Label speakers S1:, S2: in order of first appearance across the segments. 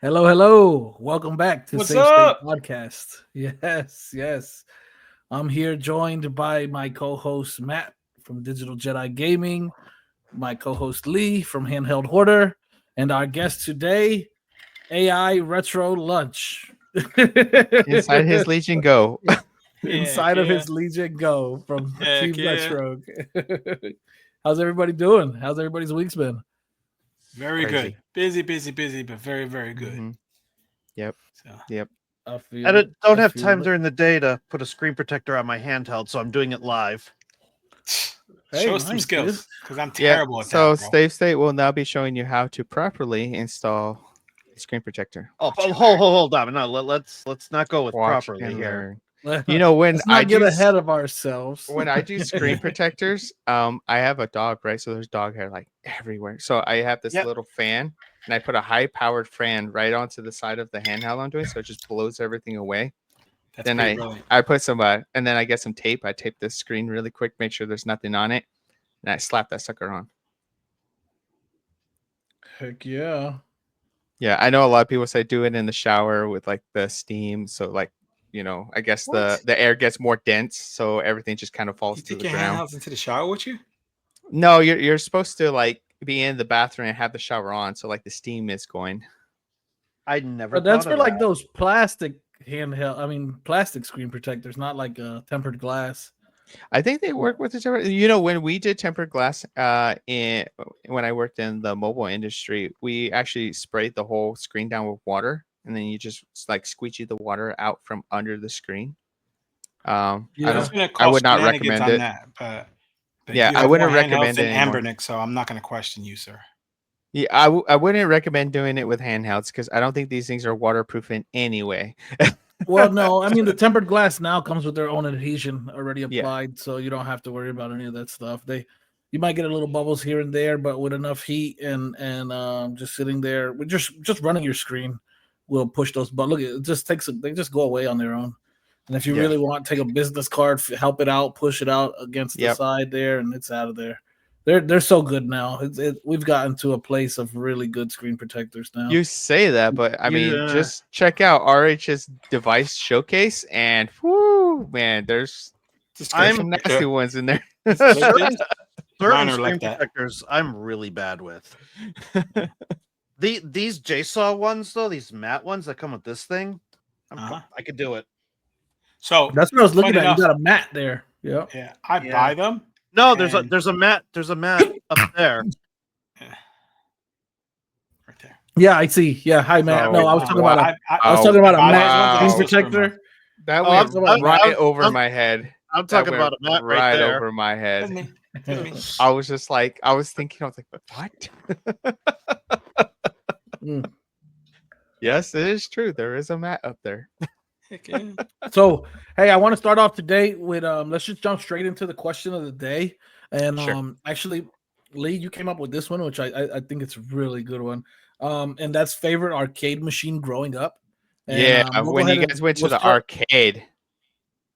S1: Hello, hello. Welcome back to
S2: What's
S1: SaveState
S2: up?
S1: Podcast. Yes. I'm here joined by my co-host Matt from Digital Jedi Gaming, my co-host Lee from Handheld Hoarder, and our guest today, AI Retro Lunch.
S3: Inside his Legion Go.
S2: Yeah,
S1: Inside of
S2: yeah,
S1: his Legion Go from
S2: heck
S1: Team
S2: yeah.
S1: Retro. How's everybody doing? How's everybody's week's been?
S2: Very good.
S3: Crazy.
S2: Busy, but very, very good.
S3: hmm Yep.
S2: So
S3: Yep.
S1: I
S4: I
S1: feel it.
S4: don't
S1: I
S4: have
S1: feel
S4: time
S1: it.
S4: during the day to put a screen protector on my handheld, so I'm doing it live.
S1: Hey,
S2: show us some
S1: nice, dude.
S2: skills, because I'm
S3: Yeah.
S2: terrible at
S3: So
S2: that, bro.
S3: SaveState will now be showing you how to properly install a screen protector.
S4: Oh,
S2: Watch and
S4: hold on. No, let's not go with
S3: Watch
S4: properly
S3: and
S4: here.
S3: learn. You know,
S1: Let's not get ahead of ourselves.
S3: when I do screen protectors, I have a dog, right? So there's dog hair like everywhere. So I have this
S4: Yep.
S3: little fan, and I put a high-powered fan right onto the side of the handheld I'm doing, so it just blows everything away.
S2: That's
S3: Then
S2: pretty brilliant.
S3: I put some and then I get some tape. I tape this screen really quick, make sure there's nothing on it, and I slap that sucker on.
S1: Heck yeah.
S3: Yeah, I know a lot of people say do it in the shower with like the steam, so like I guess
S2: What?
S3: the air gets more dense, so everything just kind of falls
S2: You
S3: to
S2: take
S3: the
S2: your
S3: ground.
S2: handhelds into the shower with you?
S3: No, you're supposed to like be in the bathroom and have the shower on, so like the steam is going.
S4: I never
S1: But that's
S4: thought
S1: for
S4: of
S1: like
S4: that.
S1: those plastic plastic screen protectors, not like tempered glass.
S3: I think they work with each other. When we did tempered glass, when I worked in the mobile industry, we actually sprayed the whole screen down with water, and then you just like squeegee the water out from under the screen. I
S1: Yeah.
S2: It's
S3: don't.
S2: gonna
S3: I would
S2: cost
S3: not
S2: shenanigans
S3: recommend
S2: on
S3: it.
S2: that, but
S3: Yeah,
S2: you
S3: I
S2: have more
S3: wouldn't
S2: handhelds
S3: recommend
S2: than
S3: it anymore.
S2: Anbernic, so I'm not gonna question you, sir.
S3: Yeah, I wouldn't recommend doing it with handhelds because I don't think these things are waterproof in any way.
S1: Well, no, I mean the tempered glass now comes with their own adhesion already
S3: Yeah.
S1: applied, so you don't have to worry about any of that stuff. You might get a little bubbles here and there, but with enough heat and just sitting there, with just running your screen will push those. But look, it just they just go away on their own. And if you
S3: Yeah.
S1: really want, take a business card, help it out, push it out against the
S3: Yep.
S1: side there, and it's out of there. They're so good now. We've gotten to a place of really good screen protectors now.
S3: You say that, but I mean,
S4: Yeah.
S3: just check out RH's device showcase, and whoo, man, there's
S4: I'm-
S3: some nasty ones in there.
S4: certain
S2: Mine are
S4: screen
S2: like that.
S4: protectors I'm really bad with. These JSAW ones though, these matte ones that come with this thing, I could do it.
S2: So
S1: That's what I was looking
S2: funny
S1: at.
S2: enough,
S1: You got a mat there. Yeah.
S2: yeah, I
S4: Yeah.
S2: buy them.
S4: No,
S2: And-
S4: there's a mat up there.
S2: Yeah. Right there.
S1: Yeah, I see. Yeah, hi Matt.
S3: Oh,
S1: No, I was talking about a
S2: I
S1: I was talking about a
S2: buy
S1: mat
S2: those ones and I
S1: screen
S2: still screw 'em
S1: protector.
S3: That
S4: Oh,
S3: went
S1: I'm-
S3: right
S4: I'm-
S3: over
S4: I'm-
S3: my head.
S4: I'm
S3: That
S4: talking
S3: went
S4: about a mat right
S3: right
S4: there.
S3: over my head.
S2: That's me. That's me.
S3: I was just like, I was thinking, I was like, what?
S1: Mm.
S3: Yes, it is true. There is a mat up there.
S2: Heck yeah.
S1: So, hey, I want to start off today with let's just jump straight into the question of the day. And
S3: Sure.
S1: actually, Lee, you came up with this one, which I think it's a really good one. And that's favorite arcade machine growing up. And,
S3: Yeah,
S1: we'll
S3: when
S1: go
S3: you
S1: ahead
S3: guys
S1: and
S3: went to
S1: we'll
S3: the
S1: start-
S3: arcade.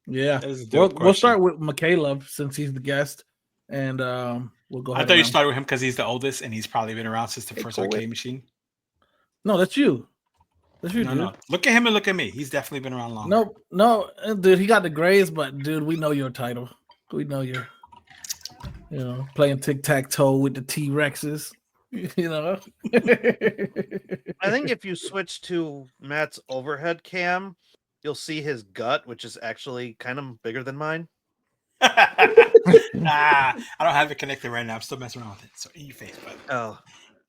S1: Yeah.
S2: That is a
S1: We'll
S2: dope
S1: start
S2: question.
S1: with Michaela since he's the guest. And we'll go
S2: I
S1: ahead.
S2: thought you
S1: around.
S2: started with him because he's the oldest and he's probably been around since the
S3: Hey,
S2: first
S3: go
S2: arcade
S3: with-
S2: machine.
S1: No, that's you. That's you,
S2: No,
S1: dude.
S2: no. Look at him and look at me. He's definitely been around longer.
S1: No, dude, he got the grades, but dude, we know your title. We know you're, playing tic tac toe with the T Rexes. You know,
S4: I think if you switch to Matt's overhead cam, you'll see his gut, which is actually kind of bigger than mine.
S2: I don't have it connected right now. I'm still messing around with it. So in your face, but
S4: Oh,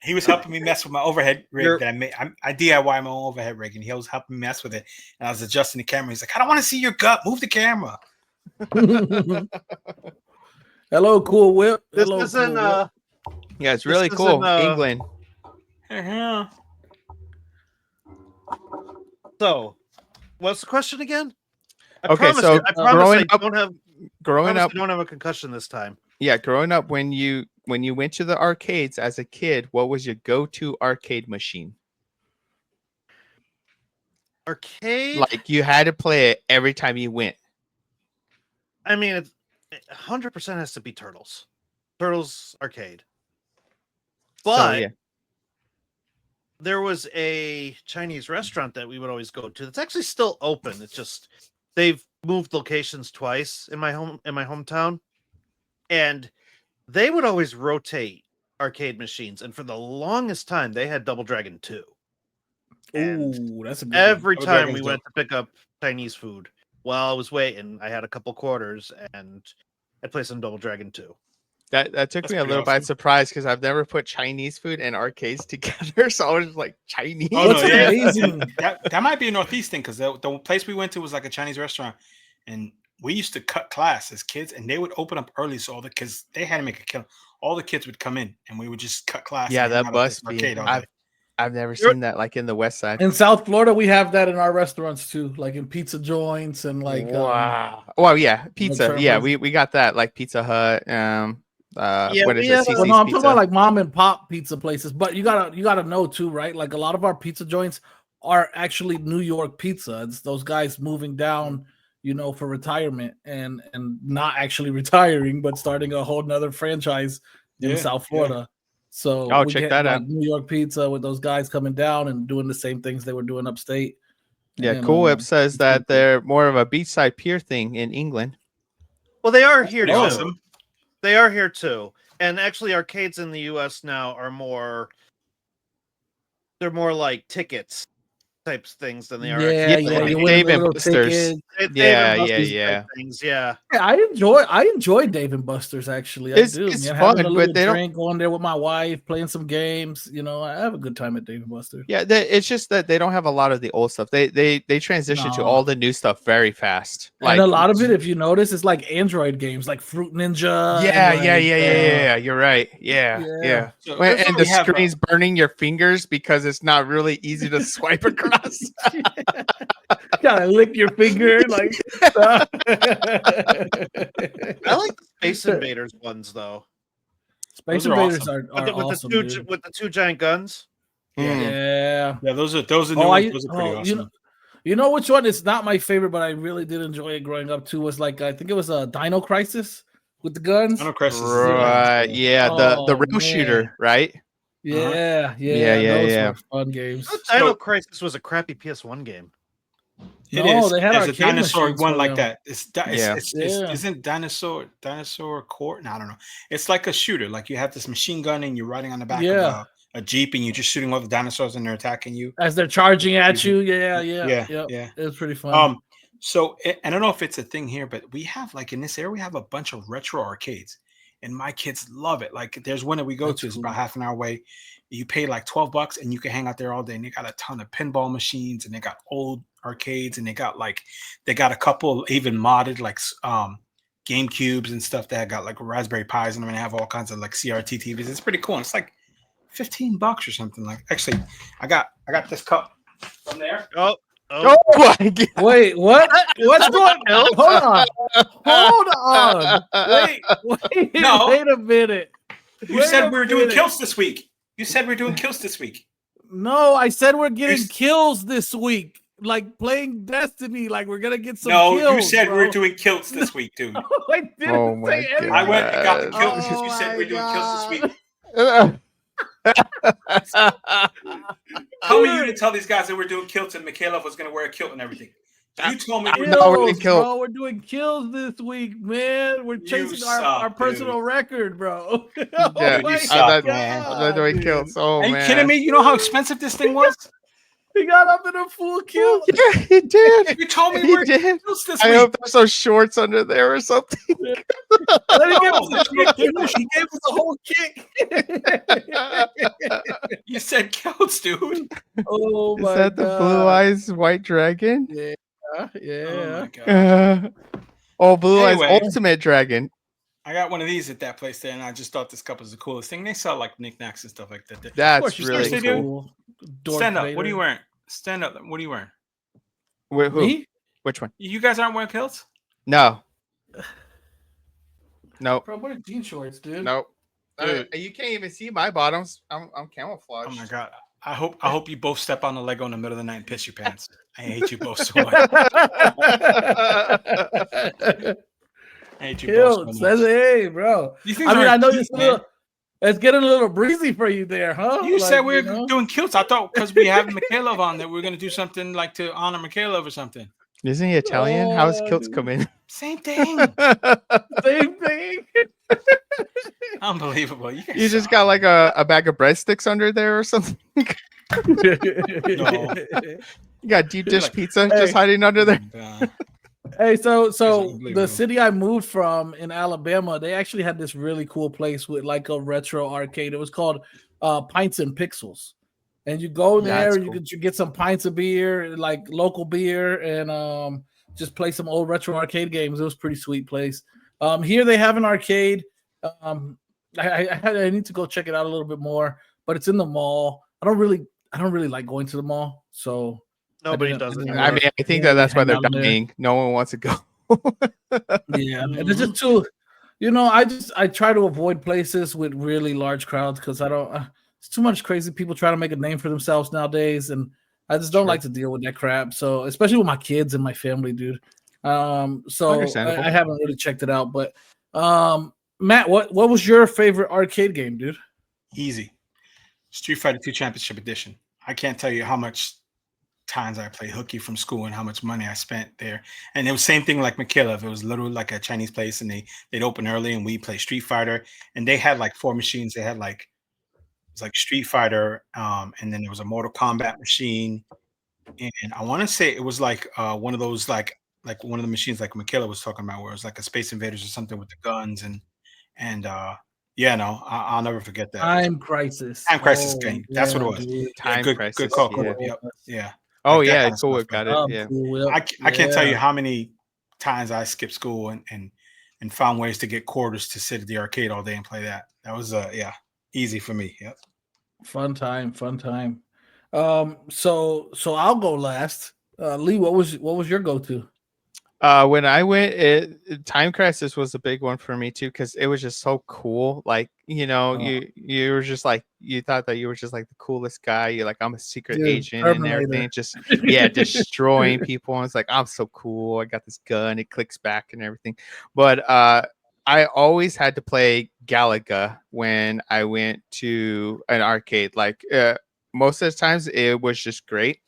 S2: he was helping me mess with my overhead rig
S4: You're-
S2: that I made. I DIY my own overhead rig, and he was helping me mess with it. And I was adjusting the camera. He's like, "I don't want to see your gut. Move the camera."
S1: hello, cool whip.
S4: this
S1: Hello,
S4: isn't.
S1: cool whip.
S3: Yeah, it's
S4: This
S3: really
S4: isn't,
S3: cool. England.
S2: Yeah.
S4: So, what's the question again? I
S3: Okay,
S4: promise
S3: so
S4: you, I promise
S3: growing
S4: I
S3: up-
S4: don't have.
S3: Growing
S4: promise
S3: up,
S4: I don't have a concussion this time.
S3: yeah, growing up when you went to the arcades as a kid, what was your go-to arcade machine?
S4: Arcade.
S3: Like you had to play it every time you went.
S4: I mean, it's 100% has to be Turtles. Turtles arcade.
S3: So
S4: But
S3: yeah.
S4: there was a Chinese restaurant that we would always go to. That's actually still open. It's just they've moved locations twice in my hometown, and they would always rotate arcade machines. And for the longest time, they had Double Dragon 2. And
S1: Ooh, that's a good
S4: every
S2: Double
S4: time
S2: Dragon's
S4: we went to pick up Chinese food, while I was waiting, I had a couple quarters and I played some Double Dragon 2.
S3: That took
S2: That's
S3: me a
S2: pretty
S3: little by
S2: awesome.
S3: surprise because I've never put Chinese food and arcades together. So I was just like, Chinese?
S2: Oh,
S1: What's
S2: no, yeah.
S1: amazing?
S2: That might be a Northeast thing because the place we went to was like a Chinese restaurant, and we used to cut class as kids, and they would open up early, so all the kids they had to make a kill. All the kids would come in, and we would just cut class.
S3: Yeah,
S2: and hang
S3: that
S2: out at
S3: must
S2: this
S3: be.
S2: arcade all day.
S3: I've never
S4: You're-
S3: seen that like in the West Side.
S1: In South Florida, we have that in our restaurants too, like in pizza joints and like
S3: wow. Well, yeah, pizza.
S1: Trevor-
S3: Yeah, we got that like Pizza Hut. What is
S4: we
S3: it?
S4: have-
S3: CC's
S1: Well, no, I'm
S3: Pizza.
S1: talking about like mom and pop pizza places, but you gotta know too, right? Like a lot of our pizza joints are actually New York pizza. It's those guys moving down, for retirement and not actually retiring, but starting a whole nother franchise in
S2: Yeah,
S1: South
S2: yeah.
S1: Florida. So
S3: Oh,
S1: we
S3: check
S1: get,
S3: that
S1: like,
S3: out.
S1: New York pizza with those guys coming down and doing the same things they were doing upstate.
S3: Yeah,
S1: And,
S3: Cool Whip says
S1: it's pretty
S3: that
S1: cool.
S3: they're more of a beachside pier thing in England.
S4: Well, they are here
S2: Pretty
S4: too.
S2: awesome.
S4: They are here too. And actually, arcades in the U.S. now are more. They're more like tickets types things than they are.
S1: Yeah,
S4: arcades.
S1: yeah,
S3: like
S1: you win
S3: Dave
S1: the
S3: and
S1: little
S3: Buster's.
S1: tickets.
S3: Yeah,
S4: Dave and
S3: yeah,
S4: Buster's
S3: yeah.
S4: type things. Yeah.
S1: Yeah, I enjoy Dave and Buster's actually. I
S3: It's-
S1: do.
S3: it's
S1: man.
S3: fun,
S1: Having a
S3: but
S1: little
S3: they don't-
S1: drink, going there with my wife, playing some games. I have a good time at Dave and Buster's.
S3: Yeah, it's just that they don't have a lot of the old stuff. They transition to
S1: No.
S3: all the new stuff very fast.
S1: And a lot of it, if you notice, is like Android games, like Fruit Ninja.
S3: Yeah,
S1: and
S3: yeah,
S1: like,
S3: yeah, yeah, yeah. You're right. Yeah,
S1: yeah.
S3: yeah.
S2: So
S3: When-
S2: that's
S3: and
S2: what
S3: the
S2: we have,
S3: screen's burning your fingers because it's not really easy to swipe across.
S1: Gotta lick your finger, like.
S4: I like the Space Invaders ones though.
S1: Space
S2: Those are
S1: Invaders
S2: awesome.
S1: are
S4: with
S1: awesome,
S4: the
S1: dude.
S4: with the two giant guns.
S3: Mm.
S1: Yeah.
S2: Yeah, those are new
S1: Oh,
S2: ones. Those are pretty awesome.
S1: You know which one is not my favorite, but I really did enjoy it growing up too. Was like I think it was a Dino Crisis with the guns.
S2: Dino Crisis is
S3: Right. Yeah. The
S1: Oh,
S3: rail
S1: man.
S3: shooter, right?
S1: Yeah,
S3: Yeah,
S1: those
S3: yeah.
S1: were fun games.
S4: Dino Crisis was a crappy PS1 game.
S2: It
S1: No,
S2: is.
S1: they had
S2: There's a
S1: arcade
S2: dinosaur
S1: machines
S2: one
S1: for
S2: like
S1: them.
S2: that. It's
S3: Yeah.
S1: Yeah.
S2: isn't dinosaur court? No, I don't know. It's like a shooter. Like you have this machine gun and you're riding on the back
S1: Yeah.
S2: of a jeep and you're just shooting all the dinosaurs and they're attacking you.
S1: As they're charging at you, yeah.
S2: Yeah.
S1: It was pretty fun.
S2: So I don't know if it's a thing here, but we have like in this area we have a bunch of retro arcades, and my kids love it. Like there's one that we go
S1: That's
S2: to. It's
S1: cool.
S2: about half an hour away. You pay like $12 and you can hang out there all day. And they got a ton of pinball machines and they got old arcades and they got a couple even modded like Game Cubes and stuff that got like Raspberry Pis and them, and they have all kinds of like CRT TVs. It's pretty cool. And it's like $15 or something. Like actually, I got this cup from there.
S4: Oh,
S3: Oh my god!
S1: Wait, what? What's going on? Hold on. Wait
S2: No.
S1: wait a minute.
S2: You
S1: Wait
S2: said
S1: a
S2: we were doing
S1: minute.
S2: kills this week. You said we're doing kills this week.
S1: No, I said we're getting
S2: s-
S1: kills this week. Like playing Destiny, like we're gonna get some
S2: No,
S1: kills.
S2: you said
S1: bro.
S2: we're doing kills this week, dude.
S1: I didn't
S3: Oh my
S1: say anything.
S2: I went and got the
S3: God.
S2: kills because
S1: Oh
S2: you said
S1: my
S2: we're doing kills this
S1: God.
S2: week. Tell me you didn't tell these guys that we're doing kilts and Mikhailov was going to wear a kilt and everything. You told me.
S3: No, we're doing
S1: Kills,
S3: kill.
S1: bro. We're doing kills this week, man. We're chasing
S2: suck,
S1: our personal record, bro.
S3: Yeah,
S1: Oh my
S2: you suck,
S1: God,
S2: man.
S3: I'm not doing
S1: dude.
S3: kills. Oh
S2: Are you
S3: man!
S2: kidding me? You know how expensive this thing was?
S1: He got up in a full kill.
S3: Yeah, he did.
S2: You told me
S3: He
S2: we're
S3: did.
S2: doing kills this
S3: I
S2: week.
S3: hope there's some shorts under there or something.
S1: Then he gave us a kick. He gave us a whole kick.
S2: You said kilts, dude.
S1: Oh
S3: Is
S1: my
S3: that the
S1: God.
S3: Blue Eyes White Dragon?
S1: Yeah,
S2: Oh
S1: yeah.
S2: my god.
S3: Blue
S2: Anyway.
S3: Eyes Ultimate Dragon.
S2: I got one of these at that place there, and I just thought this cup was the coolest thing. They sell like knickknacks and stuff like that. there.
S3: That's
S1: Of course,
S2: you
S3: really
S2: seriously do?
S3: cool.
S1: Dork
S2: Stand up.
S1: Vader.
S2: What are you wearing? Stand up. What are you wearing?
S3: Wait, who?
S1: Me?
S3: Which one?
S2: You guys aren't wearing kilts?
S3: No. Nope.
S1: Bro, what are jean shorts, dude?
S3: Nope.
S2: Dude.
S3: You can't even see my bottoms. I'm camouflaged.
S2: Oh my god. I hope you both step on the Lego in the middle of the night and piss your pants. I hate you both so much. I hate you both so
S1: Kilts.
S2: much.
S1: That's hey, bro.
S2: These things
S1: I mean,
S2: aren't
S1: I know
S2: cheap,
S1: it's a
S2: man.
S1: little. It's getting a little breezy for you there, huh?
S2: You said we
S1: you
S2: were
S1: know?
S2: doing kilts. I thought because we have Mikhailov on that we are gonna do something like to honor Mikhailov or something.
S3: Isn't he Italian? How's kilts
S1: dude,
S3: come in?
S2: Same thing.
S1: Same thing.
S2: Unbelievable. You,
S3: You just got like a bag of breadsticks under there or something?
S2: No.
S3: You got deep dish
S2: Like,
S3: pizza
S1: hey.
S3: just hiding under there?
S1: Hey, so
S2: unbelievable.
S1: the city I moved from in Alabama, they actually had this really cool place with like a retro arcade. It was called Pints and Pixels. And you go there,
S3: That's
S1: you
S3: cool.
S1: get some pints of beer, like local beer, and just play some old retro arcade games. It was a pretty sweet place. Here they have an arcade. I need to go check it out a little bit more, but it's in the mall. I don't really like going to the mall, so
S4: Nobody does it
S1: didn't
S3: I
S4: anymore.
S3: mean, I think
S1: really
S3: that's why
S1: hang
S3: they're
S1: out in there.
S3: dying. No one wants to go.
S1: Yeah, and it's just too, I try to avoid places with really large crowds because I don't. It's too much crazy people trying to make a name for themselves nowadays, and I just don't
S3: Sure.
S1: like to deal with that crap. So especially with my kids and my family, dude. So
S3: Understandable.
S1: I haven't really checked it out, but Matt, what was your favorite arcade game, dude?
S2: Easy. Street Fighter 2 Championship Edition. I can't tell you how much times I played hooky from school and how much money I spent there. And it was same thing like Mikhailov. It was literally like a Chinese place, and they'd open early, and we play Street Fighter. And they had like 4 machines. They had like it was like Street Fighter, and then there was a Mortal Kombat machine, and I want to say it was like one of those like one of the machines like Michaela was talking about, where it was like a Space Invaders or something with the guns and yeah, no, I'll never forget that.
S1: Time Crisis.
S2: Time Crisis
S1: Oh,
S2: game. That's what it was.
S1: dude.
S2: Yeah,
S3: Time
S2: good
S3: Crisis,
S2: call.
S3: yeah.
S2: Yep. Yeah.
S3: Oh,
S2: Like that
S3: yeah,
S2: kind of
S3: cool.
S2: stuff,
S3: Got
S2: man.
S3: it. Yeah.
S1: Cool. Yep.
S2: I can't tell you
S1: Yeah.
S2: how many times I skipped school and found ways to get quarters to sit at the arcade all day and play that. That was yeah, easy for me. Yep.
S1: Fun time. So I'll go last. Lee, what was your go-to?
S3: When I went, Time Crisis was a big one for me too, because it was just so cool. Like,
S1: Oh.
S3: you were just like, you thought that you were just like the coolest guy. You're like, I'm a secret
S1: Dude,
S3: agent and everything.
S1: Terminator.
S3: Just destroying people. And it's like, I'm so cool. I got this gun. It clicks back and everything. But I always had to play Galaga when I went to an arcade. Like most of the times, it was just great.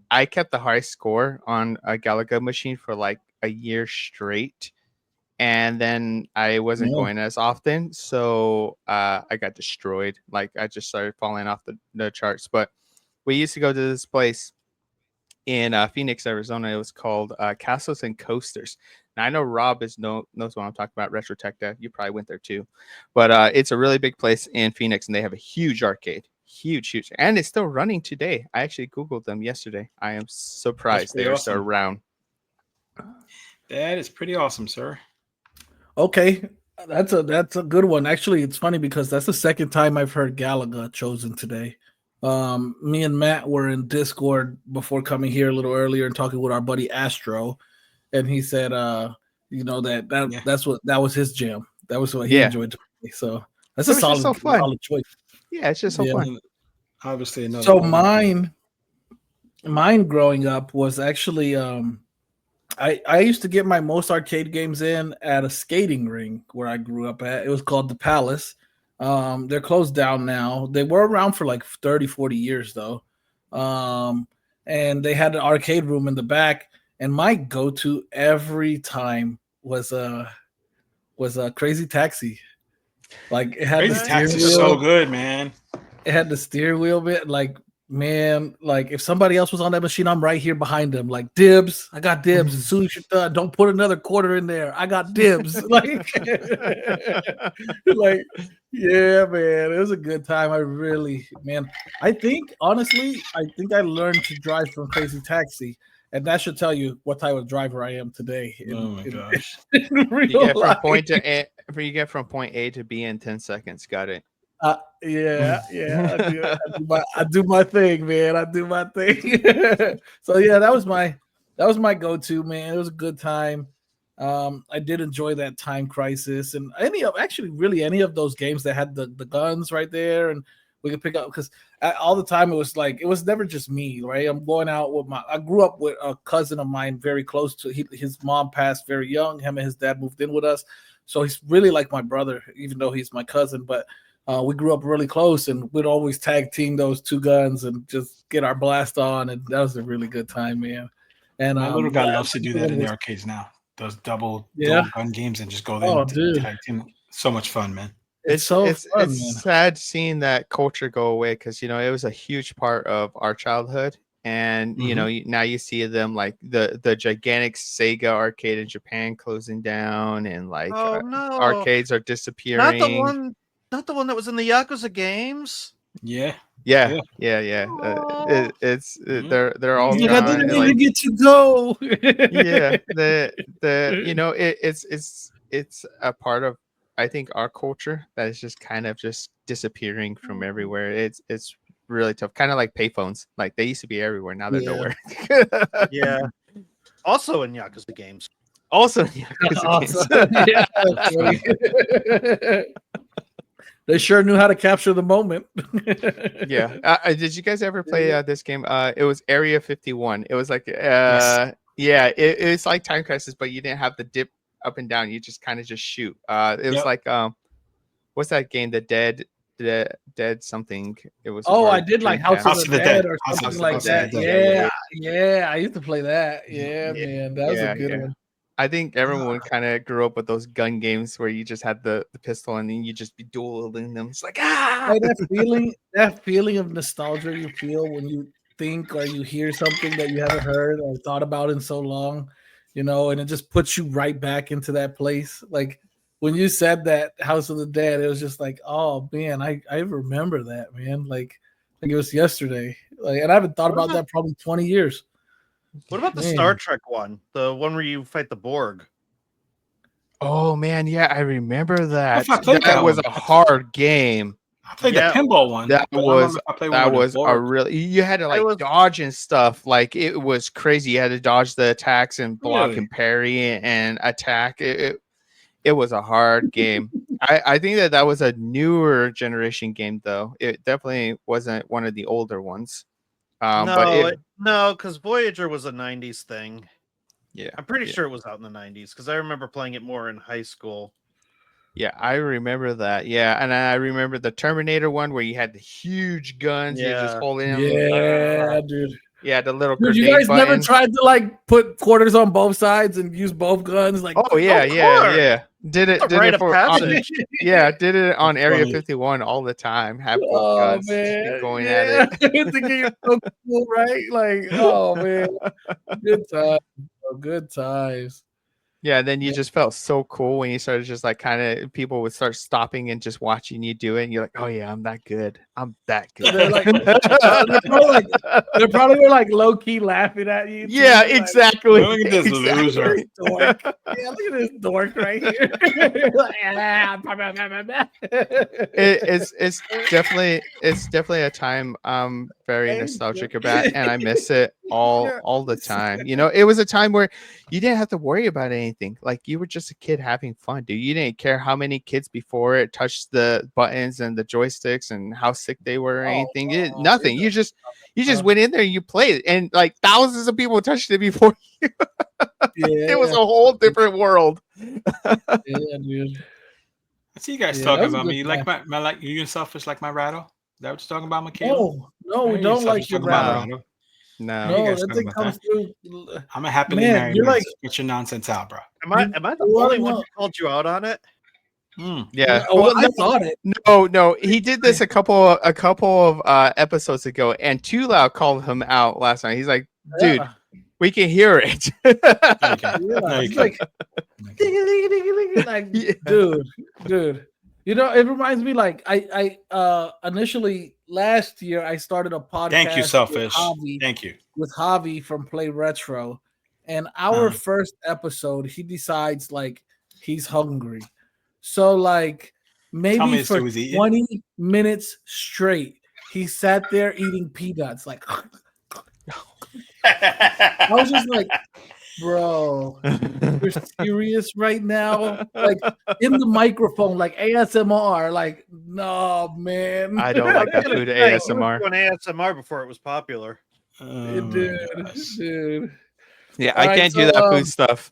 S3: I kept the high score on a Galaga machine for like a year straight, and then I wasn't
S1: Yeah.
S3: going as often, so I got destroyed. Like I just started falling off the charts. But we used to go to this place in Phoenix, Arizona. It was called Castles and Coasters. Now I know Rob knows what I'm talking about. Retro Tech Dev. You probably went there too, but it's a really big place in Phoenix, and they have a huge arcade. Huge, and it's still running today. I actually Googled them yesterday. I am surprised they
S2: pretty
S3: are still
S2: awesome.
S3: around.
S2: That is pretty awesome, sir.
S1: Okay, that's a good one. Actually, it's funny because that's the second time I've heard Galaga chosen today. Me and Matt were in Discord before coming here a little earlier and talking with our buddy Astro, and he said,
S2: Yeah.
S1: that was his jam. That was what he
S3: Yeah.
S1: enjoyed to play. So that's
S3: It
S1: a
S3: was just so fun.
S1: solid choice.
S3: Yeah, it's just so
S1: Yeah.
S3: fun.
S2: Obviously, another.
S1: So
S2: one.
S1: mine growing up was actually I used to get my most arcade games in at a skating ring where I grew up at. It was called the Palace. They're closed down now. They were around for like 30, 40 years though. And they had an arcade room in the back. And my go-to every time was a Crazy Taxi. Like it had
S2: Crazy
S1: the
S2: Taxi
S1: steering
S2: is
S1: wheel.
S2: so good, man.
S1: It had the steering wheel bit. Like, man, like if somebody else was on that machine, I'm right here behind them. Like dibs, I got dibs. As soon as you're done, don't put another quarter in there. I got dibs. like, yeah, man, it was a good time. I think honestly, I learned to drive from Crazy Taxi, and that should tell you what type of driver I am today.
S2: Oh my gosh.
S1: in real
S3: You get from
S1: life.
S3: point to A, you get from point A to B in 10 seconds. Got it.
S1: Yeah. I do my thing, man. I do my thing. So yeah, that was my go-to, man. It was a good time. I did enjoy that Time Crisis and any of those games that had the guns right there, and we could pick up because all the time it was never just me, right? I'm going out with I grew up with a cousin of mine very close to his mom passed very young. Him and his dad moved in with us, so he's really like my brother, even though he's my cousin. But we grew up really close, and we'd always tag team those two guns and just get our blast on, and that was a really good time, man. And
S2: My little guy loves to do that in the
S1: was-
S2: arcades now. Those double
S1: Yeah.
S2: gun games and just go there
S1: Oh,
S2: and
S1: dude.
S2: tag team. So much fun, man.
S1: It's so
S3: it's
S1: fun,
S3: it's
S1: man.
S3: sad seeing that culture go away because it was a huge part of our childhood, and now you see them like the gigantic Sega arcade in Japan closing down, and like
S4: Oh no,
S3: arcades are
S4: not
S3: disappearing.
S4: not the one that was in the Yakuza games.
S2: Yeah.
S3: Yeah.
S4: Aw.
S3: They're all
S1: He's like, I
S3: gone.
S1: didn't
S3: and,
S1: even
S3: like,
S1: get to go.
S3: yeah, it's a part of, I think, our culture that is just kind of just disappearing from everywhere. It's really tough. Kind of like payphones. Like they used to be everywhere. Now they're
S1: Yeah.
S3: nowhere.
S4: Yeah. Also in Yakuza games.
S3: Also, yeah, 'cause it
S1: Awesome. Yeah, that's funny. They sure knew how to capture the moment.
S3: yeah. Did you guys ever play this game? It was Area 51. It was like
S2: Yes.
S3: yeah, it's like Time Crisis, but you didn't have the dip up and down. You just kind of just shoot. It was
S2: Yep.
S3: like what's that game? The Dead something. It was.
S1: Oh,
S3: or
S1: I did like House
S2: House
S1: of
S2: of
S1: the
S2: the
S1: Dead
S2: Dead.
S1: or
S2: House
S1: something
S2: of
S1: like
S2: the
S1: that.
S2: Dead.
S1: Yeah, I used to play that. Yeah, man, that was
S3: Yeah,
S1: a good
S3: yeah.
S1: one.
S3: I think everyone kind of grew up with those gun games where you just had the pistol and then you just be dueling them. It's like
S1: Like that feeling of nostalgia you feel when you think or you hear something that you haven't heard or thought about in so long, and it just puts you right back into that place. Like when you said that House of the Dead, it was just like, oh man, I remember that, man. Like it was yesterday. Like, and I haven't thought about that probably 20 years.
S4: What about the
S1: Man.
S4: Star Trek one? The one where you fight the Borg?
S3: oh man, yeah, I remember that.
S2: if I played
S3: That
S2: that
S3: was
S2: one.
S3: a hard game.
S2: I played
S4: Yeah.
S2: the pinball one.
S3: That
S2: but I don't
S3: was
S2: remember if I played one with the
S3: a
S2: board.
S3: really, you had to like
S4: was-
S3: dodge and stuff. Like it was crazy. You had to dodge the attacks and block
S2: Really?
S3: and parry and attack. It was a hard game. I think that was a newer generation game though. It definitely wasn't one of the older ones. But
S4: no, because Voyager was a '90s thing.
S3: yeah,
S4: I'm pretty
S3: yeah.
S4: sure it was out in the '90s because I remember playing it more in high school.
S3: Yeah, I remember that. Yeah, and I remember the Terminator one where you had the huge guns. You just
S4: Yeah.
S3: holding them.
S1: Yeah, dude.
S3: Yeah, the little.
S1: Dude, you
S3: grenade
S1: guys never
S3: button.
S1: tried to like put quarters on both sides and use both guns? Like,
S3: Oh yeah,
S4: Of
S3: yeah,
S4: course.
S3: yeah. Did it?
S4: It's a
S3: Did
S4: rite
S3: it
S4: of
S3: for?
S4: passage.
S3: Did it on Area
S2: funny.
S3: 51 all the time. Have both
S1: oh
S3: guns
S1: man,
S3: going
S1: yeah.
S3: at it.
S1: The game was so cool, right? Like, oh man, good times, bro. Good times.
S3: Yeah, then you just felt so cool when you started just like kind of people would start stopping and just watching you do it, and you're like, oh yeah, I'm that good. I'm that good.
S1: They're like, they probably were like low key laughing at you. too.
S3: yeah,
S1: Like,
S3: exactly.
S2: Look at this loser.
S1: dork. Yeah, look at this dork right here. Like,
S3: It's definitely a time I'm very nostalgic about, and I miss it all the time. It was a time where you didn't have to worry about anything. Like you were just a kid having fun, dude. You didn't care how many kids before it touched the buttons and the joysticks and how sick they were or anything. Nothing. You just went in there and you played it, and like thousands of people touched it before you. It was a whole different world.
S1: Yeah, dude.
S2: I see you guys
S1: Yeah, that
S2: talking
S1: was a
S2: about
S1: good
S2: me. You like my like you and selfish like my rattle? Is that what you're talking about, Michaela?
S1: No, we don't like your rattle.
S2: rattle.
S3: No.
S2: you
S1: No,
S2: guys
S1: that
S2: talking
S1: thing
S2: about
S1: comes through.
S2: I'm a happily
S1: Man,
S2: married
S1: you're
S2: man.
S1: like-
S2: So get your nonsense out, bro.
S4: Am I the
S1: Well,
S4: only one
S1: no.
S4: who called you out on it?
S3: Yeah.
S1: Oh,
S3: Well,
S1: I thought it.
S3: No. He did this a couple of episodes ago, and Too Loud called him out last night. He's like, dude,
S1: Yeah.
S3: we can hear it.
S2: Okay.
S1: Yeah,
S2: No, you
S1: it's like, like,
S3: Yeah.
S1: dude. It reminds me like I initially last year I started a podcast.
S2: Thank you, selfish.
S1: Javi,
S2: Thank you.
S1: with Javi from Play Retro, and our
S2: Uh-huh.
S1: first episode, he decides like he's hungry, so like
S2: Tell me
S1: maybe
S2: it's
S1: for
S2: who was eating.
S1: 20 minutes straight, he sat there eating peanuts. Like I was just like, bro, you're serious right now? Like in the microphone, like ASMR. Like, no, man.
S3: I don't like that food ASMR.
S4: Doing ASMR before it was popular.
S2: Oh,
S1: dude,
S2: gosh.
S1: dude.
S3: Yeah,
S1: All
S3: I
S1: right,
S3: can't do
S1: so,
S3: that food stuff.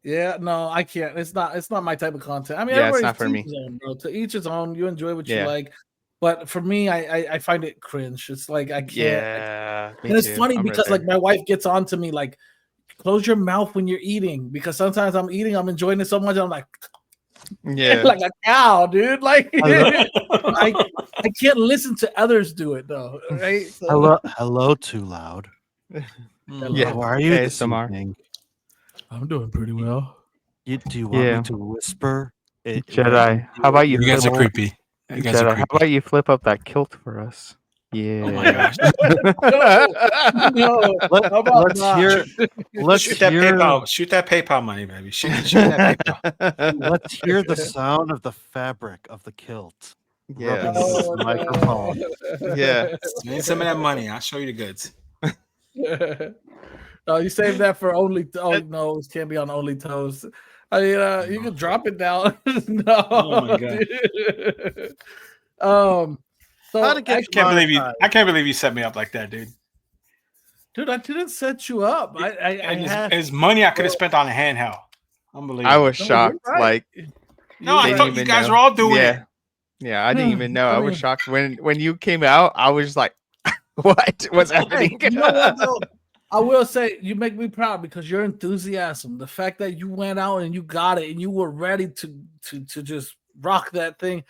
S1: Yeah, no, I can't. It's not my type of content. I mean,
S3: Yeah, it's
S1: everybody's
S3: not for
S1: to
S3: me.
S1: his own, bro. To each his own. You enjoy what you
S3: Yeah.
S1: like. But for me, I find it cringe. It's like I can't.
S3: Yeah, me
S1: And it's
S3: too.
S1: funny
S3: I'm right
S1: because like
S3: there.
S1: my wife gets on to me like, close your mouth when you're eating, because sometimes I'm eating, I'm enjoying it so much, I'm like,
S3: Yeah.
S1: like a cow, dude. Like
S5: Hello.
S1: I can't listen to others do it though, right? So,
S5: Hello, too loud.
S3: Yeah.
S5: How are you this
S3: ASMR.
S5: evening?
S1: I'm doing pretty well.
S5: Do you want
S3: Yeah.
S5: me to whisper?
S3: Jedi, how about you
S2: You guys are
S3: flip-
S2: creepy. You guys are
S3: Jedi, how
S2: creepy.
S3: about you flip up that kilt for us? Yeah.
S2: Oh my gosh.
S1: No,
S5: Let,
S1: how about
S5: let's
S1: not?
S5: hear. Let's
S2: Shoot that
S5: hear.
S2: PayPal. Shoot that PayPal money, baby. Shoot that PayPal.
S5: Let's hear the sound of the fabric of the kilt rubbing
S3: Yeah.
S5: against
S1: Oh,
S5: the microphone.
S3: Yeah.
S2: Need some of that money. I'll show you the goods.
S1: Oh, you save that for only. Oh no, it can't be on only toes. I mean, you can drop it down. No.
S2: Oh my God.
S1: Dude. So
S4: How to get
S2: I can't believe you set me up like that, dude.
S1: dude, I didn't set you up. I
S2: And
S1: had.
S2: it's money I could have spent on a handheld. Unbelievable.
S3: I was
S1: No, you're
S3: shocked.
S1: right.
S3: Like,
S2: No, I
S3: didn't
S2: thought you
S3: even
S2: guys
S3: know.
S2: were all doing
S3: yeah.
S2: it.
S3: Yeah, I didn't even know.
S1: I
S3: I was
S1: mean-
S3: shocked when you came out. I was like, "What? What's happening?"
S1: You know what, though? I will say you make me proud because your enthusiasm, the fact that you went out and you got it and you were ready to just rock that thing.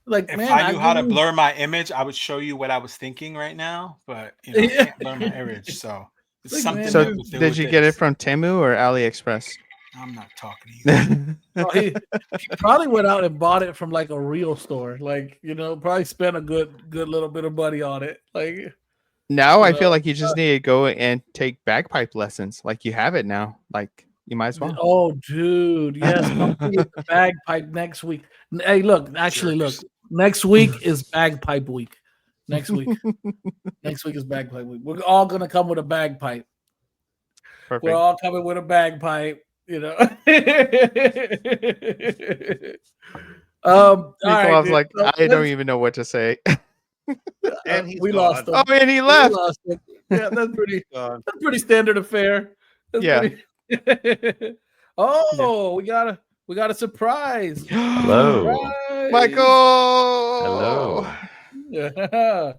S1: Like,
S2: If
S1: man,
S2: I knew how to
S1: give you-
S2: blur my image, I would show you what I was thinking right now. But you know, I
S1: Yeah.
S2: can't blur my image, so it's
S1: Look,
S2: something.
S1: man,
S3: So,
S2: to do
S3: did
S2: with
S3: you get it
S2: this.
S3: from Temu or AliExpress?
S2: I'm not talking to you.
S1: Oh, he probably went out and bought it from like a real store. Like, probably spent a good little bit of money on it. Like,
S3: Now
S1: You
S3: I
S1: know,
S3: feel like you just need to go and take bagpipe lessons. Like you have it now. Like you might as well.
S1: oh, dude, yes, I'm gonna get the bagpipe next week. Hey, look, actually, look,
S2: Jerks.
S1: next week is bagpipe week. Next week is bagpipe week. We're all gonna come with a bagpipe.
S3: Perfect.
S1: We're all coming with a bagpipe. All right,
S3: Nicole's
S1: dude,
S3: like,
S1: so
S3: I don't
S1: let's-
S3: even know what to say.
S4: And he's
S1: we
S4: gone.
S1: lost him.
S3: Oh, and he
S1: We
S3: left.
S1: lost him. Yeah, that's pretty.
S4: Gone.
S1: That's pretty standard affair. That's
S3: Yeah.
S1: pretty- oh, we got a surprise.
S6: Hello.
S1: Surprise.
S3: Michael.
S6: Hello.
S1: Yeah.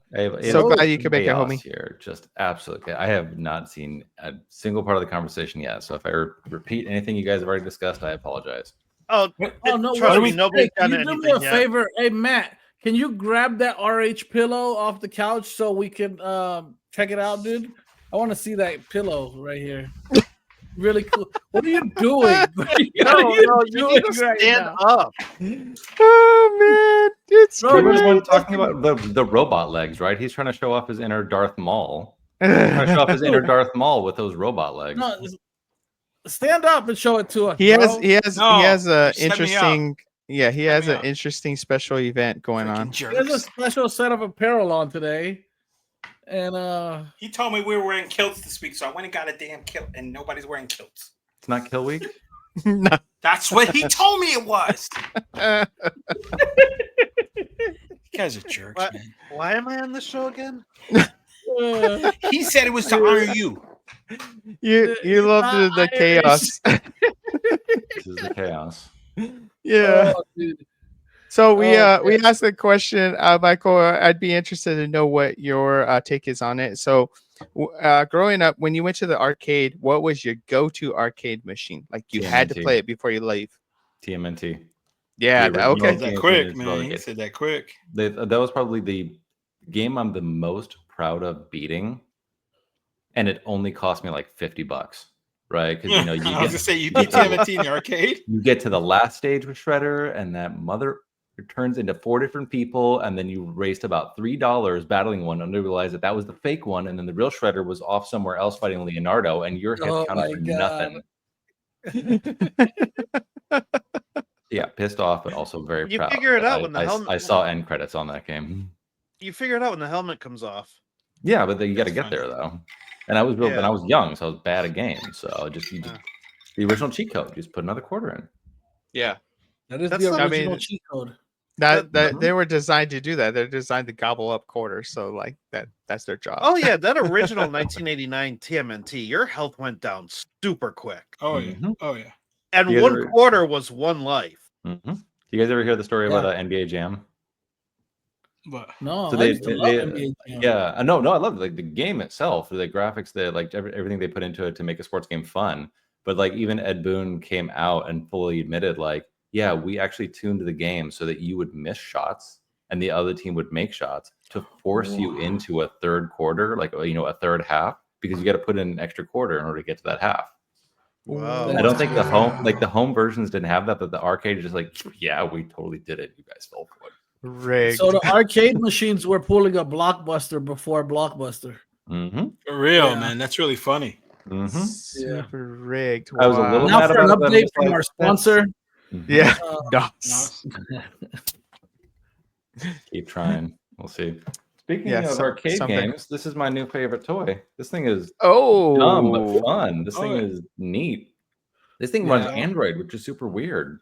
S3: So glad you could make it,
S6: chaos
S3: homie.
S6: Here, just absolutely. I have not seen a single part of the conversation yet. So if I repeat anything you guys have already discussed, I apologize.
S4: Oh,
S1: Oh no!
S4: trust
S1: wait,
S4: me, nobody's
S1: hey, can
S4: done
S1: you do me
S4: anything
S1: a
S4: yet.
S1: favor? Hey, Matt, can you grab that RH pillow off the couch so we can check it out, dude? I want to see that pillow right here. Really cool. What are you doing? What are
S4: No, you need to
S1: right
S4: stand
S1: now?
S4: up.
S3: Oh man, it's
S1: Bro,
S6: You were the
S1: you're
S6: one talking about the robot legs, right? He's trying to show off his inner Darth Maul. Trying to show off his inner Darth Maul with those robot legs.
S1: No, stand up and show it to us.
S3: he has
S1: bro.
S3: he has
S2: No,
S3: he has a
S2: you set me up.
S3: interesting he has
S2: me
S3: an
S2: up.
S3: interesting special event going
S2: Freaking
S3: on.
S1: He has a
S2: jerks.
S1: special set of apparel on today, and
S2: He told me we were wearing kilts this week, so I went and got a damn kilt, and nobody's wearing kilts.
S6: It's not Kill Week.
S3: No.
S2: That's what he told me it was. You guys are jerks,
S4: What?
S2: man.
S4: Why am I on this show again?
S2: He said it was to honor you.
S3: You love the chaos.
S6: This is the chaos.
S3: Yeah.
S1: Oh, dude.
S3: So we
S1: Oh,
S3: we asked the question, Michael. I'd be interested to know what your take is on it. So, growing up, when you went to the arcade, what was your go-to arcade machine? Like you had to
S6: TMNT.
S3: play it before you leave.
S6: TMNT.
S3: Yeah.
S6: The
S3: Okay.
S6: original.
S2: That
S6: Yeah,
S2: quick,
S6: it's
S2: man.
S6: really
S2: He
S6: good.
S2: said that quick.
S6: That was probably the game I'm the most proud of beating, and it only cost me like $50, right? Because
S2: I was gonna say you beat TMNT in the arcade.
S6: you get to the last stage with Shredder, and that mother turns into 4 different people, and then you raised about $3 battling one, and you realize that was the fake one, and then the real Shredder was off somewhere else fighting Leonardo, and your hit
S1: Oh
S6: counted
S1: my
S6: for nothing. Yeah, pissed off, but also very
S4: You
S6: proud.
S4: figure it
S6: But
S4: out when the
S6: I saw end credits on that game.
S4: You figure it out when the helmet comes off.
S6: Yeah, but then you got to
S2: That's
S6: get there though. And I was real, and
S4: Yeah.
S6: I was young, so I was bad at games. So just
S4: Yeah.
S6: the original cheat code, just put another quarter in.
S3: Yeah.
S1: That is
S4: That's
S1: the
S4: not-
S3: I
S1: original
S3: mean-
S1: cheat code.
S3: That
S6: Mhm.
S3: they were designed to do that. They're designed to gobble up quarters. So like that's their job.
S4: Oh yeah, that original 1989 TMNT. Your health went down super quick.
S2: Oh yeah.
S6: Mhm.
S2: Oh yeah.
S4: And
S6: You guys
S4: one
S6: ever-
S4: quarter was one life.
S6: Mm-hmm. You guys ever hear the story
S1: Yeah.
S6: about NBA Jam?
S2: But
S1: No,
S6: So
S1: I
S6: they-
S1: used to love
S6: they-
S1: NBA Jam.
S6: Yeah, no, I love like the game itself, the graphics, everything they put into it to make a sports game fun. But like even Ed Boon came out and fully admitted, like, yeah, we actually tuned the game so that you would miss shots and the other team would make shots to force you into a third quarter, like a third half, because you got to put in an extra quarter in order to get to that half.
S4: Wow.
S6: I don't think the home versions didn't have that, but the arcade is just like, yeah, we totally did it. You guys fell for it.
S3: Rigged.
S1: So the arcade machines were pulling a Blockbuster before Blockbuster.
S6: Mm-hmm.
S2: for real,
S1: Yeah.
S2: man, that's really funny.
S6: Mm-hmm.
S3: Super rigged.
S6: I was a little
S1: Now
S6: mad
S1: for an
S6: about it, but I'm
S1: update
S6: just
S1: from
S6: like,
S1: our sponsor.
S3: Yeah.
S1: Uh,
S3: Nos.
S6: Keep trying. We'll see. Speaking
S3: Yeah,
S6: of arcade
S3: something.
S6: games, this is my new favorite toy. This thing is
S3: Oh.
S6: dumb but fun. This thing
S2: Oh.
S6: is neat. This thing runs
S2: Yeah.
S6: Android, which is super weird.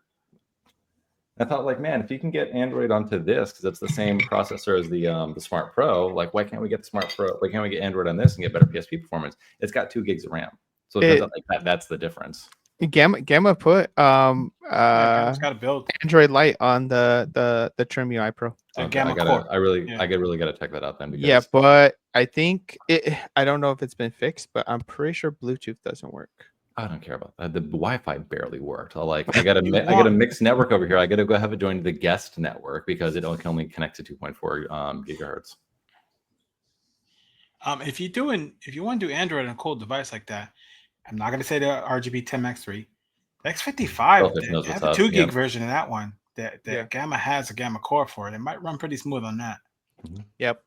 S6: I thought, like, man, if you can get Android onto this, because it's the same processor as the Smart Pro, like, why can't we get the Smart Pro? Why can't we get Android on this and get better PSP performance? It's got 2 gigs of RAM, so it turns out like that's the difference.
S3: Gamma put
S2: Yeah, it's got to build
S3: Android Lite on the Trim UI Pro.
S2: the
S6: Okay,
S2: Gamma
S6: I gotta,
S2: Core.
S6: I really,
S2: Yeah.
S6: I really gotta check that out then. Because
S3: Yeah, but I think I don't know if it's been fixed, but I'm pretty sure Bluetooth doesn't work.
S6: I don't care about that. The Wi-Fi barely worked. I got a mixed network over here. I got to go have it join the guest network because it can only connect to 2.4 gigahertz.
S2: If you want to do Android on a cool device like that, I'm not going to say the RGB 10X3. The X55,
S6: Selfish knows
S2: they
S6: what's
S2: have a
S6: up,
S2: 2 gig
S6: yep.
S2: version of that one. The
S3: Yeah.
S2: Gamma has a Gamma Core for it. It might run pretty smooth on that.
S3: Yep.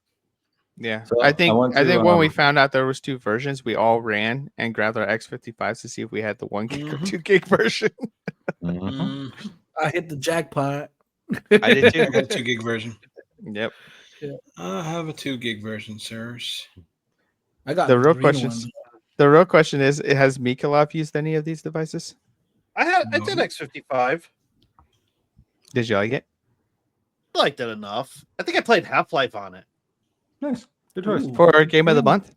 S3: Yeah.
S6: So
S3: I
S6: I
S3: think
S6: want
S3: I
S6: to,
S3: think when we found out there was 2 versions, we all ran and grabbed our X55s to see if we had the 1 gig or
S2: Mhm.
S3: 2 gig version.
S6: Mhm.
S1: I hit the jackpot.
S3: I did
S2: I
S3: too.
S2: got a 2 gig version.
S3: Yep.
S2: I have a 2 gig version, sirs.
S1: I got
S3: The real
S1: green
S3: question
S1: one.
S3: is, has Mikolov used any of these devices?
S4: I
S2: No.
S4: did X55.
S3: Did you like it?
S4: I liked it enough. I think I played Half-Life on it.
S6: Nice. Good choice.
S1: Ooh.
S3: For Game of the Month?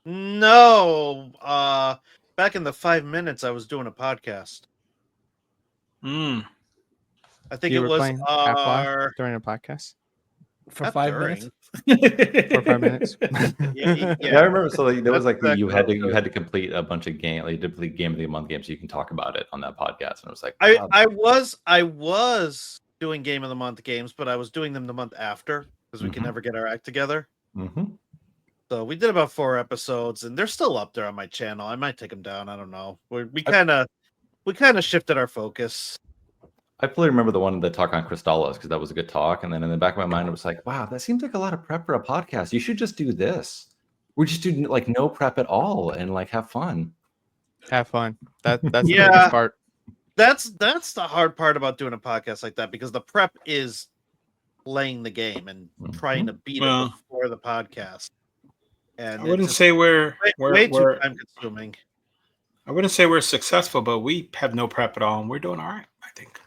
S4: No, back in the 5 minutes, I was doing a podcast.
S2: Mm.
S4: I think
S3: You
S4: it
S3: were
S4: was
S3: playing Half-Life
S4: our
S3: during a podcast
S1: For
S4: not
S1: 5
S4: during.
S1: minutes.
S3: for 5 minutes.
S4: yeah,
S6: Yeah, I remember. So like, there was
S4: That's
S6: like you
S4: exactly
S6: had
S4: what it
S6: to complete a bunch of game, like you did complete Game of the Month games, so you can talk about it on that podcast. And it was like, wow,
S4: I was doing Game of the Month games, but I was doing them the month after because we can
S6: Mhm.
S4: never get our act together.
S6: mhm.
S4: So we did about 4 episodes, and they're still up there on my channel. I might take them down. I don't know. We kind of shifted our focus.
S6: I fully remember the one that talk on Crystallis because that was a good talk. And then in the back of my mind, it was like, wow, that seems like a lot of prep for a podcast. You should just do this. We just do like no prep at all and like have fun.
S3: Have fun. That's the
S4: Yeah.
S3: biggest part.
S4: That's the hard part about doing a podcast like that because the prep is playing the game and trying to beat
S2: Well,
S4: it before the podcast. And
S2: I wouldn't say we're
S4: way too
S2: we're
S4: time consuming.
S2: I wouldn't say we're successful, but we have no prep at all, and we're doing all right, I think.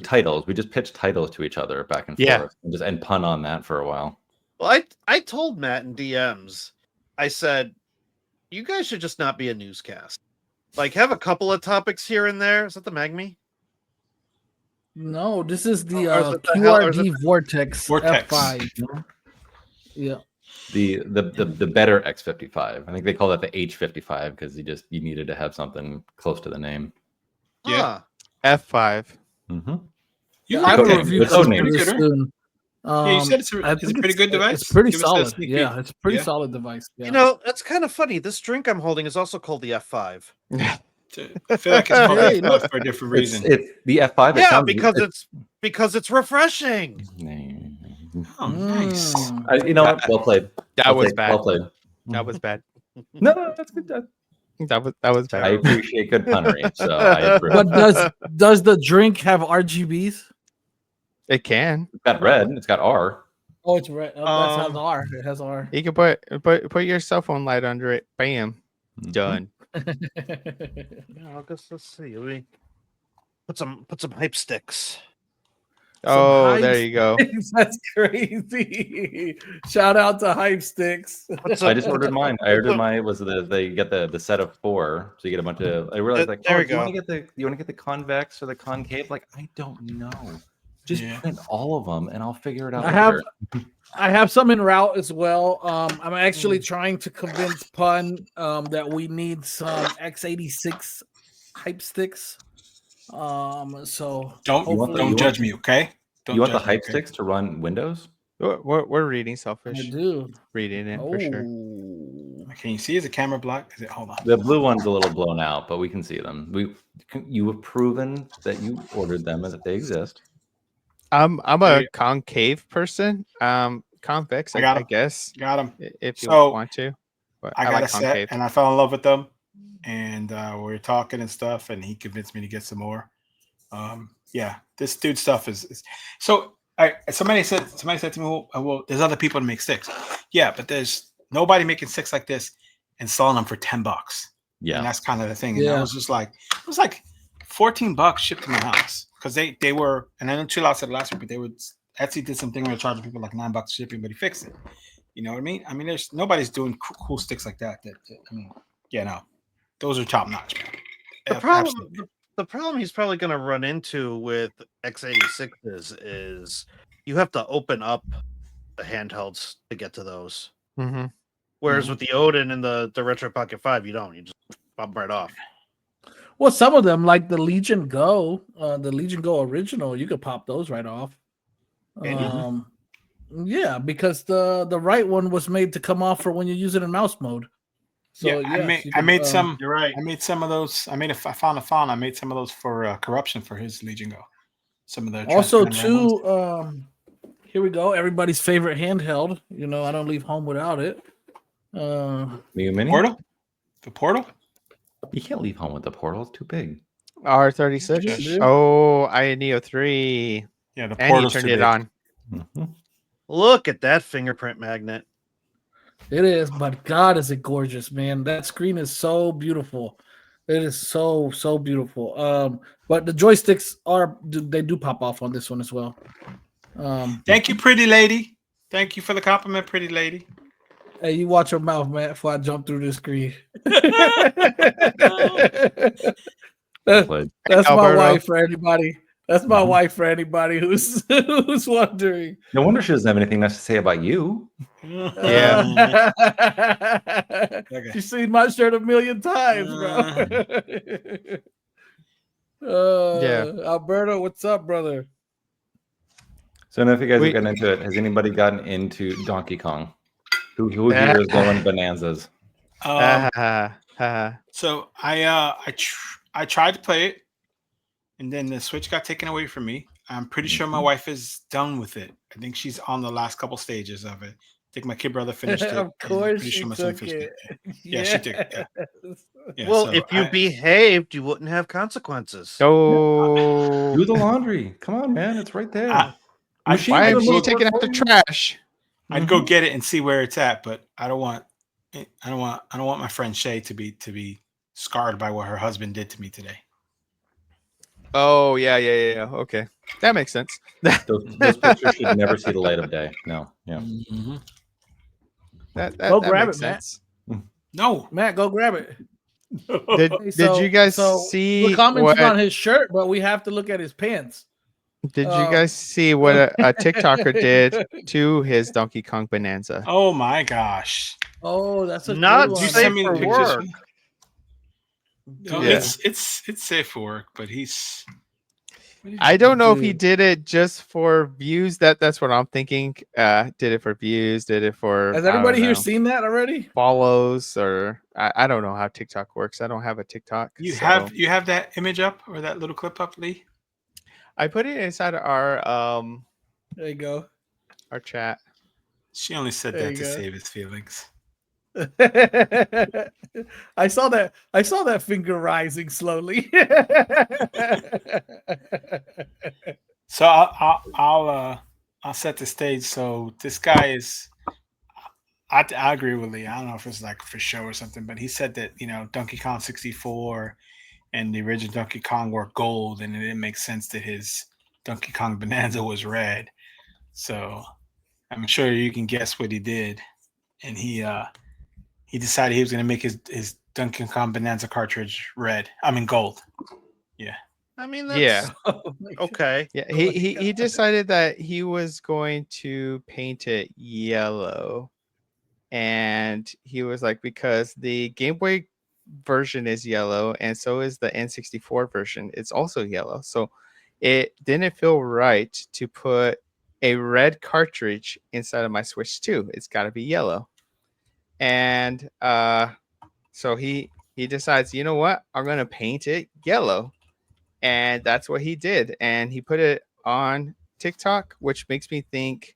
S6: Titles. We just pitch titles to each other back and
S3: Yeah.
S6: forth and pun on that for a while.
S4: Well, I told Matt in DMs, I said, you guys should just not be a newscast. Like, have a couple of topics here and there. Is that the Magme?
S1: No, this is the
S4: Or is it the hell- or is it
S1: QRD Vortex,
S2: Vortex.
S1: F5. Yeah.
S6: The better X55. I think they call that the H55 because you needed to have something close to the name.
S2: Yeah.
S4: Huh.
S3: F5.
S6: Mm-hmm.
S2: You
S1: I have
S6: code
S1: a
S6: name.
S1: review
S6: The code
S1: for
S6: name.
S1: this
S2: Pretty good, right?
S1: soon.
S2: Yeah, you said it's
S1: I
S2: a
S1: think
S2: pretty good device.
S1: It's pretty
S2: Give us that
S1: solid.
S2: sneak
S1: Yeah,
S2: peek.
S1: it's a pretty
S2: Yeah.
S1: solid device. Yeah.
S4: You know, that's kind of funny. This drink I'm holding is also called the F5.
S2: I feel like it's called
S1: Hey,
S2: F5 for a different reason.
S6: It's the F5. It
S4: Yeah,
S6: sounds-
S4: because it's refreshing.
S2: Oh, nice.
S1: Mm.
S6: You know what? Well played.
S3: That
S6: Well
S3: was
S6: played.
S3: bad.
S6: Well played.
S3: That was bad.
S6: No, that's good.
S3: That was
S6: I
S3: bad.
S6: appreciate good punnery, so I approve.
S1: But does the drink have RGBs?
S3: It can.
S6: It's got red. It's got R.
S1: Oh, it's red. Oh, that has R. It has R.
S3: You can put your cell phone light under it. Bam.
S6: Mhm.
S3: Done.
S4: Yeah, I guess let's see. Let me put some hype sticks.
S3: Oh, there
S1: hype
S3: you go.
S1: sticks. That's crazy. Shout out to hype sticks.
S4: What's
S6: I
S4: up?
S6: just ordered mine. I ordered mine. Was they get the set of 4, so you get a bunch of. I realized like,
S4: There
S6: oh,
S4: we
S6: do you want
S4: go.
S6: to get the convex or the concave? Like, I don't know. Just
S2: Yeah.
S6: print all of them, and I'll figure it out.
S1: I have some en route as well. I'm actually trying to convince Pun that we need some x86 hype sticks. So
S2: Don't judge me, okay? Don't
S6: You want the
S2: judge me,
S6: hype
S2: okay?
S6: sticks to run Windows?
S3: We're reading
S1: I
S3: Selfish.
S1: do.
S3: Reading it for sure.
S1: Oh.
S2: Can you see? Is the camera blocked? Is it? Hold on.
S6: The blue one's a little blown out, but we can see them. You have proven that you ordered them and that they exist.
S3: I'm
S2: There
S3: a
S2: you-
S3: concave person. Convex,
S2: I got
S3: I
S2: 'em.
S3: guess,
S2: Got them.
S3: if you
S2: So,
S3: want to. But
S2: I got
S3: like
S2: a set,
S3: concave.
S2: and I fell in love with them. And we were talking and stuff, and he convinced me to get some more. Yeah, this dude stuff is so. Somebody said to me, well, there's other people to make sticks. Yeah, but there's nobody making sticks like this and selling them for $10.
S6: Yeah.
S2: And that's kind of the thing. And
S1: Yeah.
S2: I was just like, it was like $14 shipped to my house because they were, and I know Chill Out said last week, but they would. Etsy did something where they charged people like $9 shipping, but he fixed it. You know what I mean? I mean, there's nobody's doing cool sticks like that. I mean, yeah, no, those are top notch, man.
S4: The problem he's probably going to run into with x86s is you have to open up the handhelds to get to those.
S3: Mm-hmm.
S4: Whereas with the Odin and the Retro Pocket 5, you don't. You just bump right off.
S1: Well, some of them, like the Legion Go original, you could pop those right off.
S4: Can you?
S1: Yeah, because the right one was made to come off for when you use it in mouse mode. So
S2: yeah,
S1: yes,
S2: I made some.
S4: You're right.
S2: I made some of those. I found a file. I made some of those for corruption for his Legion Go. Some of the
S1: also
S2: transparent
S1: too. Here we go. Everybody's favorite handheld. You know, I don't leave home without it.
S6: Miyoo Mini?
S2: Portal. The Portal.
S6: You can't leave home with the Portal. It's too big.
S3: R36.
S1: Yeah.
S3: Oh, I had Neo 3.
S2: Yeah, the
S3: And you
S2: Portal's
S3: turned
S2: too
S3: it
S2: big.
S3: on.
S6: Mhm.
S4: Look at that fingerprint magnet.
S1: It is, but God, is it gorgeous, man! That screen is so beautiful. It is so beautiful. But the joysticks they do pop off on this one as well.
S2: Thank you, pretty lady. Thank you for the compliment, pretty lady.
S1: Hey, you watch your mouth, man, before I jump through the screen. That's
S6: But
S1: my
S3: Alberto.
S1: wife for anybody. That's my wife for anybody who's wondering.
S6: no wonder she doesn't have anything nice to say about you.
S3: Yeah.
S2: Okay.
S1: She's seen my shirt a million times, bro.
S3: Yeah.
S1: Alberto, what's up, brother?
S6: So I don't know if you guys
S3: We-
S6: have gotten into it. Has anybody gotten into Donkey Kong? Who here is going bonanzas?
S2: So I tried to play it, and then the Switch got taken away from me. I'm pretty sure my wife is done with it. I think she's on the last couple stages of it. I think my kid brother finished it.
S1: Of
S2: and I'm
S1: course,
S2: pretty
S1: she
S2: sure my son
S1: took
S2: finished
S1: it.
S2: Yeah, she took it. Yeah. Yeah,
S4: Well,
S2: so
S4: if you behaved, you wouldn't have consequences.
S3: Oh,
S6: Do the laundry. Come on, man. It's right there.
S2: I'd
S3: why
S2: go
S3: is she
S2: look-
S3: taking out the trash?
S2: I'd go get it and see where it's at, but I don't want my friend Shay to be scarred by what her husband did to me today.
S3: Oh, yeah. Okay, that makes sense.
S6: Those pictures should never see the light of day. No. Yeah.
S3: That
S1: Go grab
S3: makes
S1: it, Matt.
S3: sense.
S2: No.
S1: Matt, go grab it.
S3: Did you guys see
S1: the comments
S3: what?
S1: on his shirt, but we have to look at his pants.
S3: Did you guys see what a TikToker did to his Donkey Kong Bonanza?
S2: Oh my gosh.
S1: Oh, that's a
S4: Not
S1: good one.
S2: You
S4: safe
S2: send me the
S4: for
S2: pictures.
S4: work.
S2: No,
S3: Yeah.
S2: it's safe for work, but he's.
S3: I don't know if he
S1: Dude.
S3: did it just for views. That's what I'm thinking. Did it for views? Did it for?
S1: Has
S3: I don't
S1: anybody here
S3: know,
S1: seen that already?
S3: follows? Or I don't know how TikTok works. I don't have a TikTok.
S2: You
S3: so
S2: have that image up or that little clip up, Lee?
S3: I put it inside our
S1: There you go.
S3: chat.
S2: She only said
S1: There
S2: that
S1: you
S2: to
S1: go.
S2: save his feelings.
S1: I saw that finger rising slowly.
S2: So I'll set the stage. So this guy is. I agree with Lee. I don't know if it's like for show or something, but he said that Donkey Kong 64 and the original Donkey Kong were gold, and it didn't make sense that his Donkey Kong Bonanza was red. So I'm sure you can guess what he did. And he decided he was going to make his Donkey Kong Bonanza cartridge red. I mean gold. Yeah.
S4: I mean,
S3: Yeah.
S4: that's okay.
S3: Yeah,
S1: Oh my
S3: he
S1: God.
S3: decided that he was going to paint it yellow. And he was like, because the Game Boy version is yellow and so is the N64 version. It's also yellow. So it didn't feel right to put a red cartridge inside of my Switch 2. It's got to be yellow. And so he decides, you know what? I'm going to paint it yellow. And that's what he did. And he put it on TikTok, which makes me think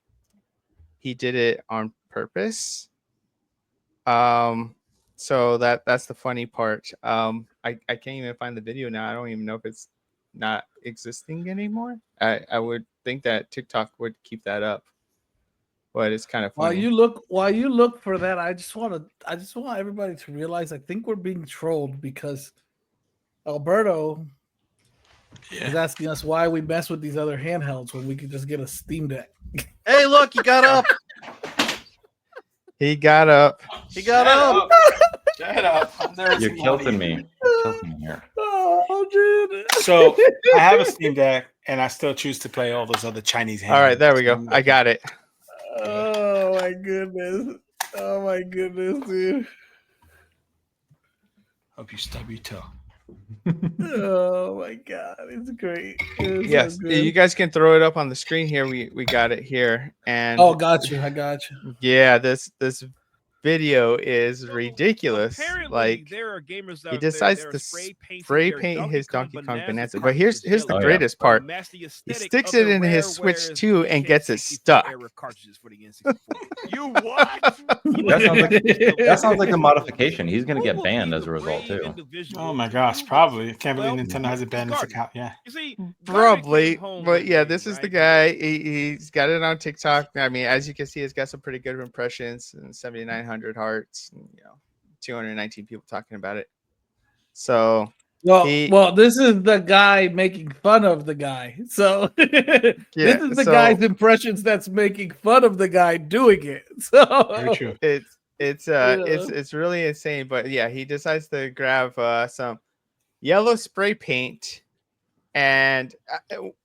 S3: he did it on purpose. So that's the funny part. I can't even find the video now. I don't even know if it's not existing anymore. I would think that TikTok would keep that up, but it's kind of
S1: While
S3: funny.
S1: you look for that, I just want everybody to realize I think we're being trolled because Alberto is asking us why we mess with these other handhelds when we could just get a Steam Deck.
S4: Hey, look, he got up.
S3: He got up.
S4: He got up.
S2: Shut up.
S6: You're killing me. You're killing me here.
S1: Oh, dude.
S2: So I have a Steam Deck, and I still choose to play all those other Chinese handhelds.
S3: All right, there we go. I got it.
S1: Oh my goodness. Oh my goodness, dude.
S2: Hope you stub your toe.
S1: Oh my god, it's great. It's
S3: Yes,
S1: so good.
S3: you guys can throw it up on the screen here. We got it here, and
S1: Oh, got you. I got you.
S3: yeah, this video is ridiculous.
S7: Apparently,
S3: Like
S7: there are gamers
S3: he
S7: out
S3: decides
S7: there
S3: to
S7: that are
S3: spray
S7: their
S3: paint his Donkey Kong Bonanza. But
S7: cartridges
S3: here's the
S6: Oh, yeah.
S3: greatest part.
S7: Match the
S3: He
S7: aesthetic
S3: sticks
S7: of
S3: it
S7: the
S3: in his
S7: rareware
S3: Switch 2 and gets it
S7: 64
S3: stuck.
S7: era cartridges for the N64. You what?
S6: That sounds like a modification. He's going to get banned as a result too.
S2: Oh my gosh, probably. I can't believe Nintendo hasn't banned this account. Yeah.
S7: You see,
S3: Probably,
S7: home
S3: but yeah,
S7: one
S3: this
S7: day,
S3: is the
S7: right?
S3: guy. He's got it on TikTok. I mean, as you can see, it's got some pretty good impressions and 7,900 hearts. And, 219 people talking about it. So
S1: Well, this is the guy making fun of the guy. So this is the guy's impressions that's making fun of the guy doing it. So
S2: Very true.
S3: It's really insane. But yeah, he decides to grab some yellow spray paint. And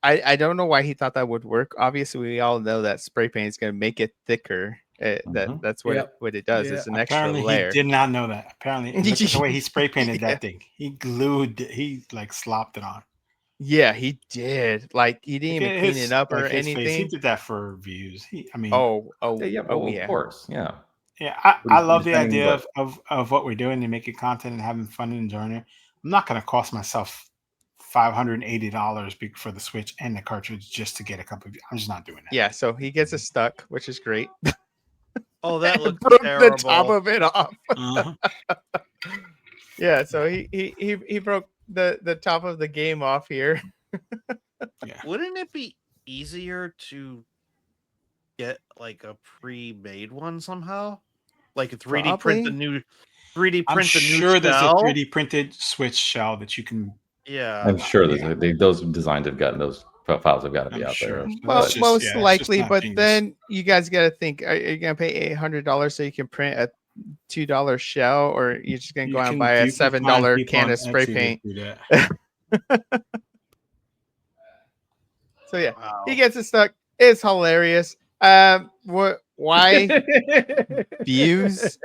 S3: I don't know why he thought that would work. Obviously, we all know that spray paint is going to make it thicker. That's what it does.
S1: Yeah.
S3: It's an
S2: Apparently,
S3: extra layer.
S2: he did not know that. Apparently, look at the way he spray painted that thing. He like slopped it on.
S3: Yeah, he did. Like he didn't even clean it up or
S2: his face.
S3: anything.
S2: He did that for views.
S6: Of course. Yeah.
S2: Yeah, I love the
S6: anything
S2: idea of what we're doing and making content and having fun and enjoying it. I'm not going to cost myself $580 for the Switch and the cartridge just to get a couple of. I'm just not doing that.
S3: Yeah, so he gets it stuck, which is great.
S4: Oh, that looks
S3: Broke
S4: terrible.
S3: the top of it off.
S2: Uh-huh.
S3: Yeah, so he broke the top of the game off here.
S2: Yeah.
S4: Wouldn't it be easier to get like a pre-made one somehow? Like a 3D print the new 3D
S2: I'm
S4: print the new
S2: sure there's a
S4: shell?
S2: 3D printed Switch shell that you can.
S4: Yeah.
S6: I'm sure those designs have gotten those files have got to be
S2: I'm
S6: out
S2: sure.
S6: there.
S3: Well,
S2: It's just-
S3: most
S2: it's just
S3: likely,
S2: not
S3: but
S2: genius.
S3: then you guys got to think: are you gonna pay $800 so you can print a $2 shell, or you're just gonna go out and buy a $7 can of spray paint? So yeah,
S4: Wow.
S3: he gets it stuck. It's hilarious. What? Why views?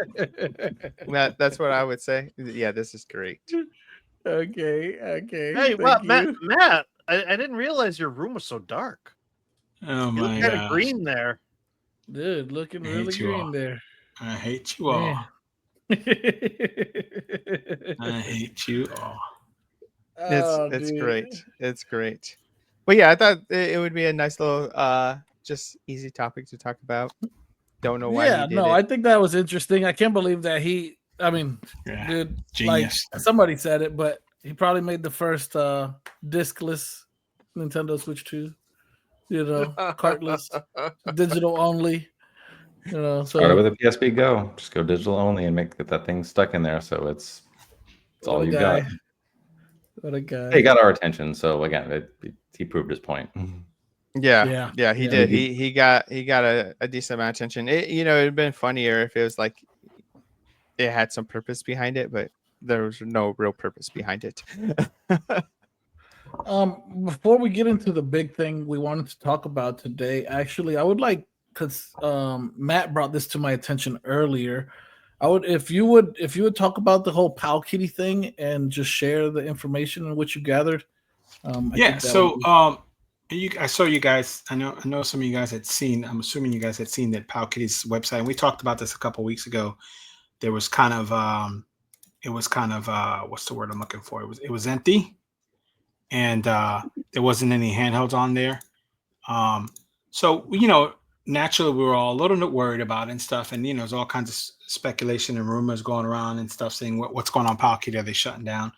S3: That's what I would say. Yeah, this is great.
S1: Okay.
S4: Hey,
S1: thank
S4: what,
S1: you.
S4: Matt? I didn't realize your room was so dark.
S2: Oh
S4: You look
S2: my
S4: kind of
S2: god!
S4: green there.
S1: Dude, looking
S2: I hate
S1: really
S2: you
S1: green
S2: all.
S1: there.
S2: I hate you all. I hate you all.
S3: It's great. It's great. But yeah, I thought it would be a nice little just easy topic to talk about. Don't know why he did it.
S1: I think that was interesting. I can't believe that
S2: Yeah,
S1: dude,
S2: genius.
S1: like somebody said it, but he probably made the first discless Nintendo Switch 2, cartless, digital only, so
S6: Started with a PSP Go. Just go digital only and get that thing stuck in there. So it's all
S1: What a
S6: you
S1: guy.
S6: got.
S1: What a guy.
S6: He got our attention. So again, he proved his point.
S3: Yeah, he
S1: Yeah.
S3: did. He got a decent amount of attention. It'd been funnier if it was like it had some purpose behind it, but there was no real purpose behind it.
S1: Before we get into the big thing we wanted to talk about today, actually, I would like, because Matt brought this to my attention earlier. I would, if you would talk about the whole Pal Kitty thing and just share the information and what you gathered. I
S2: Yeah.
S1: think that
S2: So
S1: would be-
S2: I saw you guys. I know some of you guys had seen. I'm assuming you guys had seen that Pal Kitty's website, and we talked about this a couple weeks ago. There was kind of what's the word I'm looking for? It was empty, and there wasn't any handhelds on there. So naturally we were all a little bit worried about it and stuff, and there's all kinds of speculation and rumors going around and stuff saying what's going on Pal Kitty, are they shutting down?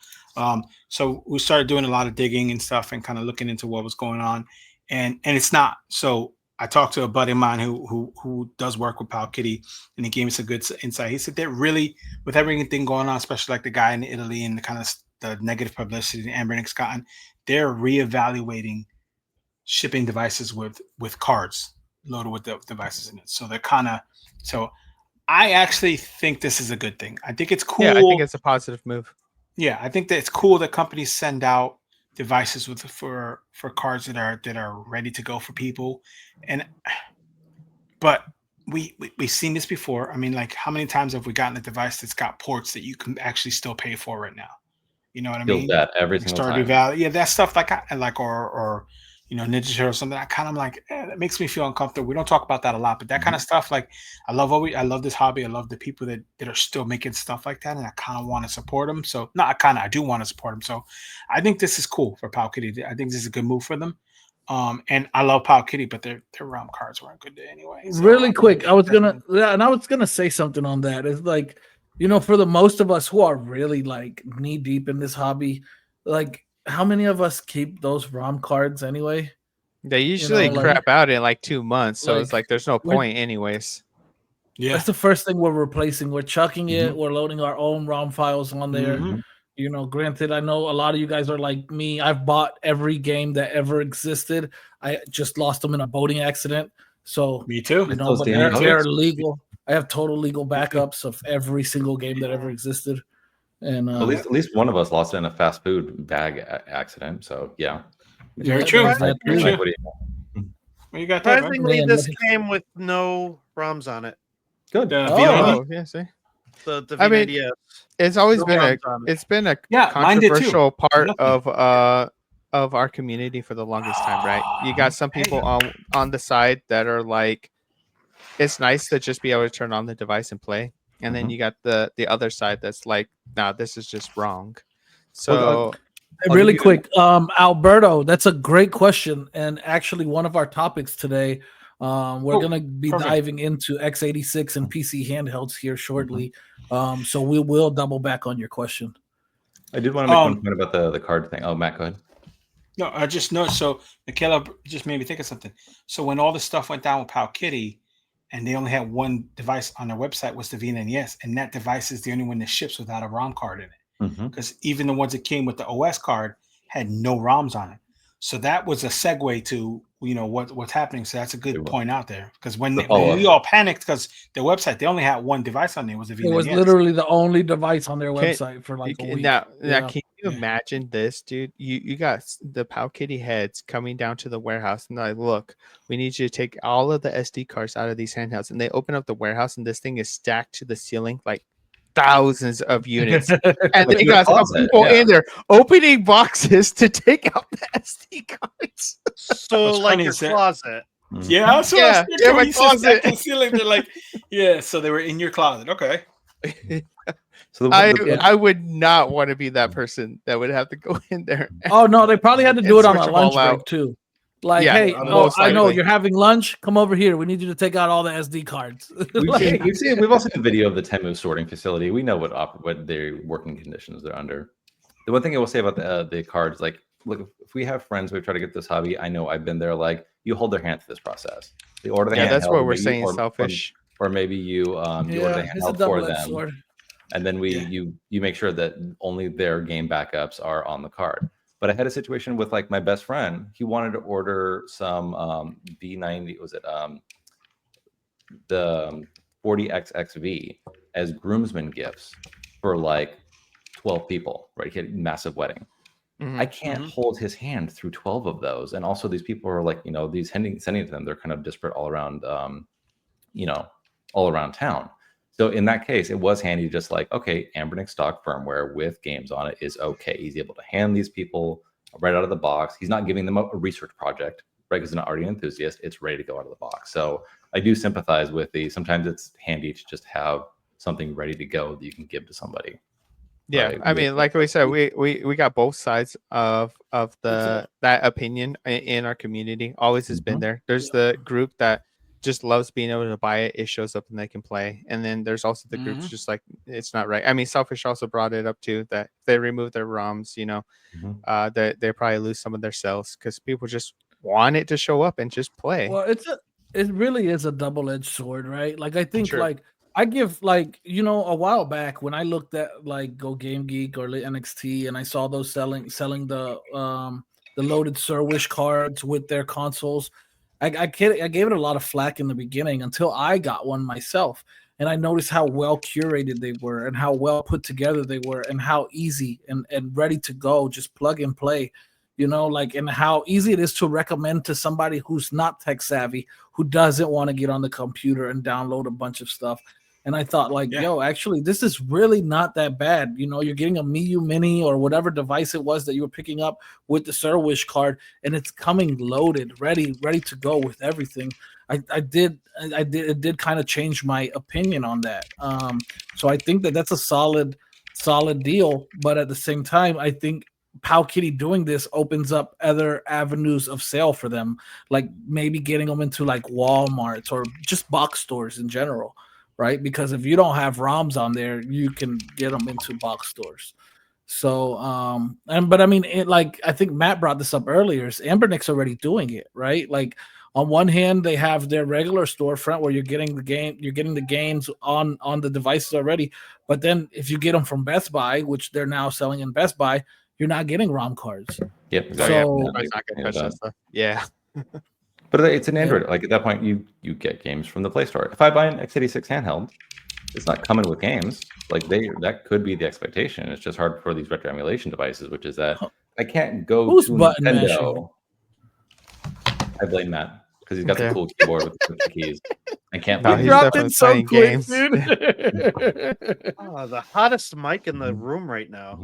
S2: So we started doing a lot of digging and stuff and kind of looking into what was going on, and it's not. So I talked to a buddy of mine who does work with Pal Kitty, and he gave me some good insight. He said they're really, with everything going on, especially like the guy in Italy and the kind of the negative publicity that Anbernic's gotten, they're reevaluating shipping devices with cards loaded with the devices in it. So they're so I actually think this is a good thing. I think it's cool.
S3: Yeah, I think it's a positive move.
S2: Yeah, I think that it's cool that companies send out devices for cards that are ready to go for people. But we've seen this before. I mean, like, how many times have we gotten a device that's got ports that you can actually still pay for right now? You know what I mean?
S6: That every single
S2: Stardew
S6: time.
S2: Valley, yeah, that stuff or Ninja Turtle or something. I kind of like that makes me feel uncomfortable. We don't talk about that a lot, but that kind of stuff, like, I love this hobby. I love the people that are still making stuff like that, and I kind of want to support them. So I do want to support them. So I think this is cool for Pal Kitty. I think this is a good move for them. And I love Pal Kitty, but their realm cards weren't good anyway. So
S1: really quick. I was gonna say something on that. It's like, for the most of us who are really like knee deep in this hobby, like, how many of us keep those ROM cards anyway?
S3: They usually crap out in like 2 months, so it's like there's no
S1: when-
S3: point anyways.
S2: yeah,
S1: That's the first thing we're replacing. We're chucking it.
S6: Mhm.
S1: We're loading our own ROM files on there.
S2: Mhm.
S1: Granted, I know a lot of you guys are like me. I've bought every game that ever existed. I just lost them in a boating accident. So,
S2: Me too.
S6: Those
S1: but
S6: Danny
S1: they're
S6: Nuggets.
S1: legal. I have total legal backups of every single game that ever existed. And
S6: At least one of us lost it in a fast food bag accident. So yeah.
S2: Very true.
S1: that
S2: Very
S1: too.
S2: true.
S6: What do
S2: What you got there, man?
S4: Surprisingly,
S1: Man,
S4: this
S1: that-
S4: came with no ROMs on it.
S6: Good.
S2: V90?
S3: Yeah, see,
S4: The
S3: I mean,
S4: V90S.
S3: it's always
S4: No
S3: been
S4: ROMs on it.
S3: it's been a
S2: Yeah, mine did too.
S3: controversial part
S2: Nothing.
S3: of our community for the longest time, right? You got some people on the side that are like, it's nice to just be able to turn on the device and play, and then you got the other side that's like, nah, this is just wrong. So
S1: Really quick, Alberto, that's a great question, and actually one of our topics today. We're going to be
S2: perfect.
S1: diving into x86 and PC handhelds here shortly, so we will double back on your question.
S6: I did want to make one point about the card thing. Oh, Matt, go ahead.
S2: No, I just know. So Michaela just made me think of something. So when all this stuff went down with Pal Kitty, and they only had one device on their website, was the V90S, and that device is the only one that ships without a ROM card in it. Because even the ones that came with the OS card had no ROMs on it. So that was a segue to what's happening. So that's a good point out there, because when we all panicked because their website, they only had one device on there, was a V90S.
S1: It was literally the only device on their website for like a week.
S3: Now, can you imagine this, dude? You got the Pal Kitty heads coming down to the warehouse, and they're like, look, we need you to take all of the SD cards out of these handhelds. And they open up the warehouse, and this thing is stacked to the ceiling, like thousands of units. And they got some people in there opening boxes to take out the SD cards.
S4: So
S2: What's
S4: like
S2: funny
S4: your
S2: is that-
S4: closet.
S2: Yeah, so
S3: Yeah, my closet.
S2: the ceiling, they're like, yeah. So they were in your closet. Okay.
S6: So
S3: I would not want to be that person that would have to go in there.
S1: Oh no, they probably had to do it on
S3: switch
S1: a
S3: them all
S1: lunch break
S3: out.
S1: too. Like,
S3: Yeah,
S1: hey,
S3: most
S1: I know
S3: likely.
S1: you're having lunch. Come over here. We need you to take out all the SD cards.
S6: we've also seen a video of the Temu sorting facility. We know what their working conditions they're under. The one thing I will say about the cards, like, look, if we have friends who try to get this hobby, I know I've been there. Like, you hold their hand through this process. They order the handheld.
S3: That's what we're
S6: maybe,
S3: saying, selfish.
S6: or maybe you order the
S1: it's a
S6: handheld for
S1: double-edged
S6: them,
S1: sword.
S6: and then you make sure that only their game backups are on the card. But I had a situation with like my best friend. He wanted to order some V90. Was it the 40XXV as groomsmen gifts for like 12 people? Right, he had a massive wedding. I can't hold his hand through 12 of those. And also these people are like, these sending to them, they're kind of disparate all around, all around town. So in that case, it was handy, just like, okay, Anbernic stock firmware with games on it is okay. He's able to hand these people right out of the box. He's not giving them a research project, right? Because they're not already an enthusiast. It's ready to go out of the box. So I do sympathize with sometimes it's handy to just have something ready to go that you can give to somebody.
S3: Yeah,
S6: Right.
S3: I mean, like we said, we got both sides of that opinion in our community. Always has been there. There's the group that just loves being able to buy it. It shows up and they can play. And then there's also the groups just like it's not right. I mean, Selfish also brought it up too that if they remove their ROMs, that they probably lose some of their sales because people just want it to show up and just play.
S1: Well, it really is a double-edged sword, right? Like I think I give a while back when I looked at like Go Game Geek or NXT and I saw those selling the loaded Sir-Wish cards with their consoles. I gave it a lot of flack in the beginning until I got one myself, and I noticed how well curated they were and how well put together they were and how easy and ready to go, just plug and play. And how easy it is to recommend to somebody who's not tech savvy, who doesn't want to get on the computer and download a bunch of stuff. And I thought, actually, this is really not that bad. You're getting a Miyoo Mini or whatever device it was that you were picking up with the Sir-Wish card, and it's coming loaded, ready to go with everything. It did kind of change my opinion on that. So I think that's a solid deal. But at the same time, I think Powkitty doing this opens up other avenues of sale for them, like maybe getting them into like Walmarts or just box stores in general. Right, because if you don't have ROMs on there, you can get them into box stores. So, but I mean, I think Matt brought this up earlier. Anbernic's already doing it, right? Like on one hand, they have their regular storefront where you're getting the games on the devices already. But then if you get them from Best Buy, which they're now selling in Best Buy, you're not getting ROM cards.
S6: Yep, exactly.
S1: So
S3: it's not gonna touch that stuff. Yeah.
S6: But it's an Android. Like at that point, you get games from the Play Store. If I buy an x86 handheld, it's not coming with games. Like that could be the expectation. It's just hard for these retro emulation devices, which is that I can't go to Nintendo. I blame Matt because he's got the cool keyboard with the keys. I can't.
S3: No,
S1: he dropped it so quick,
S3: games.
S1: dude.
S4: The hottest mic in the room right now.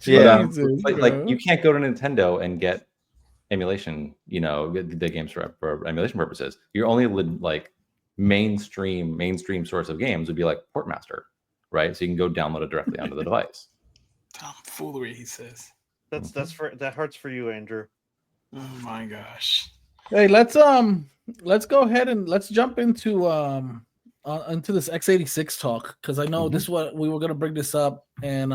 S3: Yeah,
S6: but like you can't go to Nintendo and get emulation, the games for emulation purposes. Your only like mainstream source of games would be like Portmaster, right? So you can go download it directly onto the device.
S2: Tomfoolery, he says.
S4: That hurts for you, Andrew.
S2: Oh my gosh.
S1: Hey, let's go ahead and let's jump into this x86 talk, because I know this is what we were going to bring this up, and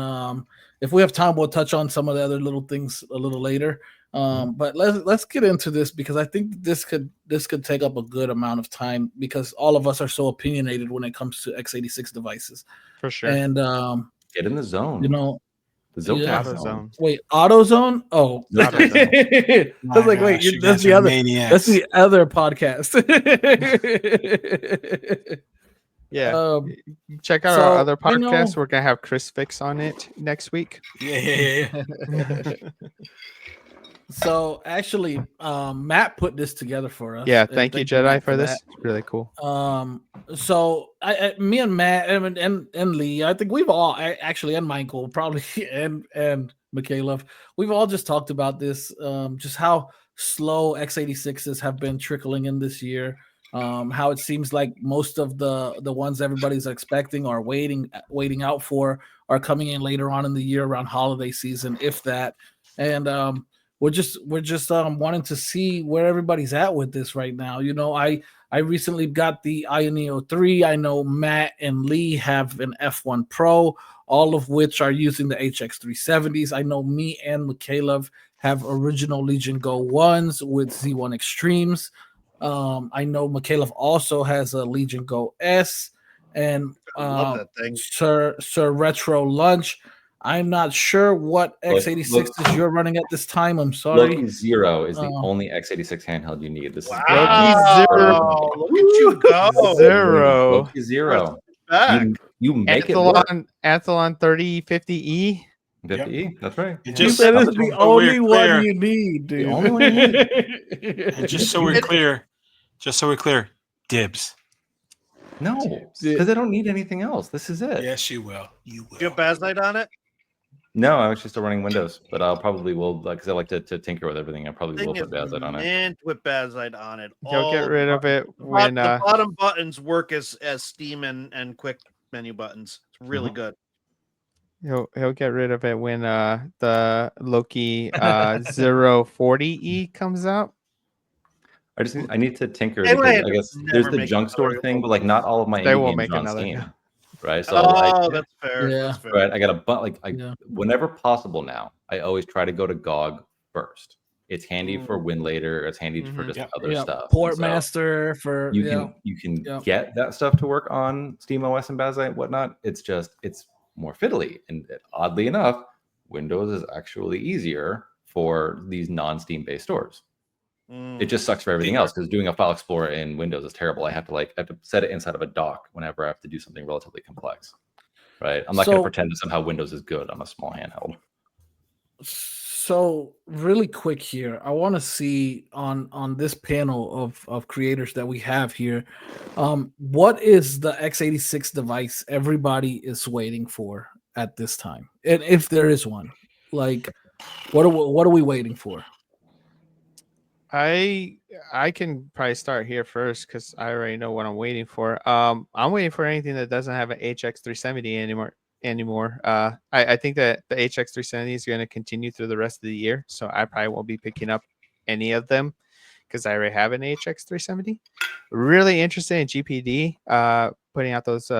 S1: if we have time, we'll touch on some of the other little things a little later. But let's get into this, because I think this could take up a good amount of time, because all of us are so opinionated when it comes to x86 devices.
S3: For sure.
S1: And
S6: get in the zone. The zone.
S3: AutoZone.
S1: Wait, AutoZone? Oh,
S3: AutoZone.
S1: I was like, wait, that's the other. That's the other podcast.
S3: Yeah. Check out our other podcast. We're gonna have Chris Fix on it next week.
S2: Yeah.
S1: So actually, Matt put this together for us.
S3: Yeah, thank you, Jedi, for this. It's really cool.
S1: So me and Matt and Lee, I think we've all actually, and Michael probably, and Michaela, we've all just talked about this. Just how slow x86s have been trickling in this year. How it seems like most of the ones everybody's expecting or waiting out for are coming in later on in the year around holiday season, if that. And we're just wanting to see where everybody's at with this right now. I recently got the Ioneo 3. I know Matt and Lee have an F1 Pro, all of which are using the HX370s. I know me and Michaela have original Legion Go 1s with Z1 Extremes. I know Michaela also has a Legion Go S, and
S4: I love that thing.
S1: Sir Retro Lunch. I'm not sure what x86s you're running at this time. I'm sorry.
S6: Loki Zero is the only x86 handheld you need. This is
S4: Wow, look at you go.
S3: Zero.
S6: Loki Zero.
S4: Back.
S6: You make it work.
S3: Athlon 3050E.
S6: 50E, that's right.
S2: And
S1: Dude,
S2: just,
S1: that is
S2: so
S1: the
S2: we're
S1: only
S2: clear-
S1: one you need, dude.
S6: The only one you need.
S2: And just so we're clear, dibs.
S6: No, because I don't need anything else. This is it.
S2: Yes, you will. You will.
S4: Do you have Bazlight on it?
S6: No, I'm actually still running Windows, but I'll probably will, because I like to tinker with everything. I probably will
S4: Thing
S6: put Bazlight on it.
S4: And with Bazlight on it.
S3: You'll get rid of it
S4: The
S3: when
S4: bottom buttons work as Steam and quick menu buttons. It's really good.
S3: he'll get rid of it when the Loki 040E comes out.
S6: I need to tinker
S4: They
S6: because
S4: might
S6: I guess
S4: never
S6: there's the
S4: make
S6: junk store
S4: another
S6: thing, but like not all of my
S3: They
S6: indie
S3: won't
S6: games
S3: make
S6: are on
S3: another,
S6: Steam,
S3: yeah.
S6: right? So
S4: That's fair.
S1: Yeah.
S4: That's fair.
S6: right, I got a
S1: Yeah.
S6: whenever possible now. I always try to go to GOG first. It's handy for Win Later. It's handy for just other stuff.
S1: Port
S6: And so
S1: Master for
S6: you can get that stuff to work on Steam OS and Bazlight and whatnot. It's more fiddly, and oddly enough, Windows is actually easier for these non-Steam based stores. It just sucks for everything else because doing a file explorer in Windows is terrible. I have to set it inside of a dock whenever I have to do something relatively complex. Right? I'm not going to pretend that somehow Windows is good on a small handheld.
S1: So really quick here, I want to see on this panel of creators that we have here, what is the x86 device everybody is waiting for at this time, and if there is one, like what are we waiting for?
S3: I can probably start here first because I already know what I'm waiting for. I'm waiting for anything that doesn't have an HX370 anymore. I think that the HX370 is going to continue through the rest of the year, so I probably won't be picking up any of them because I already have an HX370. Really interested in GPD putting out those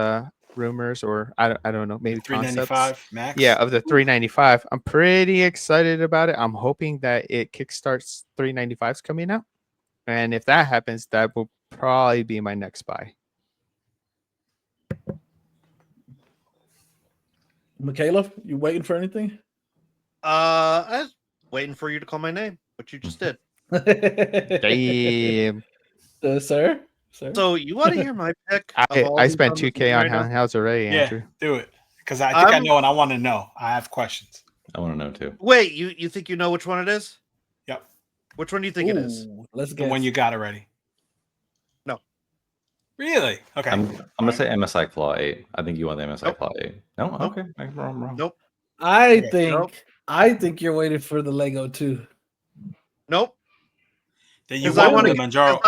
S3: rumors, or I don't know, maybe
S2: 395 max.
S3: Yeah, of the 395. I'm pretty excited about it. I'm hoping that it kickstarts 395s coming out, and if that happens, that will probably be my next buy.
S1: Michaela, you waiting for anything?
S4: I was waiting for you to call my name, but you just did.
S3: Damn.
S1: Sir?
S4: So you want to hear my pick?
S3: I spent
S4: the
S3: 2K on
S4: right now?
S3: handhelds already,
S2: Yeah,
S3: Andrew.
S2: do it. Because I think I know and I want to know. I have questions.
S6: I want to know too.
S4: Wait, you think you know which one it is?
S2: Yep.
S4: Which one do you think it is?
S1: Let's
S2: The
S1: get
S2: one you got already.
S4: No.
S2: Really? Okay.
S6: I'm gonna say MSI Claw 8. I think you want the MSI
S4: Nope.
S6: Claw 8. No,
S4: Nope.
S6: okay. I'm wrong.
S4: Nope.
S1: I
S2: Okay.
S1: think you're waiting for the Lego too.
S4: Nope.
S2: Then you
S4: 'Cause I
S2: want
S4: wanna
S2: the
S4: get-
S2: Manjaro.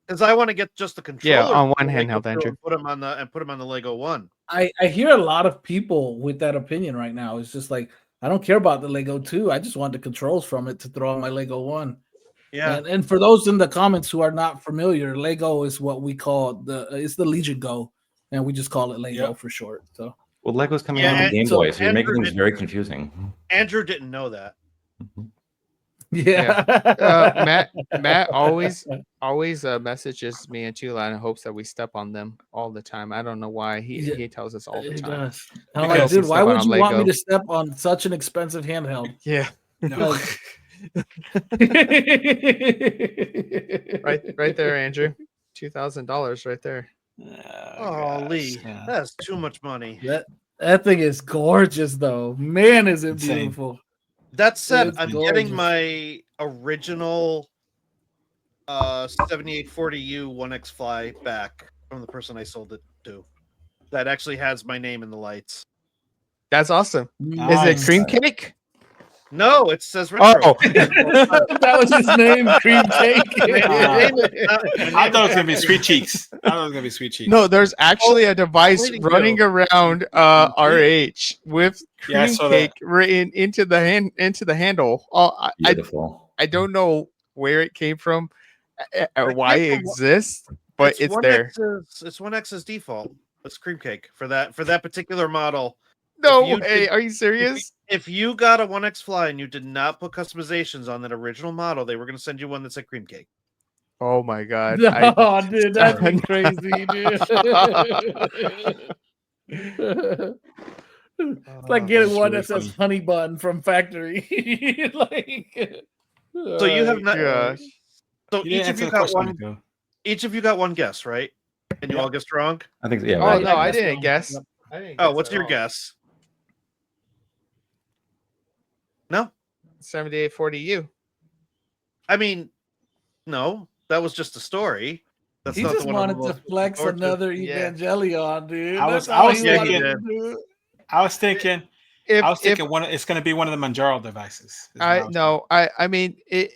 S4: Because I want to get just the controller.
S3: Yeah, on one
S4: for the Lego
S3: handheld,
S4: two
S3: Andrew.
S4: and put them on the Lego one.
S1: I hear a lot of people with that opinion right now. It's just like I don't care about the Lego 2. I just want the controls from it to throw on my Lego 1.
S4: Yeah.
S1: And for those in the comments who are not familiar, Lego is what we call it's the Legion Go, and we just call it Lego for short. So
S6: Well, Lego's coming
S4: Yeah,
S6: out on the
S4: and
S6: Game
S4: so
S6: Boy, so you're making
S4: Andrew
S6: things
S4: did-
S6: very confusing.
S4: Andrew didn't know that.
S1: yeah.
S3: Matt always messages me and Tula and hopes that we step on them all the time. I don't know why he tells us all the
S1: It
S3: time.
S1: does. I'm
S3: Because
S1: like, dude,
S3: we
S1: why
S3: step
S1: would
S3: on
S1: you want me
S3: Lego.
S1: to step on such an expensive handheld?
S3: Yeah,
S2: No.
S3: right there, Andrew. $2,000 right there.
S4: Oh,
S2: gosh.
S4: Lee, that's too much money.
S1: That thing is gorgeous, though. Man, is it
S2: Insane.
S1: beautiful.
S4: That said,
S1: It's
S4: I'm
S1: gorgeous.
S4: getting my original 7840U 1X Fly back from the person I sold it to. That actually has my name in the lights.
S3: That's awesome.
S2: Nice.
S3: Is it cream cake?
S4: No, it says retro.
S3: Oh,
S1: That was his name, Cream Cake.
S2: I thought it was gonna be Sweet Cheeks. I thought it was gonna be Sweet Cheeks.
S3: no, there's actually a device
S4: Waiting to
S3: running around RH with
S2: Yeah, I
S3: cream
S2: saw
S3: cake written into the handle.
S6: Beautiful.
S3: I don't know where it came from or
S4: It
S3: why
S4: came
S3: it
S4: from-
S3: exists, but it's there.
S4: It's 1X's default. It's cream cake for that particular model.
S3: No
S4: if you
S3: way.
S4: did-
S3: Are you serious?
S4: If you got a 1X Fly and you did not put customizations on that original model, they were going to send you one that said cream cake.
S3: Oh my god.
S1: No, dude, that'd be crazy, dude. It's like getting
S2: that's
S1: one
S2: really
S1: that says
S2: funny.
S1: honey bun from factory. Like,
S4: So you have not.
S3: Gosh.
S4: So
S2: You didn't
S4: each of
S2: answer
S4: you
S2: the
S4: got
S2: question,
S4: one.
S2: Nico.
S4: Each of you got one guess, right? And you
S2: Yep.
S4: all guessed wrong.
S6: I think so, yeah.
S3: Oh
S6: right.
S3: no, I
S1: guessed
S3: didn't
S1: wrong.
S3: guess.
S1: Yep.
S3: I didn't
S4: Oh,
S3: guess
S4: what's
S3: at
S4: your
S3: all.
S4: guess? No,
S3: 7840U.
S4: I mean, no, that was just a story. That's
S1: He
S4: not
S1: just
S4: the one I'm
S1: wanted to
S4: most looking
S1: flex
S4: forward to.
S1: another
S3: Yeah.
S1: Evangelion, dude.
S2: I
S1: That's
S2: was
S1: all he
S4: thinking-
S1: wanted
S4: Yeah,
S1: to
S4: he
S1: do.
S2: I was thinking
S3: If
S2: it's going to be one of the Manjaro devices. is what
S3: I
S2: was
S3: no, I mean it.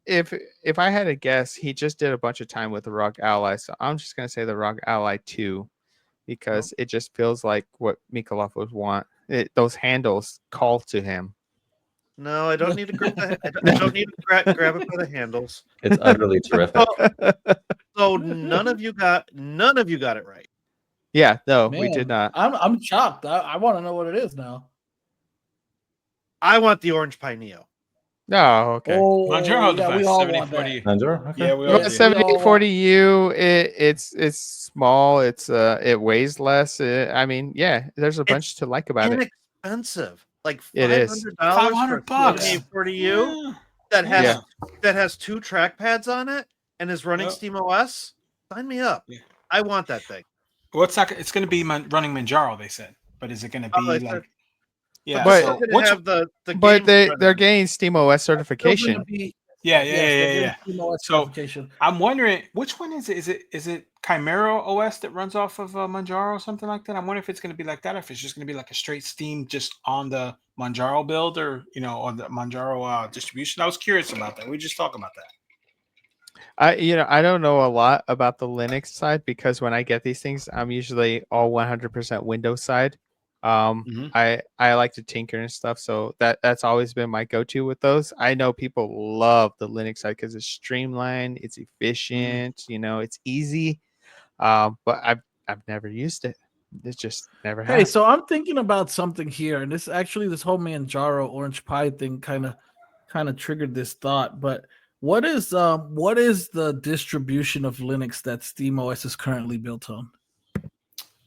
S3: If I had a guess, he just did a bunch of time with the Rock Ally, so I'm just gonna say the Rock Ally 2 because it just feels like what Mikolov would want. Those handles call to him.
S4: No, I don't need to grab. I don't need to grab it by the handles.
S6: It's utterly terrific.
S4: So none of you got it right.
S3: Yeah, no, we did
S1: Man,
S3: not.
S1: I'm shocked. I want to know what it is now.
S4: I want the Orange Pie Neo.
S3: Oh, okay.
S1: Oh,
S2: Manjaro
S1: yeah, we
S2: device,
S1: all
S2: 70,
S1: want that.
S2: 40.
S6: Manjaro? Okay.
S2: Yeah, we
S1: Yeah,
S2: all
S3: Well,
S2: do.
S3: 7840U, it's small. It weighs less. I mean, yeah, there's a bunch to like about it.
S4: Inexpensive, like
S3: It is.
S4: $500
S2: $500
S4: for you
S2: Yeah.
S4: that has
S3: Yeah.
S4: that has 2 trackpads on it and is running
S2: Yep.
S4: Steam OS. Sign me up.
S2: Yeah.
S4: I want that thing.
S2: Well, it's going to be running Manjaro, they said. But is it going to be
S4: Oh, they
S2: like
S4: said-
S2: yeah,
S3: But-
S2: so
S4: Gonna
S2: which,
S4: have the
S3: But
S4: games
S3: they're
S4: running.
S3: getting Steam OS certification.
S2: yeah. So-
S1: So
S2: I'm wondering which one is it? Is it Chimera OS that runs off of Manjaro or something like that? I'm wondering if it's going to be like that, or if it's just going to be like a straight Steam just on the Manjaro build, or on the Manjaro distribution. I was curious about that. We just talk about that.
S3: I don't know a lot about the Linux side because when I get these things, I'm usually all 100% Windows side.
S2: Mhm.
S3: I like to tinker and stuff, so that's always been my go-to with those. I know people love the Linux side because it's streamlined, it's efficient, it's easy. But I've never used it. It's just never
S1: hey,
S3: has.
S1: so I'm thinking about something here, and this whole Manjaro Orange Pie thing kind of triggered this thought. But what is the distribution of Linux that SteamOS is currently built on?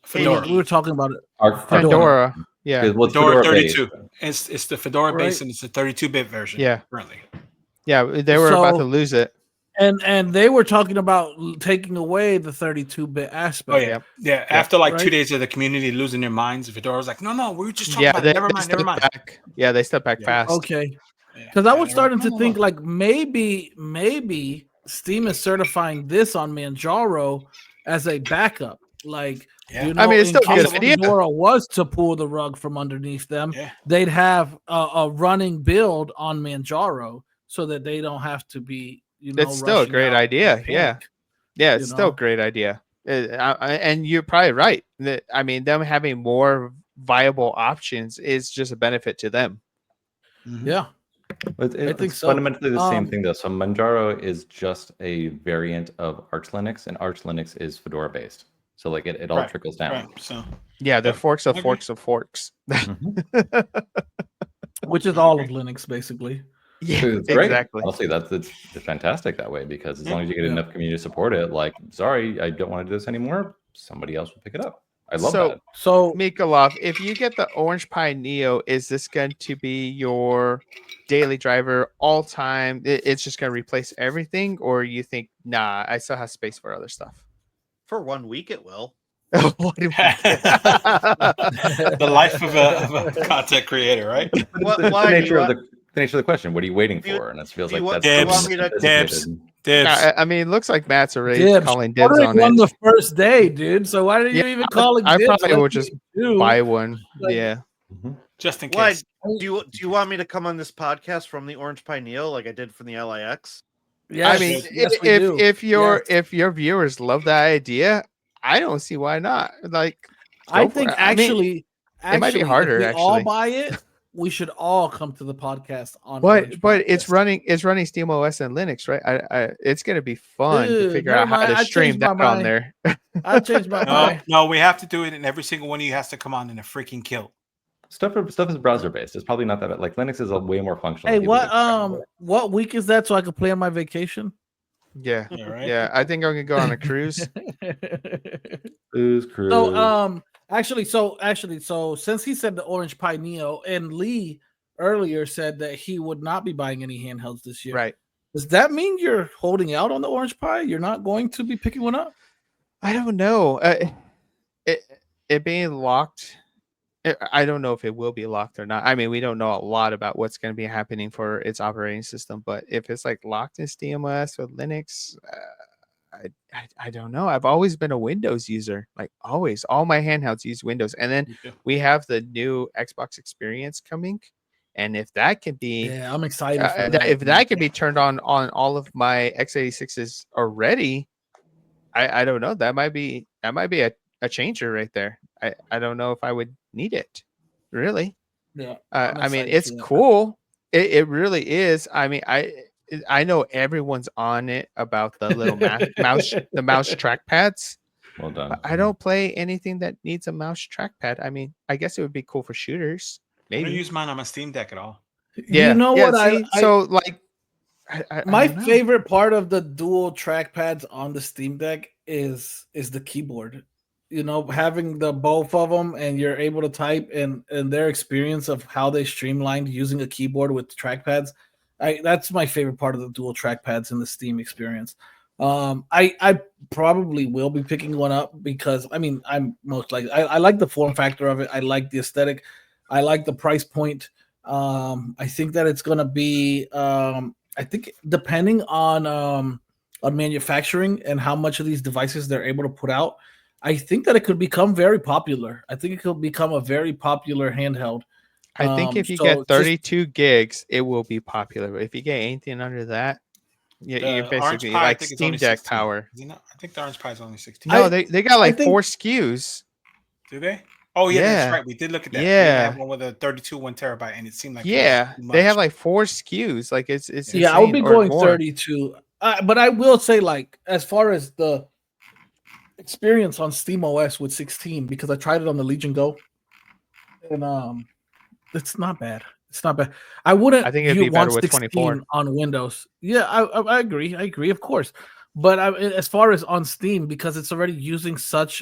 S2: Fedora.
S1: We were talking about it.
S3: Fedora. Yeah.
S6: Well, it's
S2: Fedora
S6: Fedora-based.
S2: 32. It's the Fedora
S1: Right.
S2: base, and it's a 32-bit version.
S3: Yeah.
S2: currently.
S3: Yeah, they were about
S1: So-
S3: to lose it.
S1: And they were talking about taking away the 32-bit aspect.
S2: Oh yeah, yeah. After like 2
S1: Right.
S2: days of the community losing their minds, Fedora was like, "No, we were just talking
S3: Yeah,
S2: about it. Never mind, never mind."
S3: back. Yeah, they stepped back
S2: Yeah.
S3: fast.
S1: Okay.
S2: Yeah.
S1: Because I
S2: Yeah,
S1: was
S2: they were
S1: starting
S2: like,
S1: to
S2: "No,
S1: think
S2: no."
S1: like maybe Steam is certifying this on Manjaro as a backup. Like,
S2: Yeah.
S3: I mean, it's
S1: in
S3: still a good
S1: case
S3: idea.
S1: Fedora was to pull the rug from underneath them,
S2: Yeah.
S1: they'd have a running build on Manjaro so that they don't have to be,
S3: It's still a
S1: rushing
S3: great
S1: out
S3: idea.
S1: in
S3: Yeah.
S1: panic.
S3: Yeah, it's
S1: you
S3: still a
S1: know?
S3: great idea. And you're probably right. I mean, them having more viable options is just a benefit to them.
S2: Mhm.
S1: Yeah.
S6: But
S1: think
S6: it's
S1: so.
S6: fundamentally the same
S1: Um,
S6: thing, though. So Manjaro is just a variant of Arch Linux, and Arch Linux is Fedora based. So like it all
S2: Right,
S6: trickles down.
S2: Right. So
S3: Yeah, they're
S2: Yep,
S3: forks of
S2: I agree.
S3: forks of forks.
S6: Mhm.
S1: Which is all of Linux, basically.
S3: Yeah,
S6: So it's great.
S3: exactly.
S6: Honestly, it's fantastic that way because as long as you get
S1: Yeah.
S6: enough community to support it, like, sorry, I don't want to do this anymore, somebody else will pick it up. I love
S3: So-
S6: that.
S1: So
S3: Mikolov, if you get the Orange Pi Neo, is this going to be your daily driver all time? It's just going to replace everything, or you think, nah, I still have space for other stuff?
S4: For 1 week, it will.
S3: What do we
S2: the life of a content creator, right?
S4: What-
S6: the
S4: why do
S6: nature
S4: you
S6: of
S4: want-
S6: the nature of the question. What are you waiting
S4: Do you-
S6: for? And it feels
S4: do you
S6: like
S4: want-
S6: that's
S2: do you
S6: so
S2: want
S4: me to-
S6: sophisticated.
S2: Dibs.
S3: I mean, it looks like Matt's already
S1: Dibs.
S3: calling dibs
S1: Ordering
S3: on
S1: one
S3: it.
S1: the first day, dude. So why are you
S3: Yeah,
S1: even calling
S3: I
S1: dibs?
S3: probably
S1: Let
S3: will just
S1: me do.
S3: Buy one.
S1: Like-
S3: Yeah.
S6: Mhm.
S2: Just in
S4: Why
S2: case.
S4: do you want me to come on this podcast from the Orange Pi Neo like I did from the LIX?
S1: Yes,
S3: I mean,
S1: yes, we do.
S3: if your
S1: Yes.
S3: if your viewers love that idea, I don't see why not. Like,
S1: I
S3: go for
S1: think
S3: it. I mean,
S1: actually,
S3: it might be harder,
S1: If we all
S3: actually.
S1: buy it, we should all come to the podcast on.
S3: but
S1: Orange
S3: it's
S1: Podcast.
S3: running Steam OS and Linux, right? It's gonna be fun to
S1: Dude,
S3: figure
S1: never
S3: out how
S1: mind.
S3: to
S1: I
S3: stream
S1: changed my
S3: that on
S1: mind.
S3: there.
S1: I changed my
S2: No,
S1: mind.
S2: no, we have to do it, and every single one of you has to come on in a freaking kilt.
S6: Stuff is browser based. It's probably not that bad. Like Linux is a way more functional.
S1: Hey,
S6: than people
S1: what
S6: think.
S1: what week is that so I can play on my vacation?
S3: Yeah,
S2: Yeah, right.
S3: yeah. I think I'm gonna go on a cruise.
S6: Booze, cruise.
S1: So Actually, so since he said the Orange Pi Neo, and Lee earlier said that he would not be buying any handhelds this year.
S3: Right.
S1: Does that mean you're holding out on the Orange Pi? You're not going to be picking one up?
S3: I don't know. It being locked, I don't know if it will be locked or not. I mean, we don't know a lot about what's going to be happening for its operating system, but if it's like locked in SteamOS or Linux, I don't know. I've always been a Windows user, like always. All my handhelds use Windows, and then we have the new Xbox Experience coming, and if that can be,
S1: Yeah, I'm excited for that.
S3: if that can be turned on all of my x86s already, I don't know. That might be a changer right there. I don't know if I would need it, really.
S1: Yeah,
S3: I mean, it's cool. It really is. I mean, I know everyone's on it about the little mouse trackpads.
S6: Well done.
S3: But I don't play anything that needs a mouse trackpad. I mean, I guess it would be cool for shooters.
S2: I don't
S3: Maybe.
S2: use mine on my Steam Deck at all.
S3: Yeah.
S1: You know
S3: yeah,
S1: what?
S3: see? So like,
S1: my
S3: don't know.
S1: favorite part of the dual trackpads on the Steam Deck is the keyboard. You know, having the both of them, and you're able to type, and their experience of how they streamlined using a keyboard with trackpads. That's my favorite part of the dual trackpads in the Steam experience. I probably will be picking one up because I'm most likely I like the form factor of it. I like the aesthetic. I like the price point. I think that it's gonna be I think depending on manufacturing and how much of these devices they're able to put out, I think that it could become very popular. I think it could become a very popular handheld.
S3: I think if you get 32 gigs, it will be popular. But if you get anything under that, you're basically like Steam Deck power.
S2: I think the Orange Pi is only 16.
S3: No, they got like 4 SKUs.
S2: Do they? Oh yeah,
S3: Yeah.
S2: that's right. We did look at that.
S3: Yeah.
S2: They have one with a 32 1 terabyte, and it seemed like
S3: Yeah,
S2: too
S3: they have
S2: much.
S3: like 4 SKUs. Like it's
S1: Yeah, I would be
S3: insane, or
S1: going
S3: more.
S1: 32. But I will say, like, as far as the experience on SteamOS with 16, because I tried it on the Legion Go, and it's not bad. It's not bad. I wouldn't.
S3: I think it'd be better
S1: want
S3: with 24
S1: on Windows. Yeah, I agree. I agree, of course. But as far as on Steam, because it's already using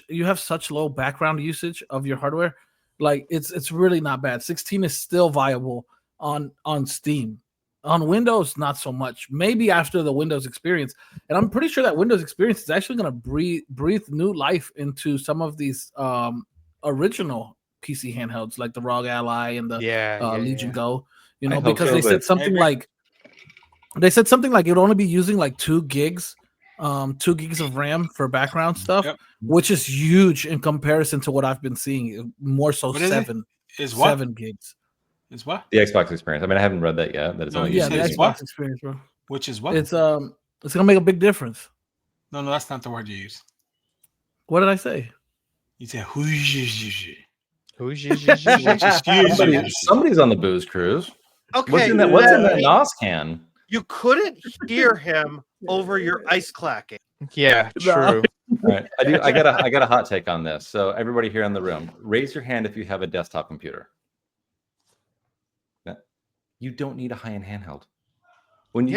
S1: you have such low background usage of your hardware, like it's really not bad. 16 is still viable on Steam. On Windows, not so much. Maybe after the Windows experience, and I'm pretty sure that Windows experience is actually going to breathe new life into some of these original PC handhelds, like the ROG Ally and the Legion Go. You know, because they said something like it would only be using like 2 gigs. 2 gigs of RAM for background stuff, which is huge in comparison to what I've been seeing. More so,
S2: What is it?
S1: 7 gigs.
S2: Is what?
S6: The Xbox experience. I mean, I haven't read that yet. That it's only
S1: The
S6: using
S1: Xbox experience, bro.
S2: Which is what?
S1: It's gonna make a big difference.
S2: No, that's not the word you use.
S1: What did I say?
S2: You said
S6: Somebody's on the booze cruise.
S4: Okay.
S6: What's in that NOS can?
S4: You couldn't hear him over your ice clacking.
S3: Yeah, true.
S6: All right. I got a hot take on this. So everybody here in the room, raise your hand if you have a desktop computer. You don't need a high-end handheld. When you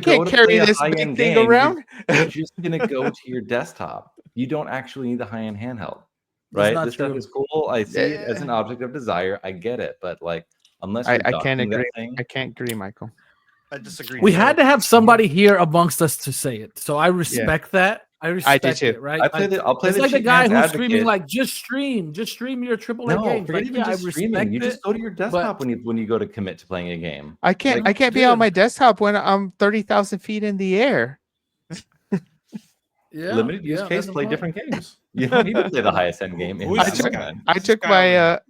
S6: go to
S3: carry
S6: play
S3: this
S6: a
S3: big
S6: high-end
S3: thing
S6: game,
S3: around.
S6: you're just gonna go to your desktop. You don't actually need the high-end handheld, right? This stuff is cool. I see it as an object of desire. I get it, but like, unless
S3: I can't agree. I can't agree, Michael.
S4: I disagree.
S1: We had to have somebody here amongst us to say it, so I respect that. I respect it, right?
S6: I'll play
S1: it's
S6: the
S1: like the
S6: cheap
S1: guy
S6: man's
S1: who's
S6: advocate.
S1: screaming like, just stream your AAA games.
S6: Forget
S1: Like,
S6: even just streaming. You just go to your desktop
S1: but,
S6: when you go to commit to playing a game.
S3: I can't be on my desktop when I'm 30,000 feet in the air.
S6: Limited use case, play different games. You don't need to play the highest end game.
S3: I took my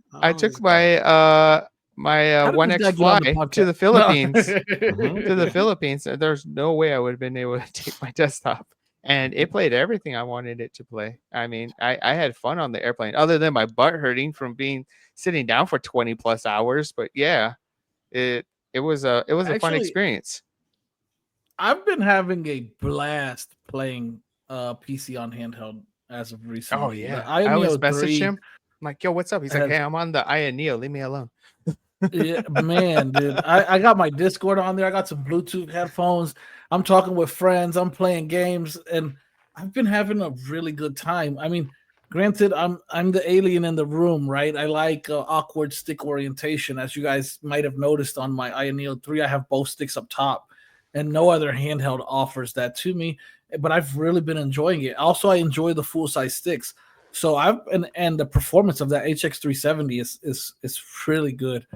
S3: 1X Fly to the Philippines. To the Philippines. There's no way I would have been able to take my desktop. And it played everything I wanted it to play. I mean, I had fun on the airplane, other than my butt hurting from sitting down for 20 plus hours. But yeah, it was a fun experience.
S1: I've been having a blast playing PC on handheld as of recently.
S3: Oh yeah, I always message him. I'm like, yo, what's up? He's like, hey, I'm on the Aya Neo. Leave me alone.
S1: Yeah, man, dude. I got my Discord on there. I got some Bluetooth headphones. I'm talking with friends. I'm playing games, and I've been having a really good time. I mean, Granted, I'm the alien in the room, right? I like awkward stick orientation. As you guys might have noticed on my Ioneo 3, I have both sticks up top, and no other handheld offers that to me. But I've really been enjoying it. Also, I enjoy the full size sticks. So and the performance of that HX370 is really good.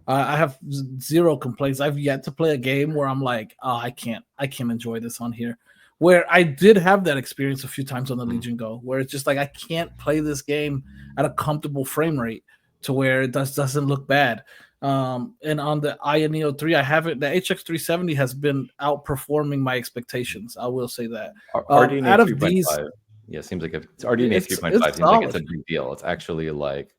S1: I have zero complaints. I've yet to play a game where I'm like, oh, I can't enjoy this on here. Where I did have that experience a few times on the Legion Go, where it's just like I can't play this game at a comfortable frame rate to where it doesn't look bad. And on the Ioneo 3, I haven't. The HX370 has been outperforming my expectations. I will say that.
S6: RDNA
S1: Out of
S6: 3.5.
S1: these,
S6: Yeah, seems like it's RDNA
S1: it's
S6: 3.5 seems like it's
S1: solid.
S6: a big deal. It's actually like,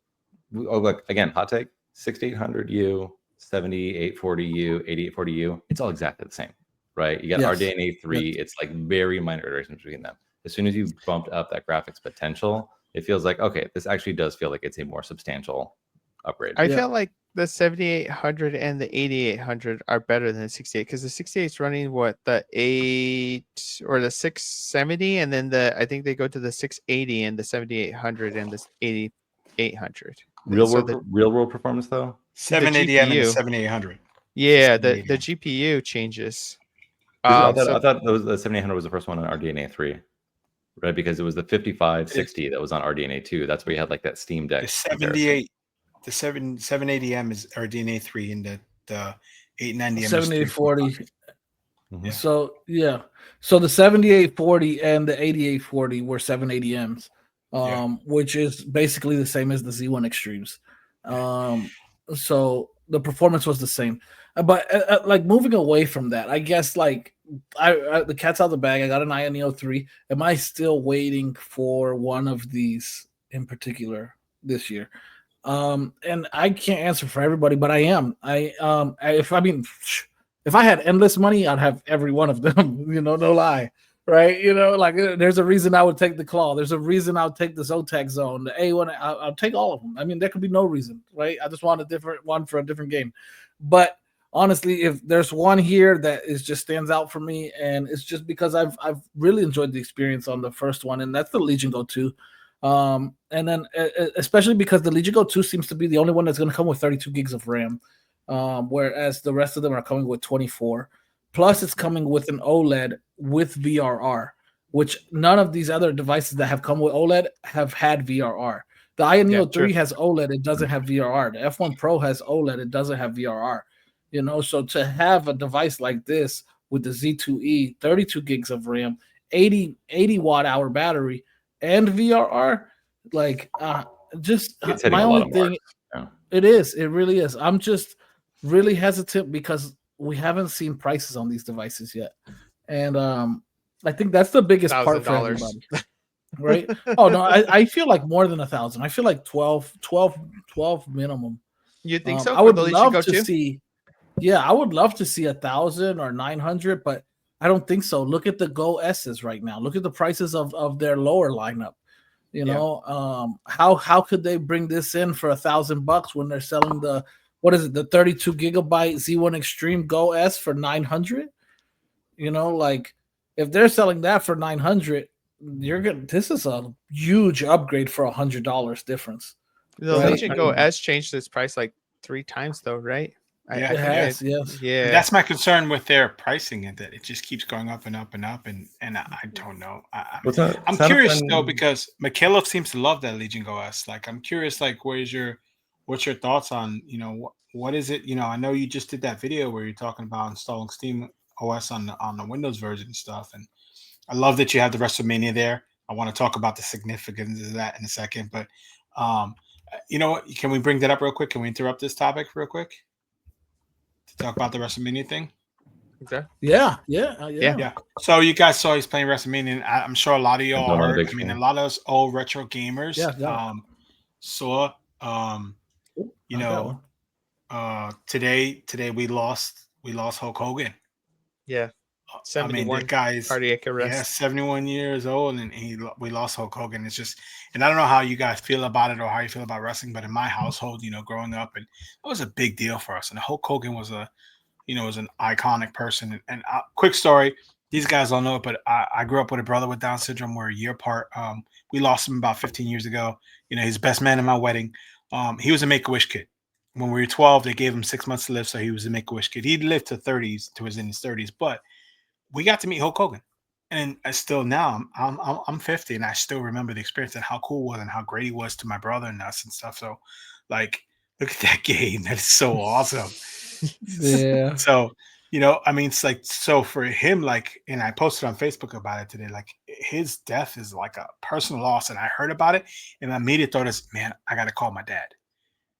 S6: oh look, again, hot take, 6800U, 7840U, 8840U. It's all exactly the same, right? You got
S1: Yes.
S6: RDNA 3.
S1: Yes.
S6: It's like very minor iterations between them. As soon as you bumped up that graphics potential, it feels like, okay, this actually does feel like it's a more substantial upgrade.
S3: I
S1: Yeah.
S3: feel like the 7800 and the 8800 are better than the 68 because the 68 is running what, the 8 or the 670, and then I think they go to the 680 and the 7800 and the 8800.
S6: Real
S3: So
S6: world performance though.
S2: 780M and the
S3: GPU.
S2: 7800.
S3: Yeah, the
S2: 78.
S3: GPU changes.
S6: I
S3: So
S6: thought the 7800 was the first one on RDNA 3, right? Because it was the 5560 that was on RDNA 2. That's where you had like that Steam Deck.
S2: The 78, the 780M is RDNA 3, and the 890M is
S1: 7840.
S6: Mhm.
S1: So yeah, so the 7840 and the 8840 were 780Ms, which is basically the same as the Z1 Extremes. So the performance was the same, but like moving away from that, I guess like the cat's out of the bag. I got an Ioneo 3. Am I still waiting for one of these in particular this year? And I can't answer for everybody, but I am. If I had endless money, I'd have every one of them. No lie, right? Like there's a reason I would take the Claw. There's a reason I would take the Zotac Zone, the A1. I'll take all of them. I mean, there could be no reason, right? I just want a different one for a different game. But honestly, if there's one here that just stands out for me, and it's just because I've really enjoyed the experience on the first one, and that's the Legion Go 2. And then especially because the Legion Go 2 seems to be the only one that's going to come with 32 gigs of RAM, whereas the rest of them are coming with 24. Plus, it's coming with an OLED with VRR, which none of these other devices that have come with OLED have had VRR. The Ioneo 3 has OLED, it doesn't have VRR. The F1 Pro has OLED, it doesn't have VRR. So to have a device like this with the Z2E, 32 gigs of RAM, 80 watt-hour battery, and VRR, like
S6: It's hitting
S1: my
S6: a lot
S1: only
S6: of
S1: thing.
S6: marks.
S1: It really is. I'm just really hesitant because we haven't seen prices on these devices yet, and I think that's the biggest part for
S3: $1,000.
S1: everybody, right? Oh no, I feel like more than 1,000. I feel like 12 minimum.
S3: you think so?
S1: I
S3: for
S1: would
S3: the Legion
S1: love
S3: Go
S1: to
S3: 2?
S1: see. Yeah, I would love to see 1,000 or 900, but I don't think so. Look at the Go S's right now. Look at the prices of their lower lineup. How could they bring this in for $1,000 when they're selling the 32 gigabyte Z1 Extreme Go S for 900? Like if they're selling that for 900, this is a huge upgrade for $100 difference.
S3: The
S1: Right.
S3: Legion Go S changed its price like 3 times though, right?
S2: Yeah.
S1: It has, yes.
S3: Yeah.
S2: That's my concern with their pricing, and that it just keeps going up and up and up, and I don't know. I'm curious though, because Mikhailov seems to love that Legion Go S. Like, I'm curious, like, what's your thoughts on, what is it? I know you just did that video where you're talking about installing Steam OS on the Windows version and stuff, and I love that you have the WrestleMania there. I want to talk about the significance of that in a second, but you know what? Can we bring that up real quick? Can we interrupt this topic real quick to talk about the WrestleMania thing?
S3: Okay.
S1: Yeah.
S2: So you guys saw he's playing WrestleMania, and I'm sure a lot of y'all heard. I mean,
S6: screen.
S2: a lot of us old retro gamers saw. Today we lost Hulk Hogan.
S3: Yeah.
S2: I mean,
S3: 71
S2: the guy's
S3: cardiac arrest.
S2: 71 years old, and we lost Hulk Hogan. It's just, and I don't know how you guys feel about it or how you feel about wrestling, but in my household, growing up, and it was a big deal for us. And Hulk Hogan was was an iconic person. And quick story: these guys don't know it, but I grew up with a brother with Down syndrome. We're a year apart. We lost him about 15 years ago. You know, he's best man in my wedding. He was a Make-A-Wish kid. When we were 12, they gave him 6 months to live, so he was a Make-A-Wish kid. He lived to his in his 30s, but we got to meet Hulk Hogan. And I still now I'm 50, and I still remember the experience and how cool it was and how great he was to my brother and us and stuff. So, like, look at that game. That is so awesome.
S1: Yeah.
S2: So, you know, I mean, it's like, so for him, like, and I posted on Facebook about it today, like his death is like a personal loss. And I heard about it, and my immediate thought is, man, I got to call my dad.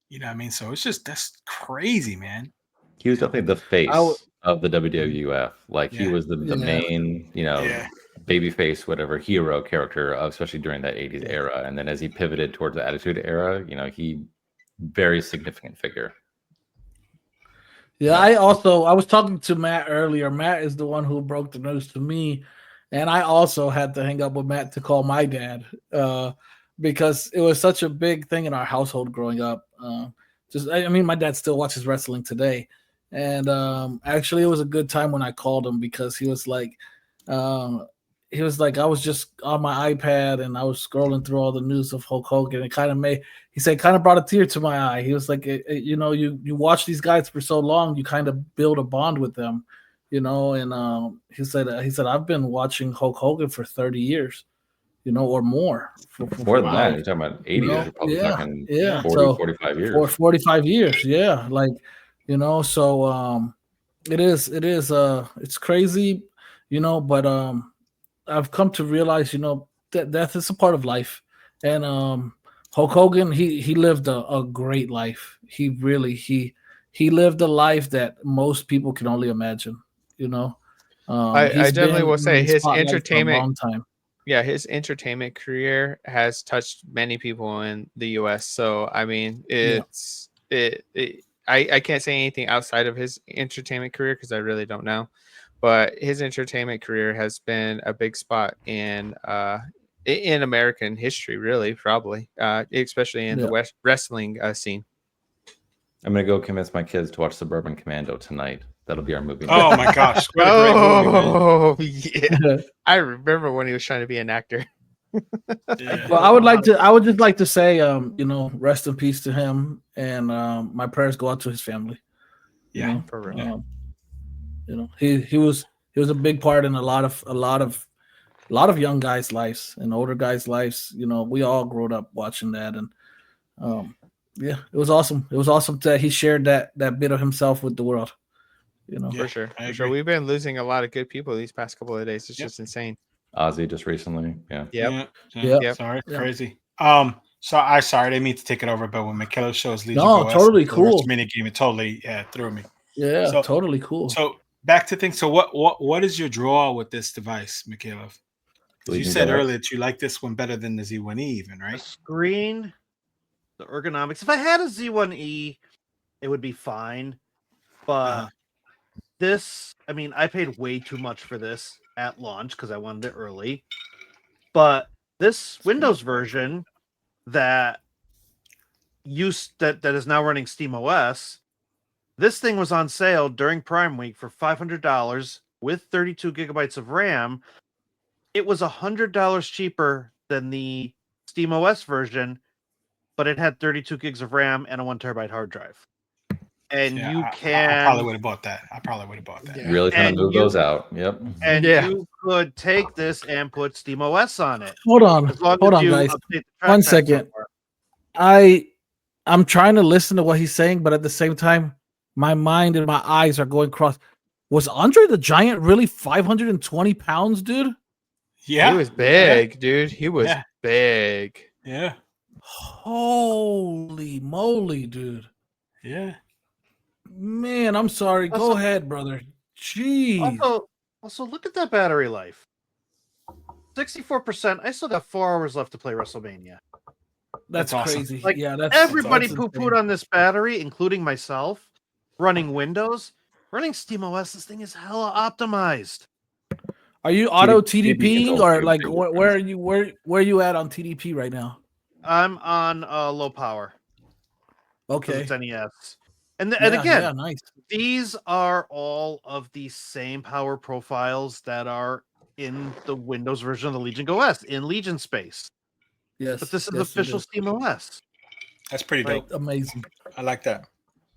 S2: You know what I mean? So it's just, that's crazy, man.
S6: He was definitely the face of the WWF. Like he
S2: Yeah.
S6: was the main, you know, baby face, whatever hero character, especially during that 80s era. And then as he pivoted towards the Attitude Era, you know, he very significant figure.
S1: Yeah, I was talking to Matt earlier. Matt is the one who broke the news to me, and I also had to hang up with Matt to call my dad because it was such a big thing in our household growing up. I mean, my dad still watches wrestling today, and actually, it was a good time when I called him because he was like, I was just on my iPad and I was scrolling through all the news of Hulk Hogan. It kind of brought a tear to my eye. He was like, you know, you watch these guys for so long, you kind of build a bond with them, you know. And he said, I've been watching Hulk Hogan for 30 years, you know, or more.
S6: More than that, you're talking about 80 years. You're probably talking 40, 45 years.
S1: Or 45 years, yeah. Like, you know, so it's crazy, you know, but I've come to realize, you know, that death is a part of life. And Hulk Hogan, he lived a great life. He really he lived a life that most people can only imagine, you know.
S3: I definitely will say his entertainment,
S1: for a long time.
S3: Yeah, his entertainment career has touched many people in the US. So I mean, I can't say anything outside of his entertainment career because I really don't know. But his entertainment career has been a big spot in American history, really, probably, especially in the wrestling scene.
S6: I'm gonna go convince my kids to watch Suburban Commando tonight. That'll be our movie.
S2: Oh my gosh! What a great movie,
S3: yeah. I remember when he was trying to be an actor.
S1: Well, I would just like to say, you know, rest in peace to him, and my prayers go out to his family.
S2: Yeah,
S1: you know?
S3: For real.
S1: You know, he was a big part in a lot of young guys' lives and older guys' lives. You know, we all grew up watching that, and yeah, it was awesome. It was awesome that he shared that bit of himself with the world. You know,
S3: for sure. We've been losing a lot of good people these past couple of days. It's just insane.
S6: Ozzy just recently,
S3: Yep.
S2: Sorry, crazy. So I didn't mean to take it over, but when Michaela shows Legion
S1: totally cool.
S2: Mini game, it totally threw me.
S1: Yeah, so, totally cool.
S2: So back to things. So what is your draw with this device, Michaela? You said earlier that you like this one better than the Z1E, even, right?
S4: The screen, the ergonomics. If I had a Z1E, it would be fine. But this, I mean, I paid way too much for this at launch because I wanted it early. But this Windows version that is now running SteamOS, this thing was on sale during Prime Week for $500 with 32 gigabytes of RAM. It was $100 cheaper than the SteamOS version, but it had 32 gigs of RAM and a 1 terabyte hard drive. And I
S2: probably would have bought that.
S6: Yeah. Really trying to move those out. Yep.
S4: And you could take this and put SteamOS on it.
S1: Hold on, guys. 1 second. I'm trying to listen to what he's saying, but at the same time, my mind and my eyes are going cross. Was Andre the Giant really 520 pounds, dude?
S2: Yeah.
S3: He was big, dude. He was big.
S2: Yeah.
S1: Holy moly, dude.
S2: Yeah.
S1: Man, I'm sorry. Go ahead, brother. Jeez.
S4: Also, look at that battery life. 64%. I still got 4 hours left to play WrestleMania.
S1: That's crazy.
S4: Like,
S1: that's
S4: everybody poo-pooed on this battery, including myself, running Windows. Running SteamOS, this thing is hella optimized.
S1: Are you auto TDP or like where are you at on TDP right now?
S4: I'm on low power.
S1: Okay.
S4: It's NES. And
S1: Yeah,
S4: again,
S1: yeah, nice.
S4: these are all of the same power profiles that are in the Windows version of the Legion OS in Legion Space.
S1: Yes,
S4: But this is
S1: yes, it
S4: official Steam OS.
S2: That's pretty
S4: Like,
S2: dope.
S1: amazing.
S2: I like that.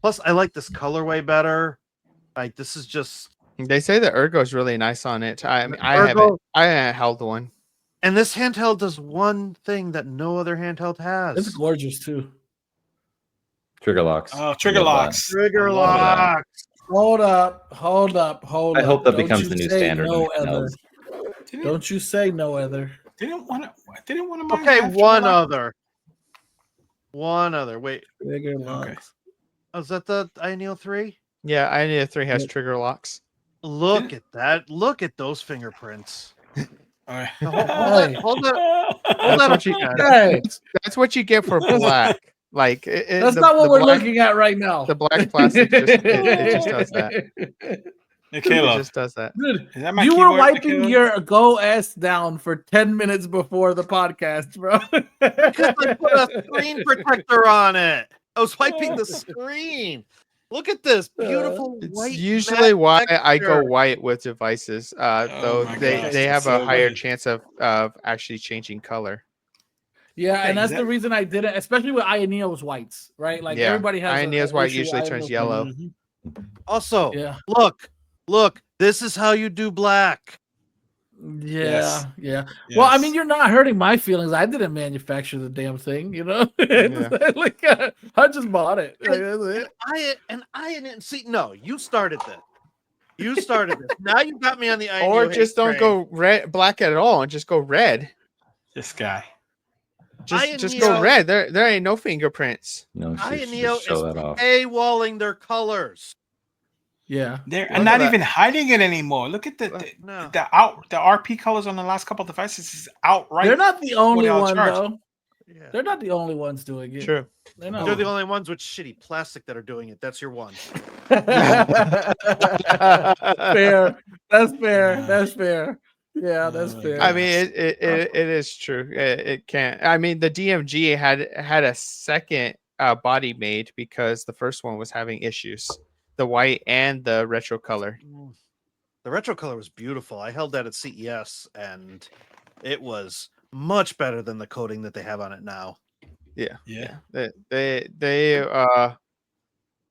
S4: Plus, I like this colorway better. Like, this is just.
S3: They say the Ergo is really nice on it. I mean, I
S4: Ergo-
S3: haven't held one.
S4: And this handheld does one thing that no other handheld has.
S1: It's gorgeous too.
S6: Trigger locks.
S2: Oh, trigger
S6: Love that.
S2: locks.
S4: Trigger
S2: I love that.
S4: lock.
S1: Hold up.
S6: I hope that
S1: Don't
S6: becomes
S1: you
S6: the new
S1: say
S6: standard.
S1: No
S6: on
S1: other.
S6: handhelds.
S1: Don't you say no other.
S2: Didn't want to.
S4: Okay, one other. Wait,
S1: Trigger locks.
S2: Okay.
S4: oh, is that the INEO 3?
S3: Yeah, INEO 3 has
S1: Yep.
S3: trigger locks.
S4: Look at that. Look at those fingerprints.
S2: All right.
S4: Hold that. Hold that
S3: That's what you-
S4: up.
S1: Hey,
S3: That's what you get for black. Like
S1: that's not what we're looking at right now.
S3: The black plastic it just does that.
S2: Hey,
S3: It
S2: Caleb,
S3: just does that.
S1: Dude,
S2: is that my
S1: you were
S2: keyboard,
S1: wiping
S2: Caleb?
S1: your Go S down for 10 minutes before the podcast, bro.
S4: Because I put a screen protector on it. I was wiping the screen. Look at this beautiful
S3: It's
S4: white.
S3: usually
S4: matte
S3: why I go
S4: texture.
S3: white with devices. Though
S2: my
S3: they
S2: gosh,
S3: have
S2: that's
S3: a
S2: so
S3: higher
S2: good.
S3: chance of actually changing color.
S1: Yeah,
S2: Hey,
S1: and that's
S2: that-
S1: the reason I did it, especially with INEO's whites, right? Like
S3: Yeah,
S1: everybody has
S3: INEO's
S1: a
S3: white
S1: issue with
S3: usually turns
S1: INEO's
S3: yellow.
S2: Mhm.
S4: Also,
S1: Yeah.
S4: look. This is how you do black.
S1: Yeah,
S2: Yes.
S1: yeah. Well, I
S2: Yes.
S1: mean, you're not hurting my feelings. I didn't manufacture the damn thing, you know.
S3: Yeah.
S1: Like, I just bought it. Like, that's it.
S4: I didn't see. No, you started this. You started this. Now you got me on the INEO.
S3: Or
S4: hate
S3: just don't
S4: train.
S3: go black at all and just go red.
S2: This guy.
S3: Just go
S4: INEO
S3: red. There ain't no fingerprints.
S6: No, she should
S4: INEO
S6: just show
S4: is
S6: that off.
S4: paywalling their colors.
S1: Yeah.
S2: They're
S3: Look
S2: not
S3: at
S2: even hiding it anymore. Look at the
S4: No.
S2: the RP colors on the last couple of devices is outright.
S1: They're not the only
S2: y'all
S1: one,
S2: charge.
S1: though.
S4: Yeah.
S1: They're not the only ones doing it.
S3: True.
S1: They're not.
S4: They're the only ones with shitty plastic that are doing it. That's your one.
S1: Fair. That's fair. That's fair. Yeah, that's fair.
S3: I mean, it is true. It can't. I mean, the DMG had a second body made because the first one was having issues. The white and the retro color.
S4: The retro color was beautiful. I held that at CES, and it was much better than the coating that they have on it now.
S2: Yeah.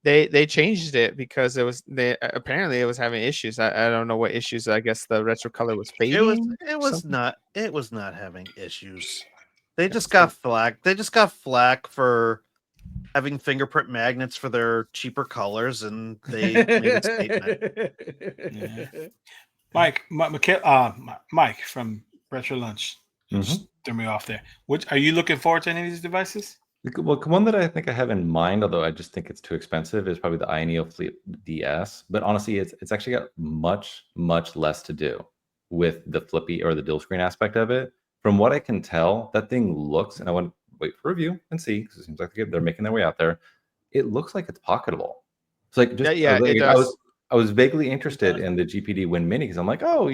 S3: They changed it because apparently it was having issues. I don't know what issues. I guess the retro color was fading.
S4: It was
S3: something.
S4: not having issues. They just got flack. They just got flack for having fingerprint magnets for their cheaper colors, and they made a statement.
S2: Yeah. Mike from Retro Lunch. Just threw me off there. Are you looking forward to any of these devices?
S6: Well, one that I think I have in mind, although I just think it's too expensive, is probably the INEO Fleet DS. But honestly, it's actually got much less to do with the flippy or the dual screen aspect of it. From what I can tell, that thing looks, and I want to wait for review and see because it seems like they're making their way out there. It looks like it's pocketable. It's like just
S3: it does.
S6: I was vaguely interested in the GPD Win Mini because I'm like, oh,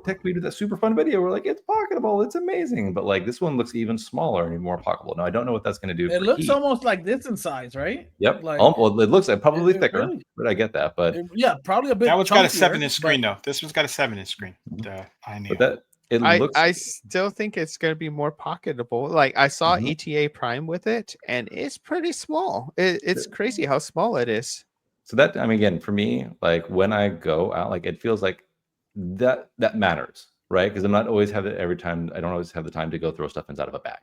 S6: Tech, we did that super fun video. We're like, it's pocketable, it's amazing. But like this one looks even smaller and more pocketable. Now I don't know what that's going to do.
S1: It
S6: for
S1: looks
S6: heat.
S1: almost like this in size, right?
S6: Yep.
S1: Like,
S6: well, it looks like probably
S1: it
S6: thicker,
S1: really-
S6: but I get that. But
S1: Yeah, probably a bit.
S2: That one's got a
S1: chunkier,
S2: 7-inch screen though. This one's got a 7-inch screen. The INEO.
S6: but that it looks.
S3: I still think it's going to be more pocketable. Like I saw
S6: Mhm.
S3: ETA Prime with it, and it's pretty small. It's crazy how small it is.
S6: So that, I mean, again, for me, like when I go out, like it feels like that matters, right? Because I'm not always have it every time. I don't always have the time to go throw stuff inside of a bag,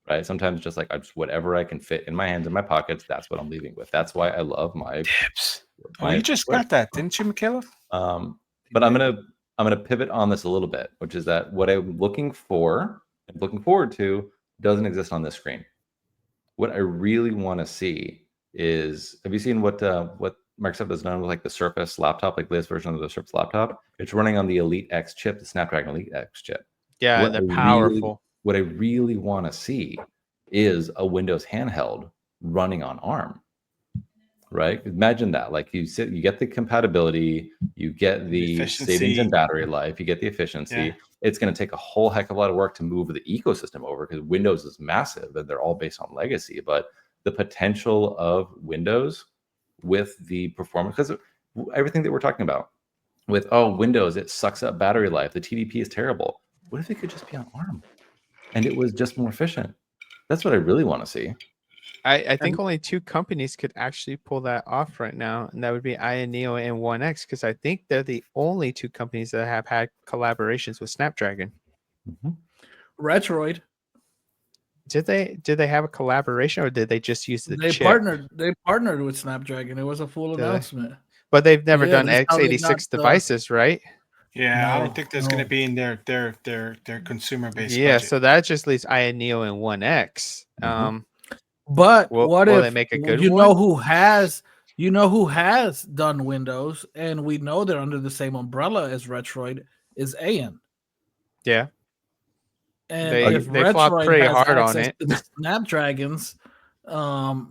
S6: right? Sometimes just like I just whatever I can fit in my hands and my pockets, that's what I'm leaving with. That's why I love my
S2: Tips. Oh,
S6: my
S2: you just got that, didn't you, Michaela?
S6: But I'm gonna pivot on this a little bit, which is that what I'm looking forward to doesn't exist on this screen. What I really want to see is, have you seen what Microsoft has done with like the Surface laptop, like the latest version of the Surface laptop? It's running on the Elite X chip, the Snapdragon Elite X chip.
S3: Yeah,
S6: What
S3: they're
S6: I really-
S3: powerful.
S6: What I really want to see is a Windows handheld running on ARM. Right? Imagine that. Like you get the compatibility, you get the
S2: Efficiency.
S6: savings in battery life, you get the efficiency.
S2: Yeah.
S6: It's going to take a whole heck of a lot of work to move the ecosystem over because Windows is massive and they're all based on legacy. But the potential of Windows with the performance, because everything that we're talking about with Windows, it sucks up battery life, the TDP is terrible. What if it could just be on ARM and it was just more efficient? That's what I really want to see.
S3: I think only 2 companies could actually pull that off right now, and that would be Neo and 1X, because I think they're the only 2 companies that have had collaborations with Snapdragon.
S1: Retroid.
S3: Did they have a collaboration, or did they just use the chip?
S1: They partnered with Snapdragon. It was a full announcement.
S3: But they've never done
S1: that's how they
S3: x86
S1: got the-
S3: devices, right?
S2: Yeah, I
S1: No,
S2: don't think that's going to be in their consumer base.
S3: Yeah,
S2: budget.
S3: so that just leaves Neo and 1X.
S1: But
S3: Will
S1: what
S3: they
S1: if
S3: make a good
S1: you
S3: one?
S1: know who has done Windows, and we know they're under the same umbrella as Retroid, is AN.
S3: Yeah.
S1: And
S3: They
S1: if
S3: flopped
S1: Retroid
S3: pretty
S1: has
S3: hard on
S1: access
S3: it.
S1: to the Snapdragons,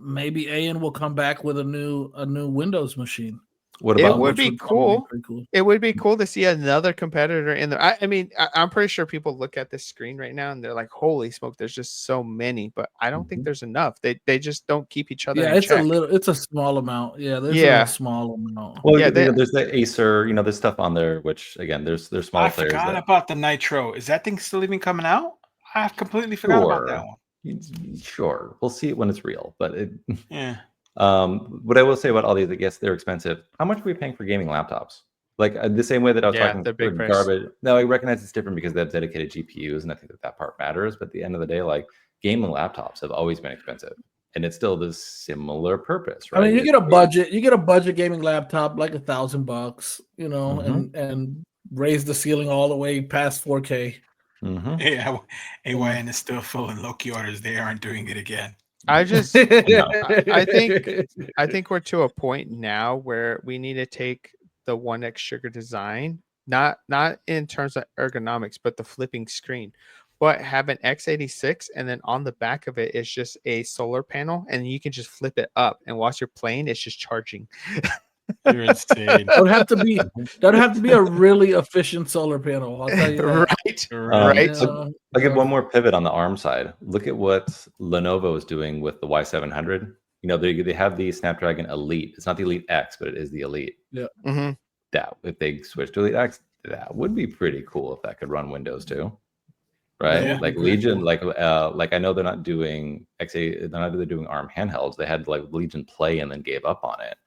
S1: maybe AN will come back with a new Windows machine.
S6: What
S3: It
S6: about
S3: would
S1: which
S3: be
S1: probably
S3: cool.
S1: pretty cool.
S3: It would be cool to see another competitor in there. I mean, I'm pretty sure people look at this screen right now and they're like, "Holy smoke! There's just so many." But I don't think there's enough. They just don't keep each other.
S1: Yeah,
S3: in
S1: it's
S3: check.
S1: it's a small amount. Yeah, there's
S3: Yeah.
S1: a small amount.
S6: Well,
S3: Yeah,
S6: there's the Acer, there's stuff on there, which again, there's smaller
S2: I
S6: players.
S2: forgot about the Nitro. Is that thing still even coming out? I completely forgot about that one.
S6: Sure, we'll see it when it's real. But
S2: Yeah.
S6: what I will say about all these, I guess they're expensive. How much are we paying for gaming laptops? Like the same way that I was talking
S3: they're
S6: for
S3: big price.
S6: garbage. Now I recognize it's different because they have dedicated GPUs, and I think that part matters. But at the end of the day, like gaming laptops have always been expensive, and it's still this similar purpose, right?
S1: I mean, you get a budget gaming laptop like $1,000, and raise the ceiling all the way past 4K.
S2: Yeah. AYN is still filling Loki orders. They aren't doing it again.
S3: I just, I think we're to a point now where we need to take the 1X sugar design, not in terms of ergonomics, but the flipping screen, but have an x86, and then on the back of it is just a solar panel, and you can just flip it up, and whilst you're playing, it's just charging.
S2: You're insane.
S1: That would have to be a really efficient solar panel. I'll tell you that.
S3: Right.
S6: I'll give one more pivot on the ARM side. Look at what Lenovo is doing with the Y700. They have the Snapdragon Elite. It's not the Elite X, but it is the Elite.
S1: Yeah.
S3: Mm-hmm.
S6: That if they switch to Elite X, that would be pretty cool if that could run Windows too. Right?
S2: Yeah.
S6: Like Legion, like I know they're not doing they're not really doing ARM handhelds. They had like Legion Play and then gave up on it.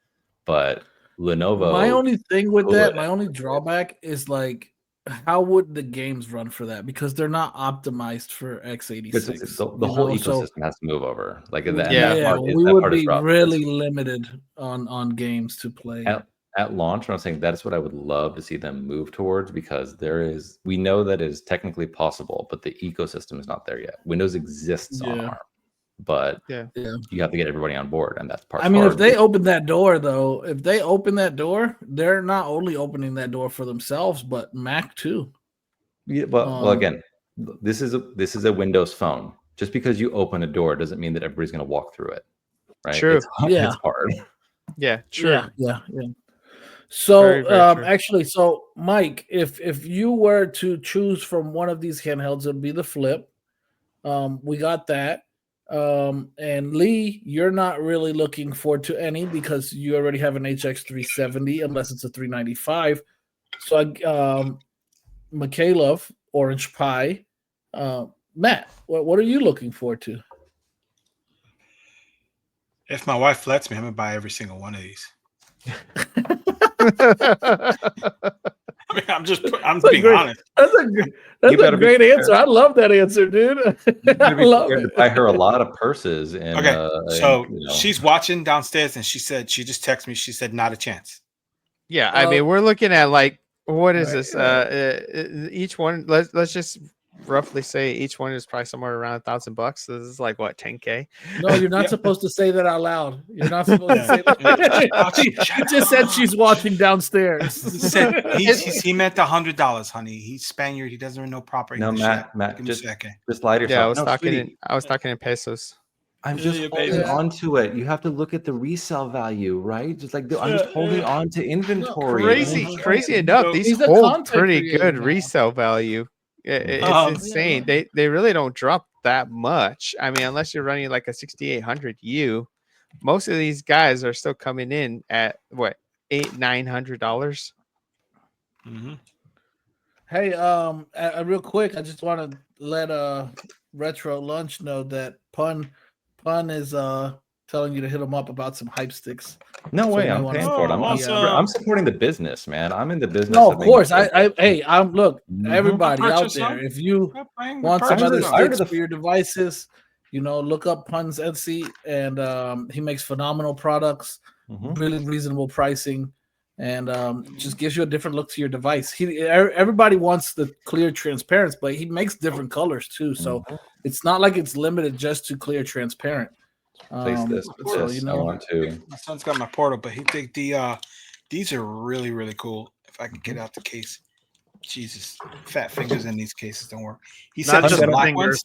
S6: But Lenovo.
S1: My only thing with that,
S6: could.
S1: my only drawback is like, how would the games run for that? Because they're not optimized for x86.
S6: The whole ecosystem has to move over. Like
S1: we
S6: that
S1: would
S6: part is
S1: be
S6: rough.
S1: really limited on games to play.
S6: At launch, I'm saying that's what I would love to see them move towards, because we know that it is technically possible, but the ecosystem is not there yet. Windows exists on ARM, but you have to get everybody on board, and that's part.
S1: I mean, if they open that door, though, they're not only opening that door for themselves, but Mac too.
S6: Yeah, well, again, this is a Windows phone. Just because you open a door doesn't mean that everybody's going to walk through it, right?
S3: True.
S6: It's hard.
S3: Yeah. True.
S1: Yeah. So,
S3: Very, very true.
S1: actually, Mike, if you were to choose from one of these handhelds, it'd be the Flip. We got that. And Lee, you're not really looking forward to any because you already have an HX370, unless it's a 395. So, Mikhailov, Orange Pie, Matt, what are you looking forward to?
S2: If my wife lets me, I'm gonna buy every single one of these. I mean, I'm being honest.
S1: That's a great answer. I love that answer, dude. I love it.
S6: To buy her a lot of purses. And,
S2: so she's watching downstairs, and she just texted me. She said, "Not a chance."
S3: Yeah, I mean, we're looking at like, what is this? Each one, let's just roughly say each one is probably somewhere around $1,000. So this is like what, 10K?
S1: No, you're not supposed to say that out loud. You're not supposed to say that. She just said she's watching downstairs.
S2: He meant $100, honey. He's Spaniard. He doesn't know proper English.
S6: No, Matt, just lie to yourself.
S3: Yeah, I was talking in pesos.
S6: I'm just holding on to it. You have to look at the resale value, right? Just like I'm just holding on to inventory.
S3: Crazy enough, these hold pretty good resale value. It's insane. They really don't drop that much. I mean, unless you're running like a 6800U, most of these guys are still coming in at what $800-900.
S2: Mm-hmm.
S1: Hey, real quick, I just want to let Retro Lunch know that Pun is telling you to hit him up about some hype sticks.
S6: No
S1: So
S6: way,
S1: you might
S6: I'm
S1: wanna-
S6: paying for it.
S2: Awesome.
S6: I'm supporting the business, man. I'm in the business.
S1: No, of
S6: making
S1: course.
S6: sure-
S1: I'm look,
S6: Mhm.
S1: everybody out
S2: Purchase
S1: there.
S2: some.
S1: If you
S2: Stop playing with
S1: want some
S2: purchase
S1: other
S2: them.
S6: tired of
S1: sticks
S6: the-
S1: for your devices, look up Pun's Etsy, and he makes phenomenal products,
S6: Mhm.
S1: really reasonable pricing, and just gives you a different look to your device. Everybody wants the clear transparency, but he makes different colors too. So it's not like it's limited just to clear transparent.
S6: Place this with
S1: so
S6: this. I want to.
S2: My son's got my portal, but he think these are really, really cool. If I can get out the case. Jesus, fat fingers in these cases don't work. He said
S4: Not
S2: just
S6: just
S2: black
S4: fingers.
S2: ones.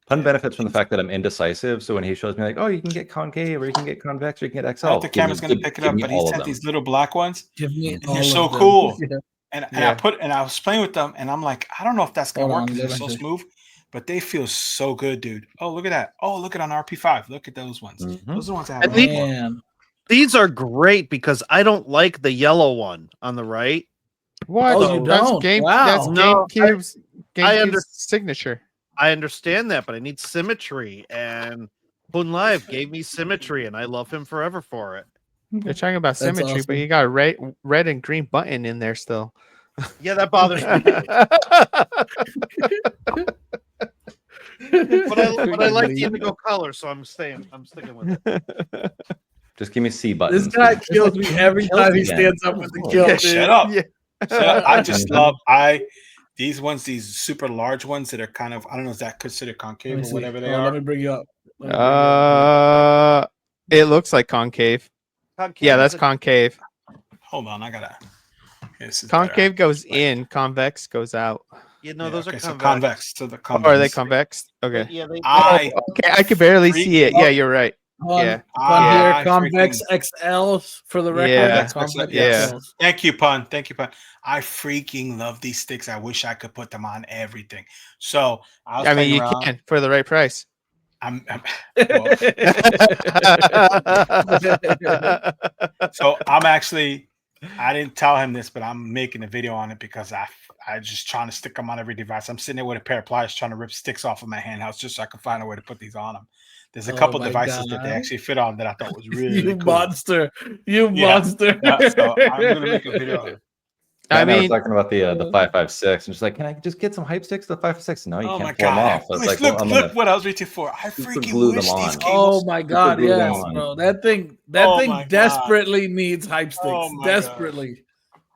S6: Pun benefits from the fact that I'm indecisive. So when he shows me like, oh, you can get concave, or you can get convex, or you can get XL.
S2: I don't think the camera's gonna pick it up,
S6: me
S2: but he
S6: all of
S2: sent
S6: them.
S2: these little black ones,
S1: Give me
S2: and
S1: all
S2: they're
S1: of
S2: so
S1: them.
S2: cool.
S1: Yeah.
S2: And
S3: Yeah.
S2: I was playing with them, and I'm like, I don't know if that's gonna
S1: Hold
S2: work
S1: on,
S2: because they're so
S1: let me see.
S2: smooth, but they feel so good, dude. Oh, look at that. Oh, look at on RP5. Look at those ones.
S6: Mhm.
S2: Those are the ones I have.
S4: And
S2: on
S4: these-
S2: before.
S1: Man,
S4: These are great because I don't like the yellow one on the right.
S3: What?
S1: Oh, you
S3: That's
S1: don't?
S3: game.
S1: Wow.
S3: That's
S4: No,
S3: GameCube's
S4: under-
S3: signature.
S4: I understand that, but I need symmetry. And Pun Live gave me symmetry, and I love him forever for it.
S3: You're talking about
S1: That's
S3: symmetry, but
S1: awesome.
S3: you got a red and green button in there still.
S4: Yeah, that bothers me. But I like the indigo color, so I'm sticking with it.
S6: Just give me C buttons.
S1: this guy
S6: It's
S1: kills
S6: like
S1: me every
S6: kills
S1: time he
S6: again.
S1: stands up with the
S6: Oh,
S1: kill.
S2: Yeah,
S1: dude.
S2: shut up.
S3: Yeah.
S2: So I just
S6: Mhm.
S2: love these ones, these super large ones that are kind of, I don't know, is that considered
S1: Let
S2: concave
S1: me
S2: or
S1: see.
S2: whatever they
S1: Hold on,
S2: are?
S1: let me bring you up. Let me bring you up.
S3: It looks like concave. Yeah, that's concave.
S2: Hold on, I gotta. This is
S3: Concave
S2: better.
S3: goes in, convex goes out.
S4: You know,
S2: Yeah,
S4: those
S2: okay,
S4: are
S2: so
S4: convex.
S2: convex. So the
S3: Oh,
S2: convex.
S3: are they convex? Okay.
S4: Yeah, they,
S2: I
S3: Okay, I could barely see it. Yeah, you're right.
S1: Pun,
S3: Yeah.
S1: Pun
S2: I
S1: here, convex
S2: freaking-
S1: XLs for the record.
S3: Yeah.
S1: Convex
S3: Yeah.
S1: XLs.
S2: Thank you, Pun. Thank you, Pun. I freaking love these sticks. I wish I could put them on everything. So I was
S3: I mean,
S2: playing
S3: you
S2: around.
S3: can for the right price.
S2: Well, so I'm actually, I didn't tell him this, but I'm making a video on it because I just trying to stick them on every device. I'm sitting there with a pair of pliers trying to rip sticks off of my handhelds just so I can find a way to put these on them. There's a
S1: Oh
S2: couple
S1: my
S2: devices that they
S1: God.
S2: actually fit on that I thought was really
S1: You
S2: cool.
S1: monster. You
S2: Yeah.
S1: monster.
S2: Yeah, so I'm gonna make a video on it.
S3: I
S6: I
S3: mean,
S6: was talking about the 5.56, and just like, can I just get some hype sticks? The 5.56? No, you
S2: Oh my
S6: can't pull them
S2: god!
S6: off. So it's
S2: Look,
S6: like,
S2: look,
S6: well, I'm
S2: look
S6: gonna
S2: what I was reaching for. I
S6: super
S2: freaking
S6: glue
S2: wish
S6: them
S2: these
S6: on.
S2: cables.
S1: Oh my God,
S6: glue them
S1: yes,
S6: on.
S1: bro. That thing
S2: Oh my God.
S1: desperately needs hype sticks.
S2: Oh my God.
S1: Desperately.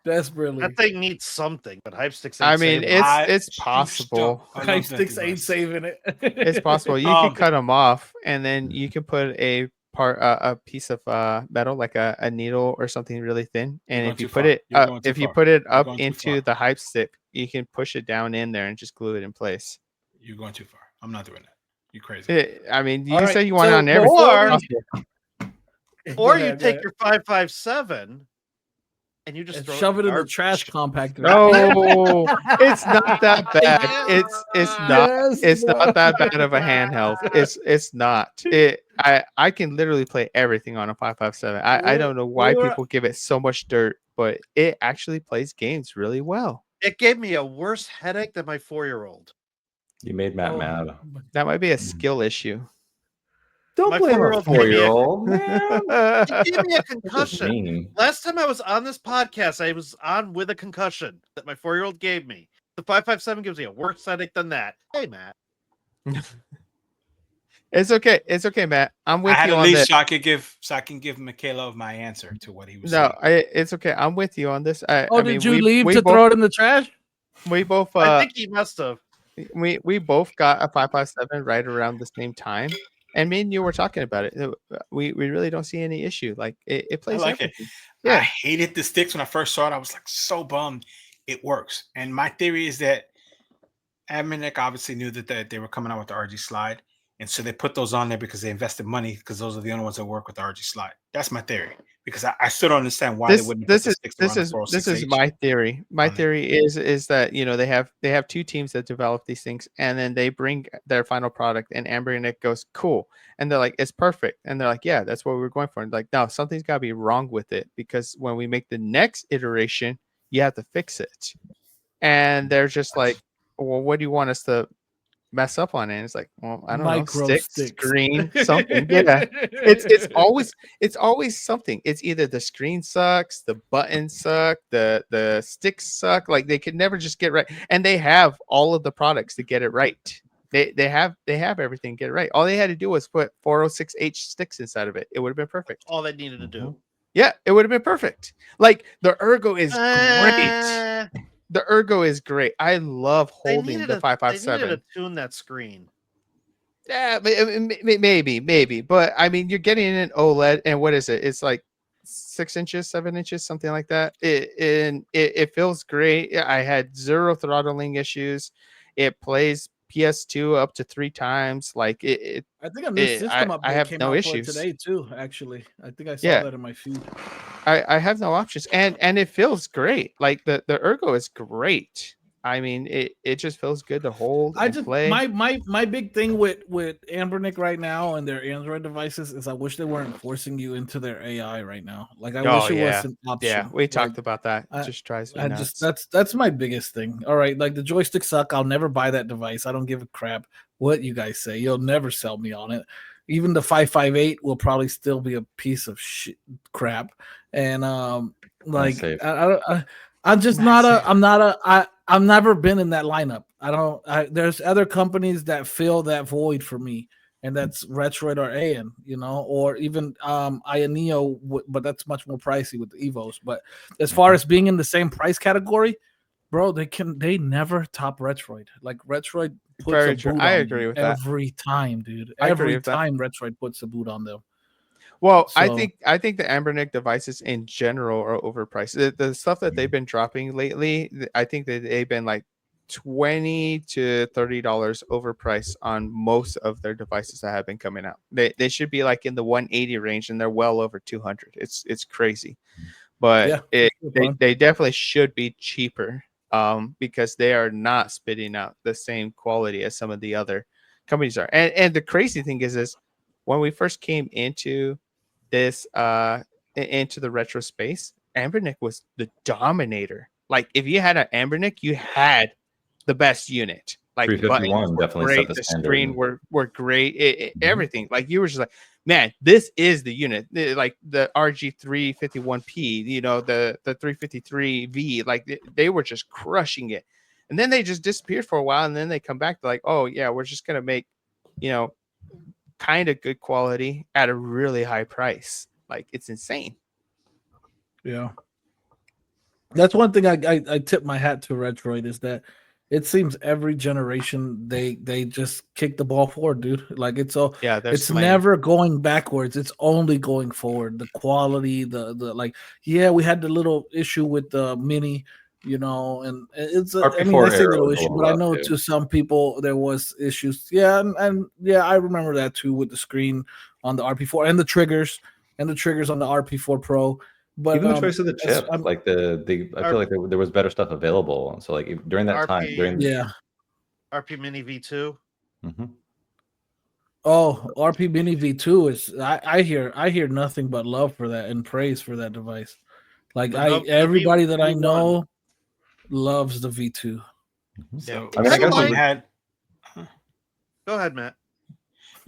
S1: Desperately.
S4: that thing needs something, but hype sticks.
S3: I
S4: ain't
S3: mean,
S4: saving it.
S3: it's possible.
S2: I love
S1: Hype
S2: that
S1: sticks ain't
S2: device.
S1: saving it.
S3: It's possible. You
S2: Um,
S3: could cut them off, and then you can put a piece of metal, like a needle or something really thin. And
S2: going
S3: if you
S2: too
S3: put
S2: far.
S3: it
S2: You're going too
S3: if you
S2: far.
S3: put it
S2: You're
S3: up
S2: going too
S3: into
S2: far.
S3: the hype stick, you can push it down in there and just glue it in place.
S2: You're going too far. I'm not doing that. You crazy.
S3: I mean, you
S1: All right,
S3: say you want it
S1: so
S3: on everything.
S4: before-
S3: possible.
S4: Or
S1: Go
S4: you
S1: ahead, go
S4: take
S1: ahead.
S4: your 5.57 and you just
S1: And
S4: throw it
S1: shove it in the
S4: garbage.
S1: trash compactor.
S3: No, it's not that bad. It's not.
S1: Yes,
S3: It's
S1: bro.
S3: not that bad of a handheld. It's not. I can literally play everything on a 5.57. I don't know why
S1: We're-
S3: people give it so much dirt, but it actually plays games really well.
S4: It gave me a worse headache than my 4-year-old.
S6: You made Matt
S1: Oh,
S6: mad.
S3: That might be a skill issue.
S6: Don't
S4: My
S6: blame a
S4: 4-year-old gave me a-
S6: 4-year-old, man.
S4: It gave me a
S6: That's just
S4: concussion.
S6: mean.
S4: Last time I was on this podcast, I was on with a concussion that my 4-year-old gave me. The 5.57 gives me a worse headache than that. Hey, Matt.
S3: It's okay. It's okay, Matt. I'm
S2: I
S3: with
S2: had
S3: you
S2: at
S3: on
S2: least
S3: this.
S2: so I can give Michaela my answer to what he was
S3: No,
S2: saying.
S3: it's okay. I'm with you on this.
S1: Oh,
S3: I
S1: did
S3: mean,
S1: you
S3: we,
S1: leave
S3: we
S1: to
S3: both,
S1: throw it in the trash?
S3: We both
S4: I think he must have.
S3: we both got a 5.57 right around the same time, and me and you were talking about it. We really don't see any issue. Like it
S2: I
S3: plays
S2: like it.
S3: everything.
S2: I
S3: Yeah.
S2: hated the sticks when I first saw it. I was like so bummed. It works. And my theory is that Anbernic obviously knew that they were coming out with the RG slide. And so they put those on there because they invested money because those are the only ones that work with the RG slide. That's my theory. Because I still don't understand why they
S3: This
S2: wouldn't put
S3: this
S2: the
S3: is
S2: sticks
S3: this
S2: around
S3: is
S2: the
S3: this is
S2: 406H
S3: my theory. My
S2: on it.
S3: theory is that they have two teams that develop these things, and then they bring their final product, and Anbernic goes cool, and they're like it's perfect, and they're like yeah, that's what we're going for. And like no, something's got to be wrong with it because when we make the next iteration, you have to fix it, and they're just like, well, what do you want us to mess up on it? And it's like, well, I don't know,
S1: Micro
S3: stick,
S1: sticks.
S3: screen, something. Yeah. It's always something. It's either the screen sucks, the buttons suck, the sticks suck. Like they could never just get right. And they have all of the products to get it right. They have everything to get it right. All they had to do was put 406H sticks inside of it. It would have been perfect.
S4: All they needed to do.
S3: Yeah, it would have been perfect. Like the Ergo is great.
S4: Uh,
S3: The Ergo is great. I love
S4: they
S3: holding
S4: needed
S3: the
S4: They
S3: 557.
S4: needed to tune that screen.
S3: Yeah, maybe, but I mean, you're getting an OLED, and what is it? It's like 6 inches, 7 inches, something like that. It feels great. I had zero throttling issues. It plays PS2 up to 3 times. Like
S1: I think a new system
S3: I
S1: update
S3: have
S1: came
S3: no
S1: out for it
S3: issues.
S1: today too. Actually, I think I saw
S3: Yeah.
S1: that in my feed.
S3: I have no options, and it feels great. Like the Ergo is great. I mean, it just feels good to hold
S1: I
S3: and
S1: just
S3: play.
S1: my big thing with Anbernic right now and their Android devices is I wish they weren't forcing you into their AI right now. Like I wish it was an option.
S3: Yeah, we talked about that. It
S1: I-
S3: just drives me
S1: I
S3: nuts.
S1: just that's my biggest thing. All right, like the joysticks suck. I'll never buy that device. I don't give a crap what you guys say. You'll never sell me on it. Even the 558 will probably still be a piece of shit crap. And like
S6: safe.
S1: I'm just
S3: Not
S1: not a
S3: safe.
S1: I'm not a I've never been in that lineup. There's other companies that fill that void for me, and that's Retroid or AN, or even Ioneo, but that's much more pricey with the Evos. But as far as being in the same price category, bro, they never top Retroid. Like Retroid puts
S3: Very
S1: a
S3: true.
S1: boot
S3: I
S1: on
S3: agree
S1: them
S3: with that.
S1: every time, dude.
S3: I agree
S1: Every
S3: with that.
S1: time Retroid puts a boot on them.
S3: Well,
S1: So-
S3: I think the Anbernic devices in general are overpriced. The stuff that they've been dropping lately, I think that they've been like $20 to $30 overpriced on most of their devices that have been coming out. They should be like in the 180 range, and they're well over 200. It's crazy, but
S1: Yeah,
S3: they definitely should be cheaper because they are not spitting out the same quality as some of the other companies are. And the crazy thing is when we first came into this into the retro space, Anbernic was the dominator. Like if you had an Anbernic, you had the best unit. Like the
S6: 351
S3: buttons were
S6: definitely set
S3: great,
S6: the
S3: the
S6: standard.
S3: screen were great, everything. Like you were just like, man, this is the unit. Like the RG351P, the 353V, like they were just crushing it. And then they just disappeared for a while, and then they come back to like, oh yeah, we're just gonna make, kind of good quality at a really high price. Like it's insane.
S1: Yeah. That's one thing I tip my hat to Retroid is that it seems every generation they just kick the ball forward, dude. Like it's
S3: There's
S1: never going backwards. It's only going forward. The quality, the like, yeah, we had the little issue with the mini, and it's I
S6: RP4
S1: mean I say
S6: era
S1: little
S6: was a
S1: issue,
S6: little
S1: but I
S6: rough,
S1: know
S6: too.
S1: to some people there was issues. Yeah, and yeah, I remember that too with the screen on the RP4 and the triggers on the RP4 Pro. But
S6: Even the choice of the
S1: as-
S6: chip, like I feel like there was better stuff available. So like during that time, during
S1: yeah.
S4: RP Mini V2.
S6: Mhm.
S1: Oh, RP Mini V2 is I hear nothing but love for that and praise for that device. Like everybody that I know loves the V2.
S2: So
S6: I mean, I guess
S2: someone
S6: we-
S2: had
S4: Go ahead, Matt.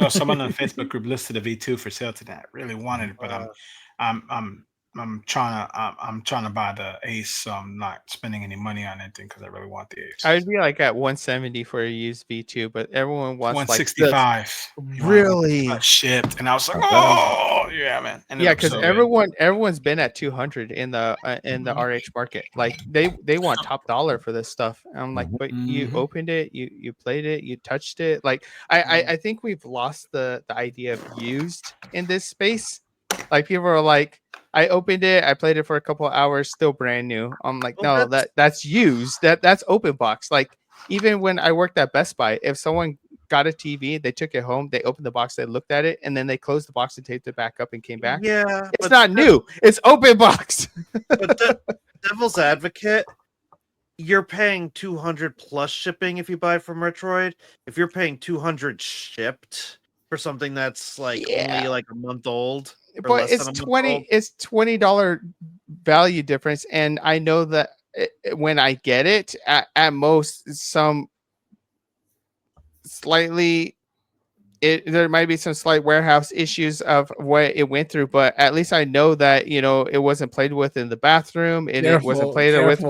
S2: someone on the Facebook group listed a V2 for sale today. I really wanted it, but I'm trying to buy the Ace, so I'm not spending any money on anything because I really want the Ace.
S3: I'd be like at 170 for a used V2, but everyone wants
S2: 165.
S3: Really?
S2: Shipped, and I was like, oh yeah, man.
S3: Yeah, because everyone's been at 200 in the RH market. Like they want top dollar for this stuff. And I'm like, but you opened it, you played it, you touched it. Like I think we've lost the idea of used in this space. Like people are like, I opened it, I played it for a couple of hours, still brand new. I'm like,
S4: Well,
S3: no, that's used. That's open box. Like even when I worked at Best Buy, if someone got a TV, they took it home, they opened the box, they looked at it, and then they closed the box and taped it back up and came back.
S4: Yeah,
S3: It's not new. It's open box.
S4: But devil's advocate, you're paying 200 plus shipping if you buy from Retroid. If you're paying 200 shipped for something that's like only like a month old,
S3: But it's $20 value difference, and I know that when I get it, at most some slightly. There might be some slight warehouse issues of what it went through, but at least I know that it wasn't played with in the bathroom, and it wasn't played with it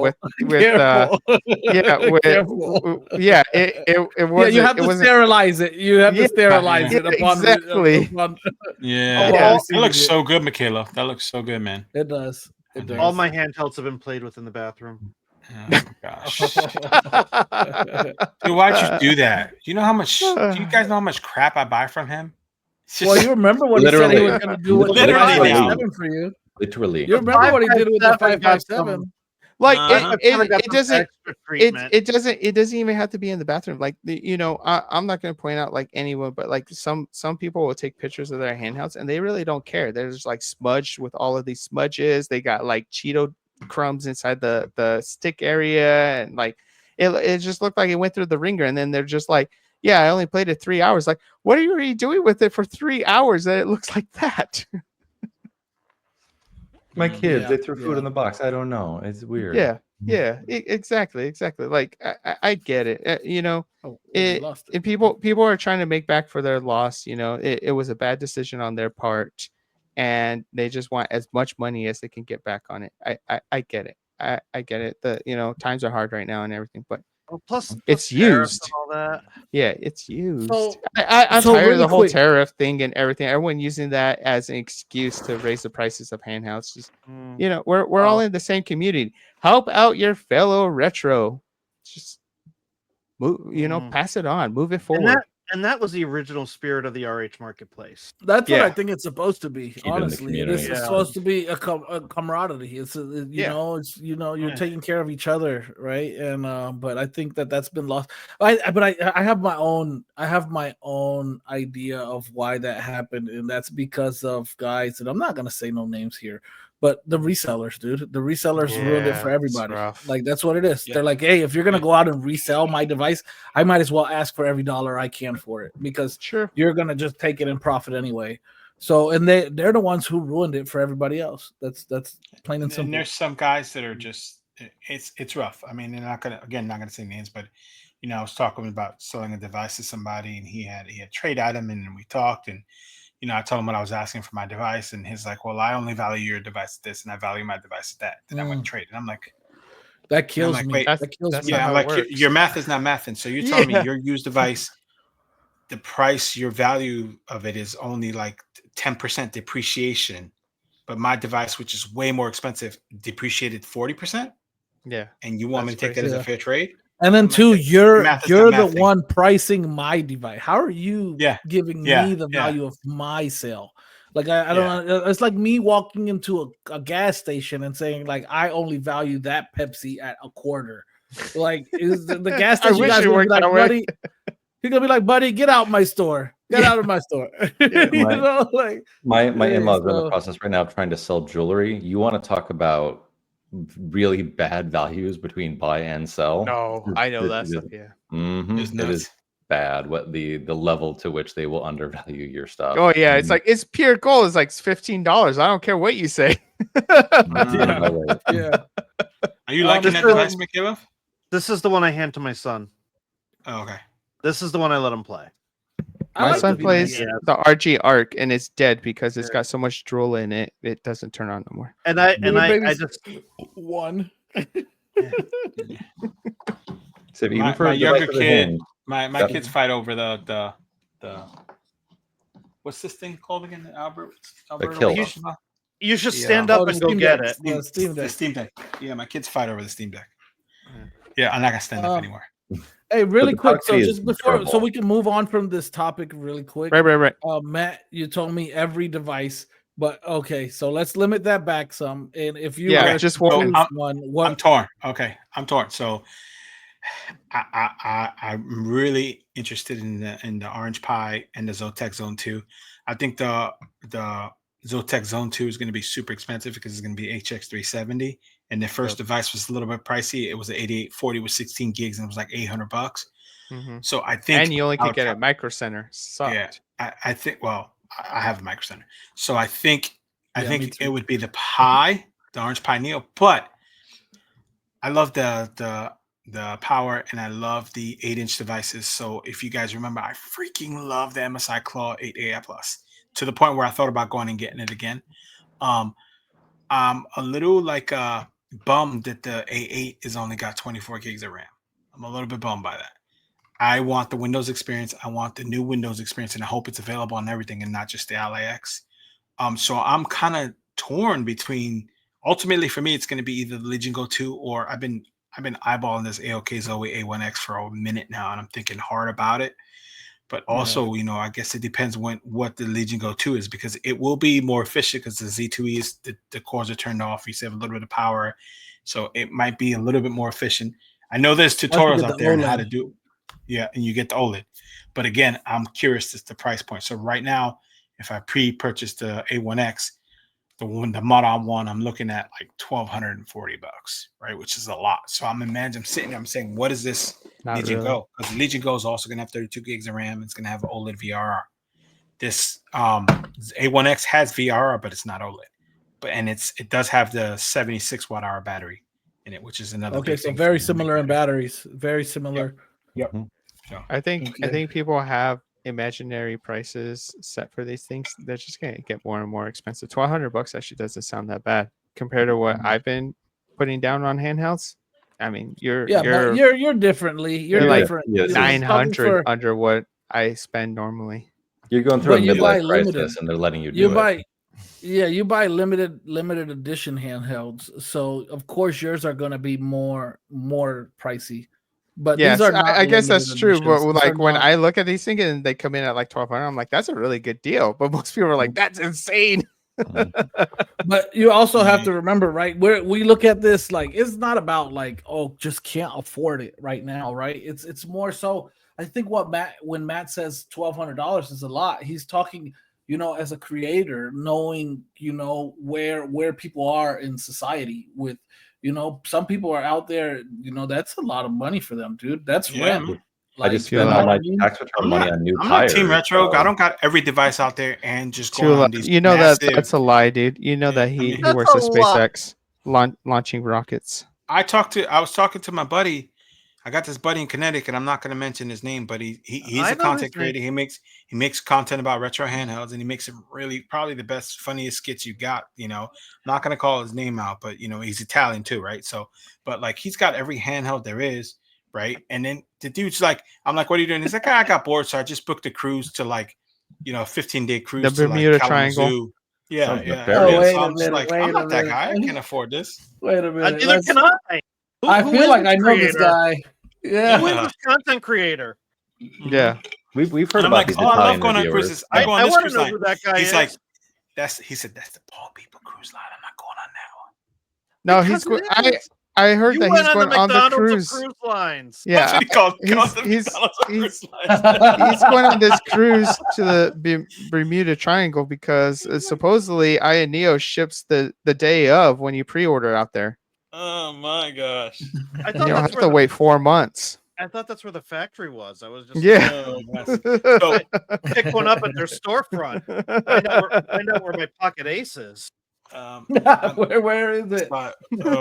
S3: was.
S1: You have to sterilize it. You have to sterilize it
S3: exactly.
S2: That looks so good, Michaela. That looks so good, man.
S1: It does. It does.
S4: All my handhelds have been played with in the bathroom.
S2: Oh gosh. Dude, why'd you do that? Do you guys know how much crap I buy from him?
S1: Well, you remember what he said he was going to do with the 557 for you.
S6: Literally.
S1: You remember what he did with the 557.
S3: Like it doesn't even have to be in the bathroom. Like I'm not going to point out like anyone, but like some people will take pictures of their handhelds and they really don't care. They're just like smudged with all of these smudges. They got like Cheeto crumbs inside the stick area, and like it just looked like it went through the ringer. And then they're just like, yeah, I only played it 3 hours. Like, what are you doing with it for 3 hours that it looks like that?
S6: My kids, they threw food in the box. I don't know. It's weird.
S3: Exactly. Like I get it. And people are trying to make back for their loss. It was a bad decision on their part, and they just want as much money as they can get back on it. I get it. I get it. Times are hard right now and everything, but
S4: plus
S3: it's used.
S4: And all that.
S3: Yeah, it's used.
S1: So,
S3: I'm
S1: so
S3: tired of
S1: really
S3: the whole
S1: quick-
S3: tariff thing and everything. Everyone using that as an excuse to raise the prices of handhelds. Just we're all in the same community. Help out your fellow retro. Just move, pass it on, move it forward.
S4: And that was the original spirit of the RH marketplace.
S1: That's what I think it's supposed to be.
S6: Keep it in the
S1: Honestly,
S6: community.
S1: it's supposed to be a camaraderie. It's you're taking care of each other, right? And but I think that's been lost. I have my own idea of why that happened, and that's because of guys. And I'm not gonna say no names here, but the resellers, dude. The resellers ruined it for everybody. Like that's what it is. Yeah. They're like, hey, if you're gonna go out and resell my device, I might as well ask for every dollar I can for it, because you're gonna just take it in profit anyway. So, and they're the ones who ruined it for everybody else. That's plain and simple.
S2: And there's some guys that are just it's rough. I mean, they're not gonna say names, but I was talking about selling a device to somebody, and he had trade item, and we talked, and I told him what I was asking for my device, and he's like, well, I only value your device at this, and I value my device at that. Then I went and trade. And I'm like,
S1: that kills me.
S2: Wait,
S1: that kills me.
S2: Yeah, I'm like, your math is not mathing. So you're telling me your used device, the price, your value of it is only like 10% depreciation, but my device, which is way more expensive, depreciated 40%?
S3: Yeah.
S2: And you want me to take that as a fair trade?
S1: And then you're the one pricing my device. How are you giving me the value of my sale? Like I don't. It's like me walking into a gas station and saying like I only value that Pepsi at $0.25. Like is the gas station guys gonna be like, buddy? He's gonna be like, buddy, get out my store. Get out of my store.
S6: My in-laws are in the process right now of trying to sell jewelry. You want to talk about really bad values between buy and sell?
S3: No, I know that stuff. Yeah,
S6: it is bad. What the level to which they will undervalue your stuff.
S3: Oh yeah, it's like it's pure gold. It's like $15. I don't care what you say.
S1: Yeah.
S2: Are you liking that device, Michaela?
S4: This is the one I hand to my son.
S2: Oh, okay.
S4: This is the one I let him play.
S3: My son plays the RG Arc, and it's dead because it's got so much drool in it. It doesn't turn on no more.
S4: And I just
S1: one.
S6: So even for
S2: my younger kid, my kids fight over the what's this thing called again, Albert?
S6: The kill.
S4: You should stand up and go get it.
S2: The Steam Deck. Yeah, my kids fight over the Steam Deck. Yeah, I'm not gonna stand up anymore.
S1: Hey, really quick. So just before, so we can move on from this topic really quick.
S3: Right.
S1: Matt, you told me every device, but okay. So let's limit that back some. And if you
S3: just one,
S2: I'm torn. Okay, I'm torn. So I'm really interested in the Orange Pi and the Zotac Zone 2. I think the Zotac Zone 2 is going to be super expensive because it's going to be HX370. And the first device was a little bit pricey. It was an 8840 with 16 gigs and it was like $800. So I think,
S3: and you only could get it at Micro Center. Sucked.
S2: yeah, I think. Well, I have a Micro Center, so I think it would be the Pi, the Orange Pi Neo. But I love the power and I love the 8-inch devices. So if you guys remember, I freaking love the MSI Claw 8AI Plus to the point where I thought about going and getting it again. I'm a little like bummed that the A8 is only got 24 gigs of RAM. I'm a little bit bummed by that. I want the Windows experience. I want the new Windows experience, and I hope it's available on everything and not just the Ally X. So I'm kind of torn between. Ultimately, for me, it's going to be either the Legion Go 2 or I've been eyeballing this AOK Zoe A1X for a minute now, and I'm thinking hard about it. But also, I guess it depends what the Legion Go 2 is, because it will be more efficient because the Z2E is the cores are turned off. You save a little bit of power, so it might be a little bit more efficient. I know there's tutorials out there on how to do. Yeah, and you get the OLED. But again, I'm curious as to the price point. So right now, if I pre-purchase the A1X, the Mod-On one, I'm looking at like $1,240, right? Which is a lot. So I'm sitting there, I'm saying, what is this Legion Go? Because Legion Go is also gonna have 32 gigs of RAM. It's gonna have OLED VRR. This A1X has VRR, but it's not OLED. And it does have the 76 watt-hour battery in it, which is another.
S1: Okay, so very similar in batteries. Very similar.
S2: Yep.
S3: So I think people have imaginary prices set for these things. They're just gonna get more and more expensive. $1,200 actually doesn't sound that bad compared to what I've been putting down on handhelds. I mean, you're
S1: differently. You're
S3: like
S1: different.
S3: 900 under what I spend normally.
S6: You're going through a midlife crisis, and they're letting you do it.
S1: You buy limited edition handhelds, so of course yours are going to be more pricey. But
S3: yes,
S1: these are not
S3: I guess that's true.
S1: editions.
S3: But like when I look at these things and they come in at like $1,200, I'm like, that's a really good deal. But most people are like, that's insane.
S1: But you also have to remember, right? We look at this like it's not about like, oh, just can't afford it right now, right? It's more so. I think when Matt says $1,200 is a lot, he's talking, as a creator, knowing, where people are in society with. Some people are out there, that's a lot of money for them, dude. That's rent.
S6: Like, I just spend all my tax return money on new tires.
S2: Team Retro. I don't got every device out there and just go on these.
S3: That's a lie, dude. You know that he works at SpaceX launching rockets.
S2: I was talking to my buddy. I got this buddy in Connecticut. I'm not going to mention his name, but he's a content creator. He makes content about retro handhelds, and he makes it really probably the best, funniest skits you got. I'm not going to call his name out, but he's Italian too, right? So, but like he's got every handheld there is, right? And then the dude's like, I'm like, what are you doing? He's like, I got bored, so I just booked a cruise to like, 15-day cruise
S3: the
S2: to
S3: Bermuda
S2: like
S3: Triangle.
S2: Yeah.
S1: I'm
S2: not that guy. I can't afford this.
S1: Wait a minute.
S4: Neither can I.
S1: I feel like I know this guy. Yeah,
S4: who is this content creator?
S3: Yeah,
S6: we've heard about these.
S2: I love going on cruises. I go on this cruise line.
S4: Who that guy
S2: He's
S4: is.
S2: like, he said that's the Paul People cruise line. I'm not going on that one.
S3: No, he's going. I heard that he's going on the cruise.
S4: Cruise lines.
S3: Yeah, he's going on this cruise to the Bermuda Triangle because supposedly Neo ships the day of when you pre-order out there.
S2: Oh my gosh!
S3: I thought you don't have to wait 4 months.
S4: I thought that's where the factory was. I was just
S2: So
S4: pick one up at their storefront. Find out where my pocket ace is.
S1: Where is it?
S2: Oh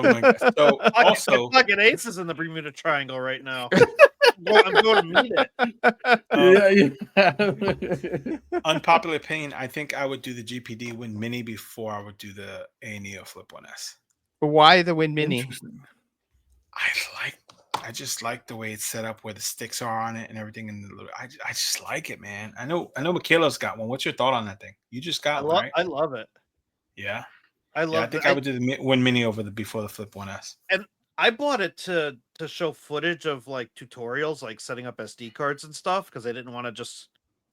S2: my god! So also,
S4: pocket ace is in the Bermuda Triangle right now. I'm going to meet it.
S2: Unpopular opinion. I think I would do the GPD Win Mini before I would do the Neo Flip 1S.
S3: Why the Win Mini?
S2: I just like the way it's set up, where the sticks are on it and everything. And I just like it, man. I know Michaela's got one. What's your thought on that thing? You just got one, right?
S4: I love it.
S2: Yeah,
S4: I
S2: think I would do the Win Mini before the Flip 1S.
S4: And I bought it to show footage of like tutorials, like setting up SD cards and stuff, because I didn't want to just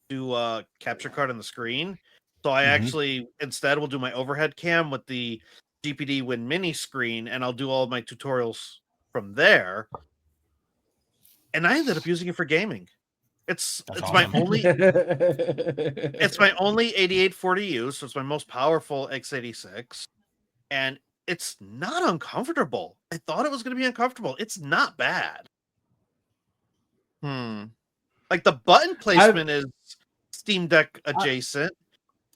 S4: do a capture card on the screen. So I actually instead will do my overhead cam with the GPD Win Mini screen, and I'll do all my tutorials from there. and I ended up using it for gaming. It's
S2: That's
S4: my
S2: awesome.
S4: only it's my only 8840U, so it's my most powerful x86, and it's not uncomfortable. I thought it was going to be uncomfortable. It's not bad. Like the button placement is Steam Deck adjacent,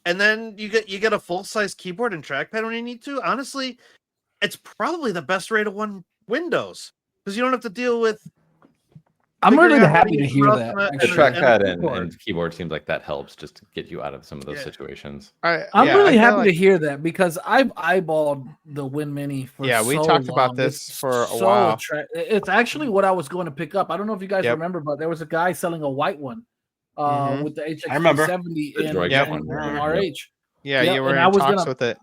S4: and then you get a full size keyboard and trackpad when you need to. Honestly, it's probably the best way to run Windows because you don't have to deal with.
S1: I'm really
S4: figuring out how
S1: happy to
S4: use
S1: hear
S4: mouse
S1: that.
S6: The
S1: actually.
S6: trackpad
S4: keyboard.
S6: and keyboard seems like that helps just to get you out of some of those
S4: Yeah.
S6: situations.
S1: I'm
S3: Yeah,
S1: really
S3: I feel
S1: happy to
S3: like-
S1: hear that because I've eyeballed the Win Mini for
S3: Yeah, we
S1: so
S3: talked about
S1: long.
S3: this
S1: It's
S3: for a
S1: so
S3: while.
S1: It's actually what I was going to pick up. I don't know if you guys
S3: Yep.
S1: remember, but there was a guy selling a white one
S3: Mhm.
S1: with the HX
S2: I remember.
S1: 370
S6: The
S1: in,
S6: droid
S3: Yep.
S1: in
S6: one.
S1: RH.
S3: Yeah,
S1: Yep,
S3: you were
S1: and
S3: in
S1: I was
S3: talks
S1: gonna-
S3: with it.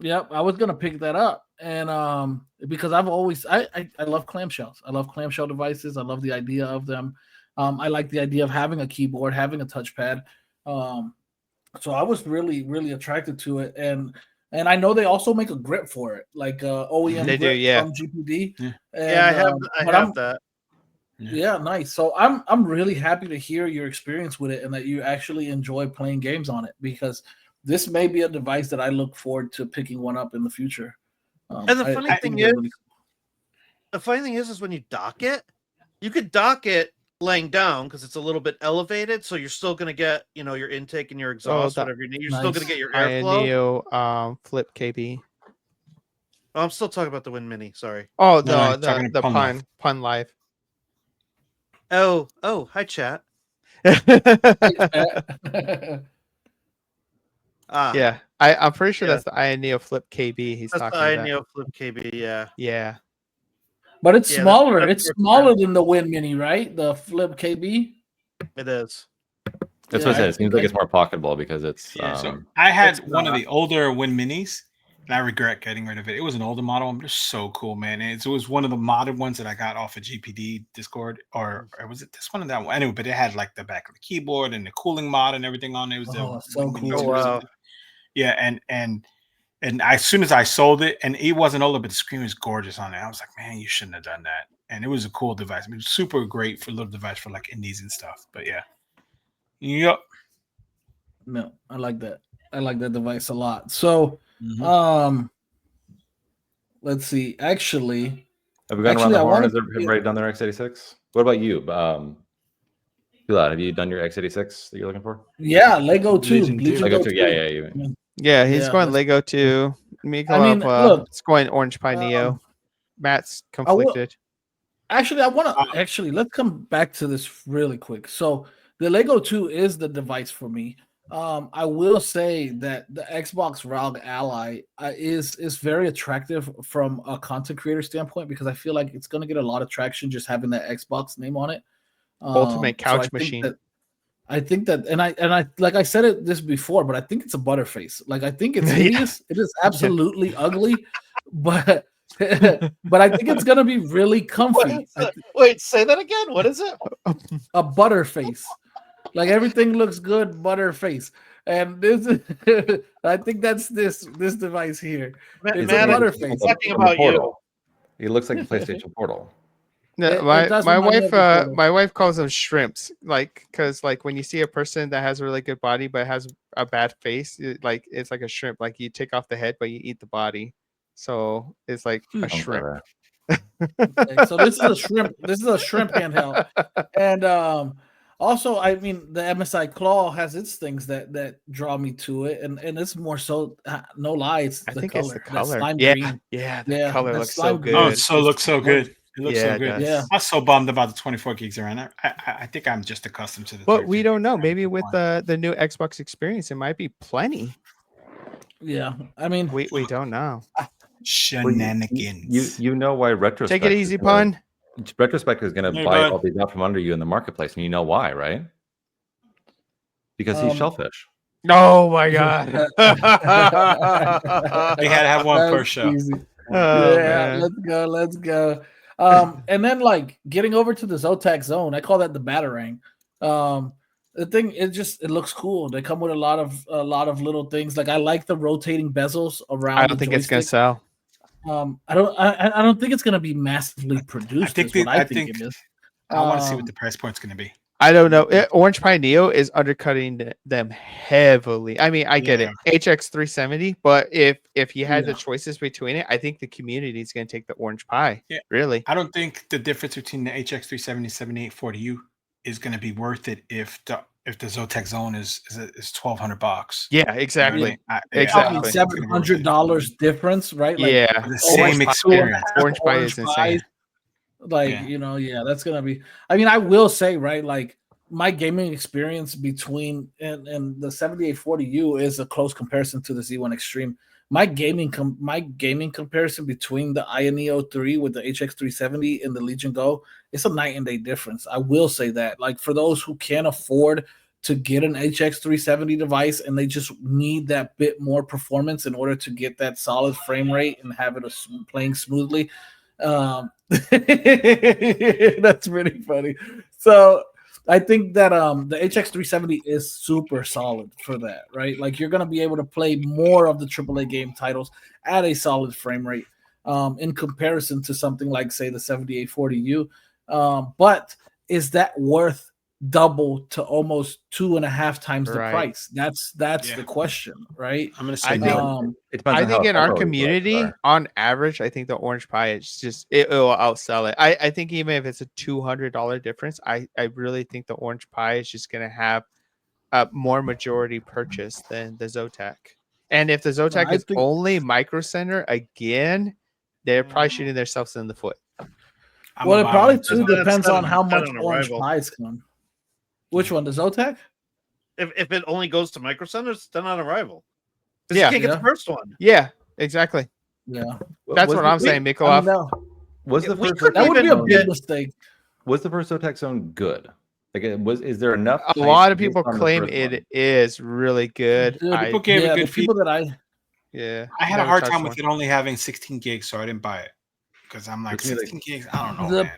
S1: Yep, I was gonna pick that up, and because I've always I love clamshells. I love clamshell devices. I love the idea of them. I like the idea of having a keyboard, having a touchpad. So I was really attracted to it, and I know they also make a grip for it, like OEM
S3: They do,
S1: grip
S3: yeah.
S1: from GPD.
S2: Yeah.
S1: And,
S4: Yeah, I have
S1: but I'm-
S4: that.
S1: Yeah, nice. So I'm really happy to hear your experience with it and that you actually enjoy playing games on it because this may be a device that I look forward to picking one up in the future.
S4: And the funny
S1: think
S4: thing
S1: they're
S4: is,
S1: really
S4: is when you dock it, you could dock it laying down because it's a little bit elevated, so you're still gonna get your intake and your exhaust,
S3: that-
S4: whatever you need. You're still gonna
S1: Nice.
S4: get your airflow.
S3: Neo Flip KB.
S4: Oh, I'm still talking about the Win Mini. Sorry.
S3: Oh,
S2: No, I'm talking
S3: the
S2: Pun Live.
S3: pun live.
S4: Oh, hi chat. Ah,
S3: Yeah, I'm pretty sure
S4: Yeah.
S3: that's the Neo Flip KB he's
S4: that's the
S3: talking about.
S4: Neo Flip KB. Yeah.
S3: Yeah,
S1: But it's
S4: Yeah,
S1: smaller.
S4: that's
S1: It's
S4: worth
S1: smaller than the Win Mini, right? The Flip KB.
S4: It is.
S6: That's
S1: Yeah,
S6: what I said.
S1: I
S6: It seems
S1: think
S6: like it's more pocketable because it's
S2: Yeah, so I had
S1: it's
S2: one of
S1: not.
S2: the older Win Minis, and I regret getting rid of it. It was an older model. They're so cool, man. It was one of the modded ones that I got off of GPD Discord, or was it this one or that one? Anyway, but it had like the back of the keyboard and the cooling mod and everything on it. It was
S1: Oh,
S2: the
S1: so
S2: Win Mini
S1: cool.
S2: 2 or
S4: Wow.
S2: something. Yeah, and as soon as I sold it, and it wasn't older, but the screen was gorgeous on it. I was like, man, you shouldn't have done that. And it was a cool device. I mean, it was super great for a little device for like indies and stuff. But yeah. Yep.
S1: No, I like that. I like that device a lot. So,
S2: Mhm.
S1: let's see. Actually,
S6: have we gone
S1: Actually,
S6: around the
S1: I
S6: horn?
S1: wanted
S6: Has everybody done their x86? What about you? Gilad, have you done your x86 that you're looking for?
S1: yeah, Lego 2.
S5: Legion 2.
S1: Legion
S6: Lego
S1: Go
S6: 2,
S1: 2.
S6: yeah. You.
S3: yeah, he's
S1: Yeah,
S3: going
S1: that's-
S3: Lego 2. Miko
S1: I mean, look,
S3: it's going Orange Pi Neo. Matt's
S1: will-
S3: conflicted.
S1: Actually, I want to let's come back to this really quick. So the Lego 2 is the device for me. I will say that the Xbox ROG Ally is very attractive from a content creator standpoint because I feel like it's going to get a lot of traction just having that Xbox name on it.
S3: Ultimate
S1: So I
S3: couch
S1: think
S3: machine.
S1: I think that, and I like I said it this before, but I think it's a butterface. Like I think it's
S3: Yeah.
S1: hideous. It is absolutely ugly, but but I think it's gonna be really comfy.
S4: Wait, say that again. What is it?
S1: A butterface, like everything looks good, butterface, and this I think that's this device here. It's a
S4: Matt, I'm
S1: butterface.
S4: talking about you.
S6: He looks like the PlayStation Portal.
S3: No,
S1: it does
S3: my
S1: remind me
S3: wife
S1: of the Portal.
S3: my wife calls them shrimps, like because like when you see a person that has a really good body but has a bad face, it's like a shrimp. Like you take off the head but you eat the body, so it's like a
S6: Sounds
S3: shrimp.
S6: better.
S1: Okay, so this is a shrimp. This is a shrimp handheld, and also, I mean, the MSI Claw has its things that draw me to it, and it's more so. No lie, it's
S3: I
S1: the
S3: think
S1: color.
S3: it's the
S1: that
S3: color.
S1: slime
S3: Yeah,
S1: green.
S3: yeah, the
S1: Yeah,
S3: color
S1: that
S3: looks so
S1: slime
S3: good.
S2: Oh,
S1: green.
S2: it looks so good. It looks
S3: Yeah,
S2: so
S3: it
S2: good.
S3: does.
S1: Yeah.
S2: I was so bummed about the 24 gigs around. I think I'm just accustomed to the.
S3: But we
S2: 13.
S3: don't know. Maybe with the new Xbox experience, it might be plenty.
S1: Yeah, I mean,
S3: We don't know.
S2: Shenanigans.
S6: You know why retrospect?
S3: Take it easy, Pun.
S6: Retrospect is going to
S2: Hey,
S6: buy
S2: bud.
S6: all these out from under you in the marketplace, and you know why, right? Because he's shellfish.
S3: Oh my god.
S2: We had to have one per
S1: that's
S2: show.
S1: easy.
S3: Oh,
S1: Yeah,
S3: man.
S1: let's go. And then like getting over to the Zotac Zone, I call that the Batarang. The thing it looks cool. They come with a lot of little things. Like I like the rotating bezels around.
S3: I don't think it's gonna sell.
S1: I don't think it's gonna be massively produced.
S2: I think
S1: is what I
S2: I
S1: think
S2: think
S1: it is.
S2: I want to see what the price point's going to be.
S3: I don't know. Orange Pi Neo is undercutting them heavily. I mean, I get it, HX 370, but if you had the choices between it, I think the community is going to take the Orange Pi.
S2: Yeah.
S3: Really.
S2: I don't think the difference between the HX 370 and 7840U is going to be worth it if the Zotac Zone is $1,200.
S3: Yeah, exactly.
S1: Exactly. $700 difference, right? Like,
S3: yeah,
S2: the same experience.
S3: Orange Pi is insane.
S1: Like, that's gonna be. I mean, I will say, right, like my gaming experience between and the 7840U is a close comparison to the Z1 Extreme. My gaming comparison between the Neo 3 with the HX 370 and the Legion Go, it's a night and day difference. I will say that. Like, for those who can't afford to get an HX 370 device and they just need that bit more performance in order to get that solid frame rate and have it playing smoothly. That's really funny. So I think that the HX 370 is super solid for that, right? Like, you're going to be able to play more of the AAA game titles at a solid frame rate in comparison to something like, say, the 7840U. But is that worth double to almost 2.5 times the price? That's the question, right?
S2: I'm gonna say
S3: I think in our community, on average, I think the Orange Pi is just it will outsell it. I think even if it's a $200 difference, I really think the Orange Pi is just gonna have a more majority purchase than the Zotac. And if the Zotac is only Micro Center again, they're probably shooting themselves in the foot.
S1: Well, it probably too depends on how much Orange Pies come. Which one, the Zotac?
S4: If it only goes to Micro Centers, then on arrival.
S3: Yeah,
S4: you can't get the first one.
S3: Yeah, exactly.
S1: Yeah,
S3: that's what I'm saying, Mikolov.
S6: Was the first
S1: that would be a big mistake?
S6: Was the first Zotac Zone good? Like, is there enough?
S3: A lot of people claim it is really good.
S2: People gave it good feedback.
S1: I
S2: had a hard time with it only having 16 gigs, so I didn't buy it because I'm like 16 gigs. I don't know, man.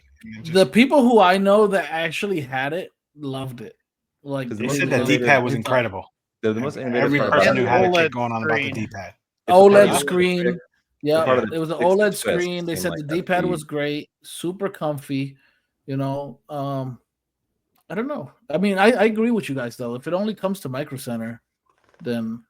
S1: The people who I know that actually had it loved it. Like,
S2: they said that D-pad was incredible.
S6: The most
S2: every person who had it going on about the D-pad.
S1: OLED screen. Yeah, it was an OLED screen. They said the D-pad was great, super comfy. I don't know. I mean, I agree with you guys though. If it only comes to Micro Center, then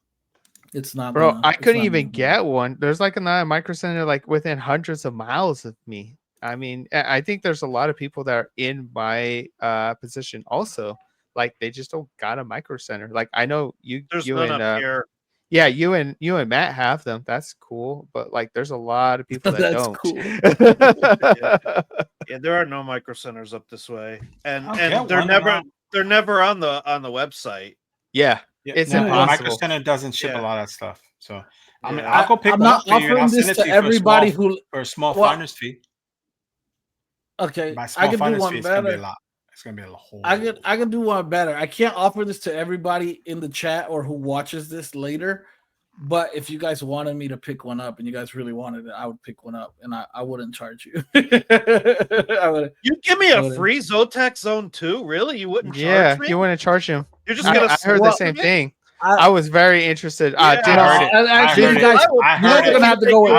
S1: it's not.
S3: Bro, I couldn't even get one. There's like a Micro Center like within hundreds of miles of me. I mean, I think there's a lot of people that are in my position also. Like, they just don't got a Micro Center. Like, I know you and yeah, you and Matt have them. That's cool. But like, there's a lot of people that don't.
S1: Cool.
S4: Yeah, there are no Micro Centers up this way, and they're never on the website.
S3: Yeah, it's impossible.
S2: Micro Center doesn't ship a lot of stuff, so I mean, I'll go pick one up for you.
S1: I'm not offering this to everybody
S2: for a small finder's fee.
S1: Okay, I can do one better.
S2: It's gonna be a whole.
S1: I can do one better. I can't offer this to everybody in the chat or who watches this later. But if you guys wanted me to pick one up and you guys really wanted it, I would pick one up and I wouldn't charge you.
S4: You give me a free Zotac Zone 2? Really? You wouldn't charge me?
S3: You wouldn't charge him.
S4: You're just gonna.
S3: I heard the same thing. I was very interested.
S2: I heard it.
S1: Actually, you guys are gonna have to go with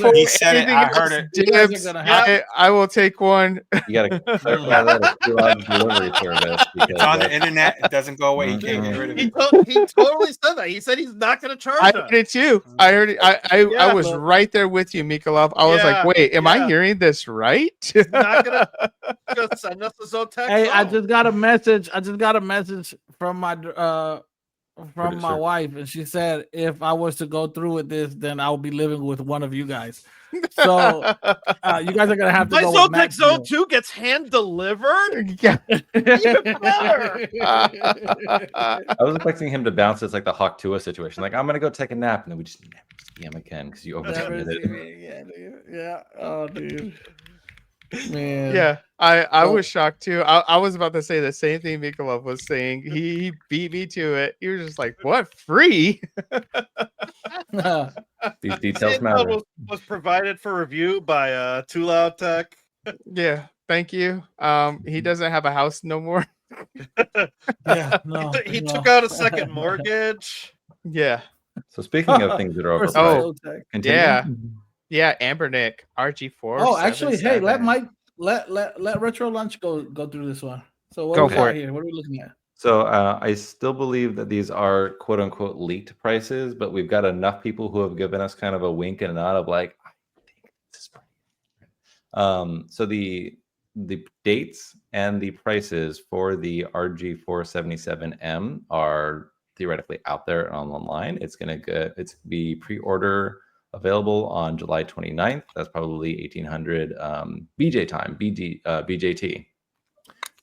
S1: me.
S2: He said it. I heard it.
S3: I will take one.
S6: You gotta clarify that it's delivery service.
S2: It's on the internet. It doesn't go away. You can't get rid of it.
S4: He totally said that. He said he's not gonna charge us.
S3: I heard it too. I heard it. I was right there with you, Mikolov. I was like, wait, am I hearing this right?
S4: He's not gonna send us a Zotac.
S1: Hey, I just got a message. From my wife, and she said if I was to go through with this, then I'll be living with one of you guys. So you guys are gonna have to.
S4: My
S1: go
S4: Zotac Zone 2 gets hand delivered.
S3: Yeah,
S4: even better.
S6: I was expecting him to bounce. It's like the Hawk Tua situation. Like, I'm gonna go take a nap, and then we just never see him again because you overcommitted it.
S1: Yeah. Oh, dude. Man.
S3: Yeah, I was shocked too. I was about to say the same thing Mikolov was saying. He beat me to it. He was just like, "What, free?"
S6: These details matter.
S4: Was provided for review by Too Loud Tech.
S3: Yeah, thank you. He doesn't have a house no more.
S1: Yeah, no.
S4: He took out a second mortgage.
S3: Yeah.
S6: So speaking of things that are overpriced,
S3: yeah, Anbernic RG4.
S1: Oh, actually, hey, let Mike let Retro Lunch go through this one. So what
S3: Go
S1: do we
S3: for
S1: got
S3: it.
S1: here? What are we looking at?
S6: So I still believe that these are quote unquote leaked prices, but we've got enough people who have given us kind of a wink and a nod of like, I think this is funny. So the dates and the prices for the RG477M are theoretically out there and online. It's be pre-order available on July 29th. That's probably 1800 BJ time, BJT.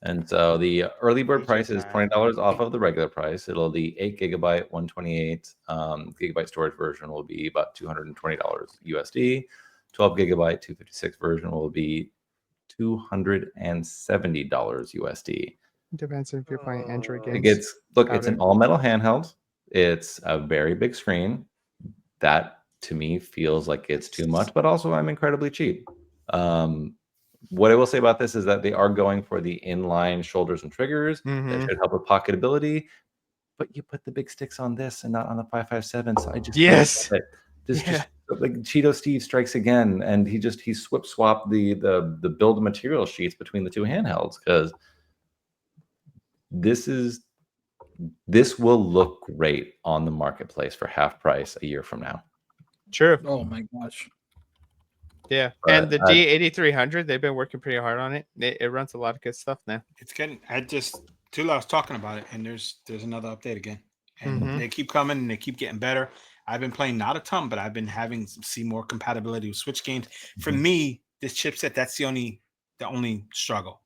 S6: And so the early bird
S3: BJ
S6: price is
S3: time.
S6: $20 off of the regular price. It'll the 8 gigabyte, 128 gigabyte storage version will be about $220 USD. 12 gigabyte, 256 version will be $270 USD.
S3: Depends if you're playing Android games.
S6: It's an all metal handheld. It's a very big screen. That to me feels like it's too much, but also I'm incredibly cheap. What I will say about this is that they are going for the inline shoulders and triggers that should help with pocketability. But you put the big sticks on this and not on the 557. So I just
S3: Yes.
S6: just like Cheeto Steve strikes again, and he swapped the build material sheets between the two handhelds because this will look great on the marketplace for half price a year from now.
S3: True.
S1: Oh my gosh.
S3: Yeah.
S6: But,
S3: And the D8300, they've been working pretty hard on it. It runs a lot of good stuff now.
S2: It's getting. Tula was talking about it, and there's another update again, and
S3: Mhm.
S2: they keep coming and they keep getting better. I've been playing not a ton, but I've been having see more compatibility with Switch games. For me, this chipset, that's the only struggle.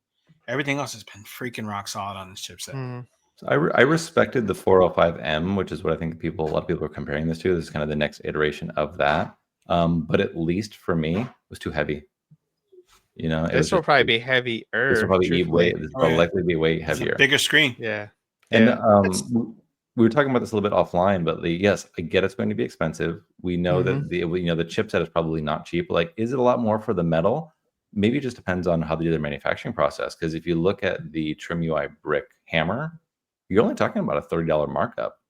S2: Everything else has been freaking rock solid on this chipset.
S3: Mhm.
S6: So I respected the 405M, which is what I think a lot of people are comparing this to. This is kind of the next iteration of that. But at least for me, it was too heavy. You know,
S3: This will probably be heavier.
S6: This will probably be
S3: truthfully.
S6: This will likely be way
S2: It's a
S6: heavier.
S2: bigger screen.
S3: Yeah.
S6: And
S3: Yeah.
S6: we were talking about this a little bit offline, but yes, I get it's going to be expensive. We know that the chipset is probably not cheap. Like, is it a lot more for the metal? Maybe it just depends on how they do their manufacturing process. Because if you look at the Trim UI brick hammer, you're only talking about a $30 markup,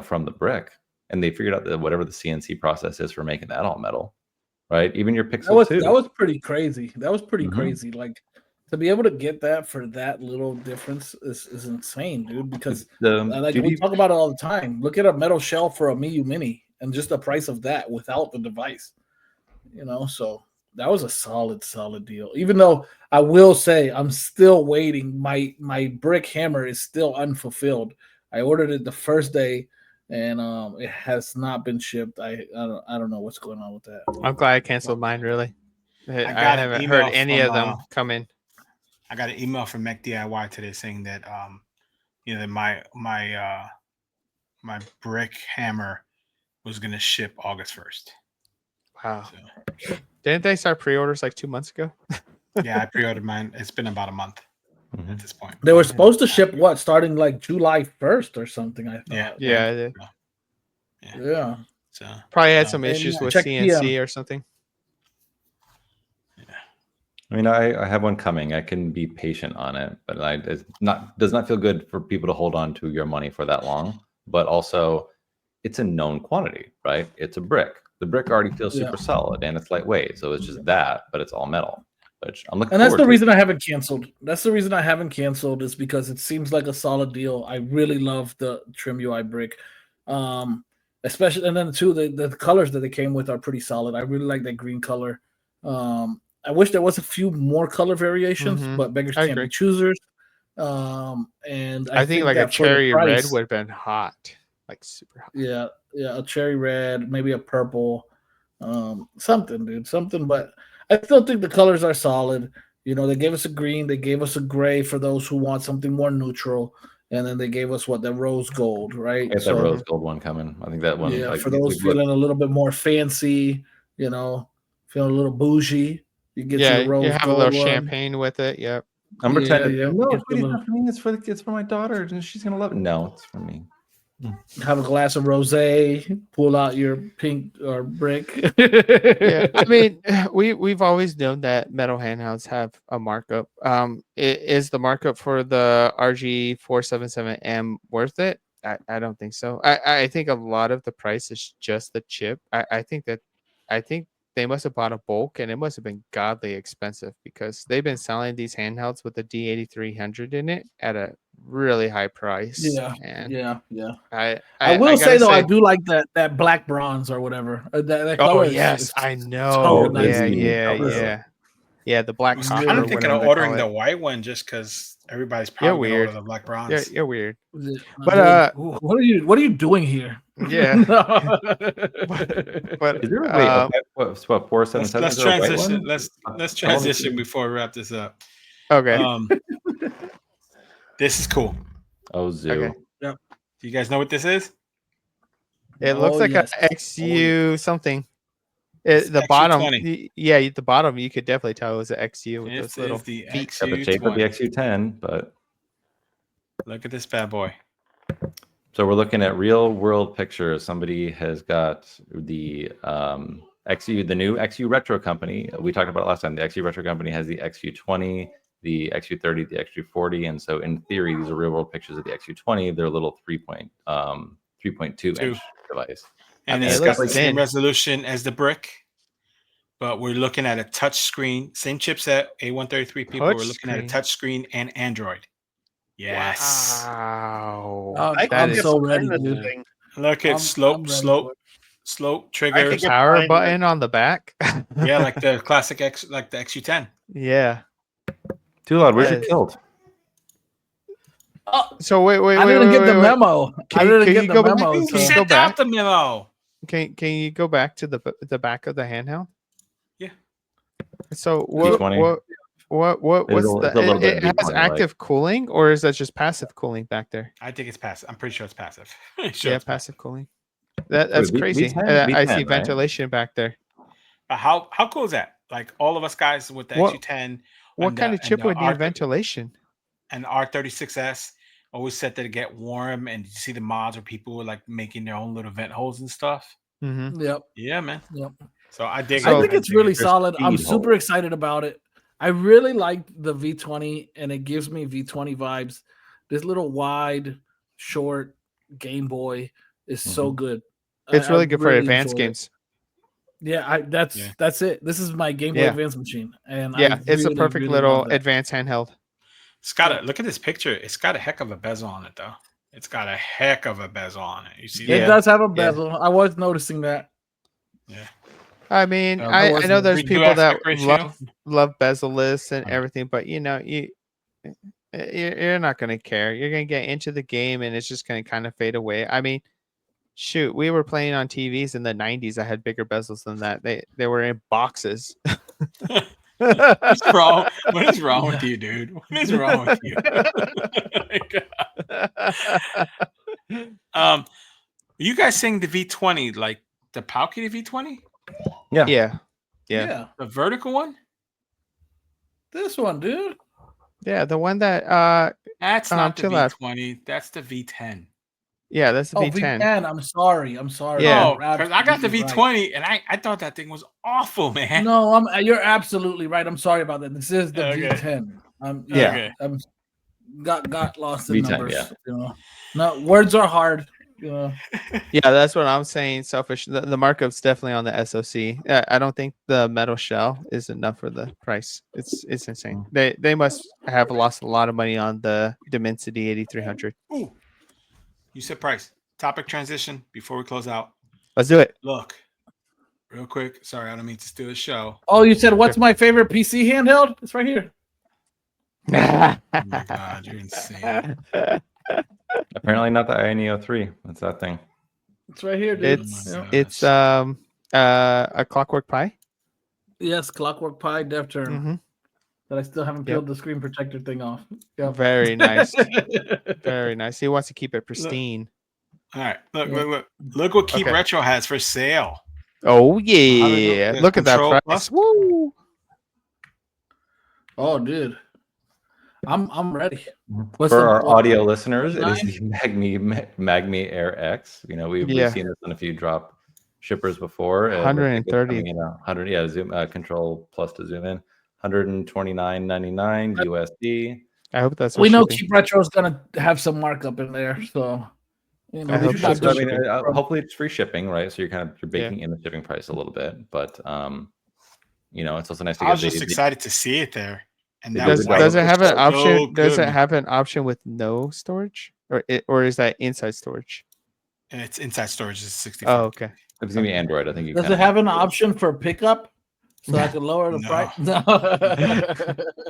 S6: from the brick. And they figured out that whatever the CNC process is for making that all metal, right? Even your Pixel 2.
S1: That was pretty crazy. That was pretty
S6: Mhm.
S1: crazy. Like, to be able to get that for that little difference is insane, dude. Because we talk about it all the time. Look at a metal shell for a Miyoo Mini and just the price of that without the device. So that was a solid deal. Even though I will say I'm still waiting. My brick hammer is still unfulfilled. I ordered it the first day, and it has not been shipped. I don't know what's going on with that.
S3: I'm glad I canceled mine, really. I
S2: got an
S3: haven't
S2: email
S3: heard any
S2: from,
S3: of them come in.
S2: I got an email from Mech DIY today saying that that my brick hammer was gonna ship August 1st.
S3: Wow.
S2: So,
S3: Didn't they start pre-orders like 2 months ago?
S2: yeah, I pre-ordered mine. It's been about a month at this point.
S1: They were supposed to ship starting like July 1st or something. I thought.
S2: Yeah.
S1: Yeah.
S2: So
S3: Probably had some issues with
S1: check
S3: CNC or something.
S6: I mean, I have one coming. I can be patient on it, but it does not feel good for people to hold on to your money for that long. But also, it's a known quantity, right? It's a brick. The brick already feels super solid and it's lightweight, so it's just that, but it's all metal. Which I'm looking.
S1: And that's the reason I haven't canceled. That's the reason I haven't canceled is because it seems like a solid deal. I really love the Trim UI brick, especially, and then too the colors that they came with are pretty solid. I really like that green color. I wish there was a few more color variations, but beggars can't be choosers. And I think
S3: like
S1: that
S3: a cherry red
S1: price,
S3: would have been hot, like super hot.
S1: Yeah, a cherry red, maybe a purple, something, dude, something. But I still think the colors are solid. They gave us a green, they gave us a gray for those who want something more neutral, and then they gave us the rose gold, right?
S6: It's that rose gold one coming. I think that one.
S1: Yeah, for those feeling a little bit more fancy, feeling a little bougie. You get to the rose
S3: you have
S1: gold
S3: a little
S1: one.
S3: champagne with it. Yep.
S6: I'm pretending. No,
S1: It's
S6: it's not for me. It's for my daughter, and she's gonna love it. No, it's for me.
S1: Have a glass of rosé. Pull out your pink or brick.
S3: Yeah, I mean, we've always known that metal handhelds have a markup. Is the markup for the RG477M worth it? I don't think so. I think a lot of the price is just the chip. I think they must have bought a bulk, and it must have been godly expensive because they've been selling these handhelds with the D8300 in it at a really high price.
S1: Yeah,
S3: and
S1: yeah.
S3: I
S1: will say
S3: gotta
S1: though, I do like that black bronze or whatever. That
S3: Oh
S1: color
S3: yes,
S1: is
S3: I
S1: so
S3: know.
S1: nice.
S3: Yeah,
S6: It's a unique
S3: yeah,
S6: color.
S3: yeah, yeah. The black
S2: I was
S3: copper,
S2: kind
S3: or
S2: of thinking
S3: whatever
S2: of
S3: they
S2: ordering
S3: call
S2: the
S3: it.
S2: white one just because everybody's
S3: You're
S2: probably gonna order
S3: weird.
S2: the black bronze.
S3: You're weird.
S1: Dude,
S3: But
S1: what are you doing here?
S3: yeah.
S1: but
S3: But
S6: Is there a wait? What 477?
S2: Let's
S6: Is there a white
S2: transition.
S6: one?
S2: Let's
S6: I wanna
S2: transition
S6: see.
S2: before we wrap this up.
S3: okay.
S2: This is cool.
S6: Oh, Zoo.
S3: Okay.
S2: Do you guys know what this is?
S3: It looks
S1: Oh,
S3: like
S1: yes.
S3: a XU something.
S2: It's
S3: The bottom,
S2: XU20.
S3: yeah, the bottom you could definitely tell it was an XU with
S2: This
S3: those little
S2: is the
S3: feet.
S6: Got the shape of the
S2: XU20.
S6: XU10, but
S2: Look at this bad boy.
S6: so we're looking at real world pictures. Somebody has got the XU, the new XU Retro Company. We talked about it last time. The XU Retro Company has the XU20, the XU30, the XU40, and so in theory, these are real world pictures of the XU20. They're a little 3.2 inch device.
S2: And
S3: mean,
S2: it's
S3: it
S2: got
S3: looks
S2: the same
S3: thin.
S2: resolution as the brick, but we're looking at a touch screen, same chipset, A133 people. We're looking at a
S3: Touchscreen.
S2: touch screen and Android. Yes.
S3: Wow.
S1: I'm
S3: That is
S1: so
S4: behind
S1: ready,
S4: this
S1: dude.
S4: thing.
S2: Look at
S1: I'm
S2: slope,
S1: ready
S2: slope,
S1: for it.
S2: slope,
S4: I
S2: trigger.
S4: think it's
S3: Power
S4: behind
S3: button on the back.
S2: Yeah, like the classic X, like the XU10.
S3: Yeah.
S6: Too loud. Where's your
S3: Yes.
S6: tilt?
S3: So wait.
S1: I didn't get the memo.
S3: Can
S1: I
S3: you-
S1: didn't
S3: can
S1: get
S3: you
S1: the
S3: go back?
S1: memo.
S3: Can
S2: You
S3: you
S1: so-
S3: go
S2: sent
S3: back?
S2: out the memo.
S3: Can you go back to the back of the handheld?
S2: Yeah.
S3: So
S6: V20.
S3: what's
S6: It's a little bit
S3: it has
S6: V20 -like.
S3: active cooling, or is that just passive cooling back there?
S2: I think it's passive. I'm pretty sure it's passive.
S3: Yeah, passive cooling. That's
S6: V-
S3: crazy.
S6: V10,
S3: I
S6: V10,
S3: see
S6: right?
S3: ventilation back there.
S2: How cool is that? Like all of us guys with the
S3: What-
S2: XU10
S3: What
S2: and
S3: kind
S2: the-
S3: of chip
S2: and the
S3: would need
S2: R-
S3: ventilation?
S2: and the R36S always set to get warm, and you see the mods where people were like making their own little vent holes and stuff.
S3: Mm-hmm.
S1: Yep.
S2: Yeah, man.
S1: Yep.
S2: So I dig
S3: So-
S1: I
S2: it.
S1: think
S2: I
S1: it's
S2: dig
S1: really
S2: it.
S1: solid. I'm
S6: speed
S1: super
S6: hole.
S1: excited about it. I really like the V20, and it gives me V20 vibes. This little wide, short Game Boy is so good.
S3: It's
S1: I
S3: really good for
S1: really
S3: advanced
S1: enjoyed it.
S3: games.
S1: Yeah, that's it. This is my Game Boy
S3: Yeah.
S1: Advance machine, and
S3: Yeah,
S1: I
S3: it's a
S1: really,
S3: perfect
S1: really
S3: little
S1: love that.
S3: advanced handheld.
S2: It's got a look at this picture. It's got a heck of a bezel on it, though. It's got a heck of a bezel on it. You see
S1: It
S3: Yeah.
S2: that?
S1: does have a bezel. I was noticing that.
S2: Yeah.
S3: I mean,
S2: I
S3: I know
S1: wasn't-
S3: there's
S2: 3:2
S3: people that
S2: aspect ratio.
S3: love bezel-less and everything, but you're not going to care. You're going to get into the game, and it's just going to kind of fade away. I mean, shoot, we were playing on TVs in the 90s that had bigger bezels than that. They were in boxes.
S2: What's wrong? What is wrong with you, dude? What is wrong with you? You guys saying the V20, like the Palkia V20,
S3: Yeah.
S2: the vertical one?
S1: This one, dude.
S3: Yeah, the one that
S2: That's not the
S3: to left.
S2: V20. That's the V10.
S3: yeah, that's the
S1: Oh,
S3: V10.
S1: V10. I'm sorry.
S3: Yeah.
S2: Oh, because I got the
S1: Absolutely
S2: V20 and I thought that thing was awful, man.
S1: right. No, you're absolutely right. I'm sorry about that. This is the
S2: Okay.
S1: V10.
S3: Yeah.
S2: Okay.
S1: I'm got lost in
S6: V10,
S1: numbers.
S6: yeah.
S1: You know, no words are hard. You know,
S3: Yeah, that's what I'm saying. Selfish. The markup's definitely on the SoC. I don't think the metal shell is enough for the price. It's insane. They must have lost a lot of money on the Dimensity 8300.
S2: Ooh. You said price. Topic transition before we close out.
S3: Let's do it.
S2: Look, real quick. Sorry, I don't mean to steal the show.
S1: oh, you said what's my favorite PC handheld? It's right here.
S2: Oh my God, you're insane.
S6: Apparently not the INEO 3. That's that thing.
S1: It's right here, dude.
S3: It's
S2: Oh my
S3: it's a Clockwork Pi.
S1: Yes, Clockwork Pi Dev Turn.
S3: Mm-hmm.
S1: But I still haven't peeled the screen protector thing off. Yep.
S3: Very nice. Very nice. He wants to keep it pristine.
S2: All right. Look,
S1: Yeah.
S2: look what Keep
S3: Okay.
S2: Retro has for sale.
S3: Oh yeah!
S2: Yeah,
S3: Look at that
S2: Control
S3: price.
S2: Plus.
S3: Woo!
S1: Oh, dude. I'm ready. What's
S6: For
S1: the-
S6: our
S1: what-
S6: audio listeners, it is the Magmi Air X. You know, we've
S3: Yeah.
S6: seen this on a few drop shippers before.
S3: 130.
S6: 100, yeah, zoom Control Plus to zoom in. 129.99 USD.
S3: I hope that's.
S1: We
S3: what
S1: know
S3: shipping-
S1: Keep Retro's gonna have some markup in there, so You
S3: I
S1: know,
S3: hope
S1: if
S3: so.
S1: you're not
S6: So, I
S1: good
S6: mean,
S1: shipping,
S6: hopefully it's free shipping, right? So you're
S3: Yeah.
S6: baking in the shipping price a little bit, but it's also nice to
S2: I
S6: get
S2: was just excited to see it there. And
S6: They
S2: that
S6: do
S3: Does
S6: the
S2: white
S3: does it
S2: was
S3: have an
S2: so
S3: option? Does
S2: good,
S3: it
S2: man.
S3: have an option with no storage, or is that inside storage?
S2: And it's inside storage is 65.
S3: Oh, okay.
S6: It's gonna be Android. I think you
S1: does
S6: kinda
S1: it have an option for pickup so I
S3: No.
S1: can lower the
S2: No.
S1: price? No.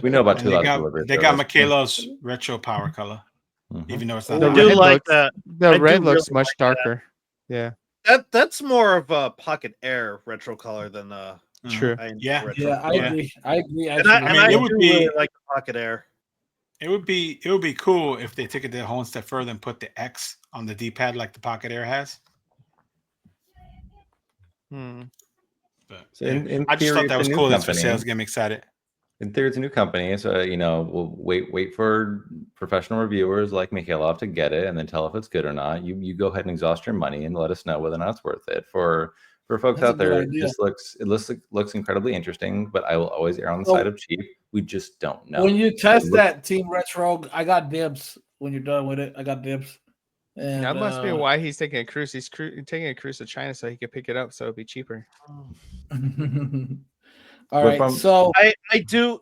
S6: We know about
S2: And they
S6: 2
S2: got
S6: delivery.
S2: they got
S6: service.
S2: Michaela's retro power color,
S6: Mhm.
S2: even though it's not.
S3: The
S4: I
S2: out
S4: do
S3: red
S2: yet.
S4: like
S3: looks
S4: that.
S3: the
S4: I
S3: red
S4: do
S3: looks
S4: really
S3: much
S4: like that.
S3: darker. Yeah,
S4: That's more of a Pocket Air retro color than
S3: true.
S2: Yeah.
S4: retro
S1: Yeah, I
S4: color.
S1: agree. I agree.
S4: And
S1: Actually,
S4: I,
S2: I
S4: and
S2: mean,
S4: I
S2: it would
S4: do
S2: be-
S4: really like the Pocket Air.
S2: It would be cool if they took it a whole step further and put the X on the D-pad like the Pocket Air has.
S3: Hmm.
S2: But
S6: So
S2: yeah.
S6: in
S2: I just
S6: theory,
S2: thought
S6: it's
S2: that
S6: a
S2: was
S6: new
S2: cool. That's for
S6: company.
S2: sales. Get me excited.
S6: In theory, it's a new company, so we'll wait for professional reviewers like Mikhailov to get it, and then tell if it's good or not. You go ahead and exhaust your money and let us know whether or not it's worth it. For folks
S1: That's a
S6: out
S1: good
S6: there,
S1: idea.
S6: it looks incredibly interesting, but I will always err on the
S1: So-
S6: side of cheap. We just don't know.
S1: when you test
S6: Look-
S1: that Team Retro, I got dibs. When you're done with it, I got dibs. And
S3: That must be why he's taking a cruise. He's taking a cruise to China so he could pick it up, so it'd be cheaper.
S1: All
S6: But
S1: right,
S6: from-
S1: so
S4: I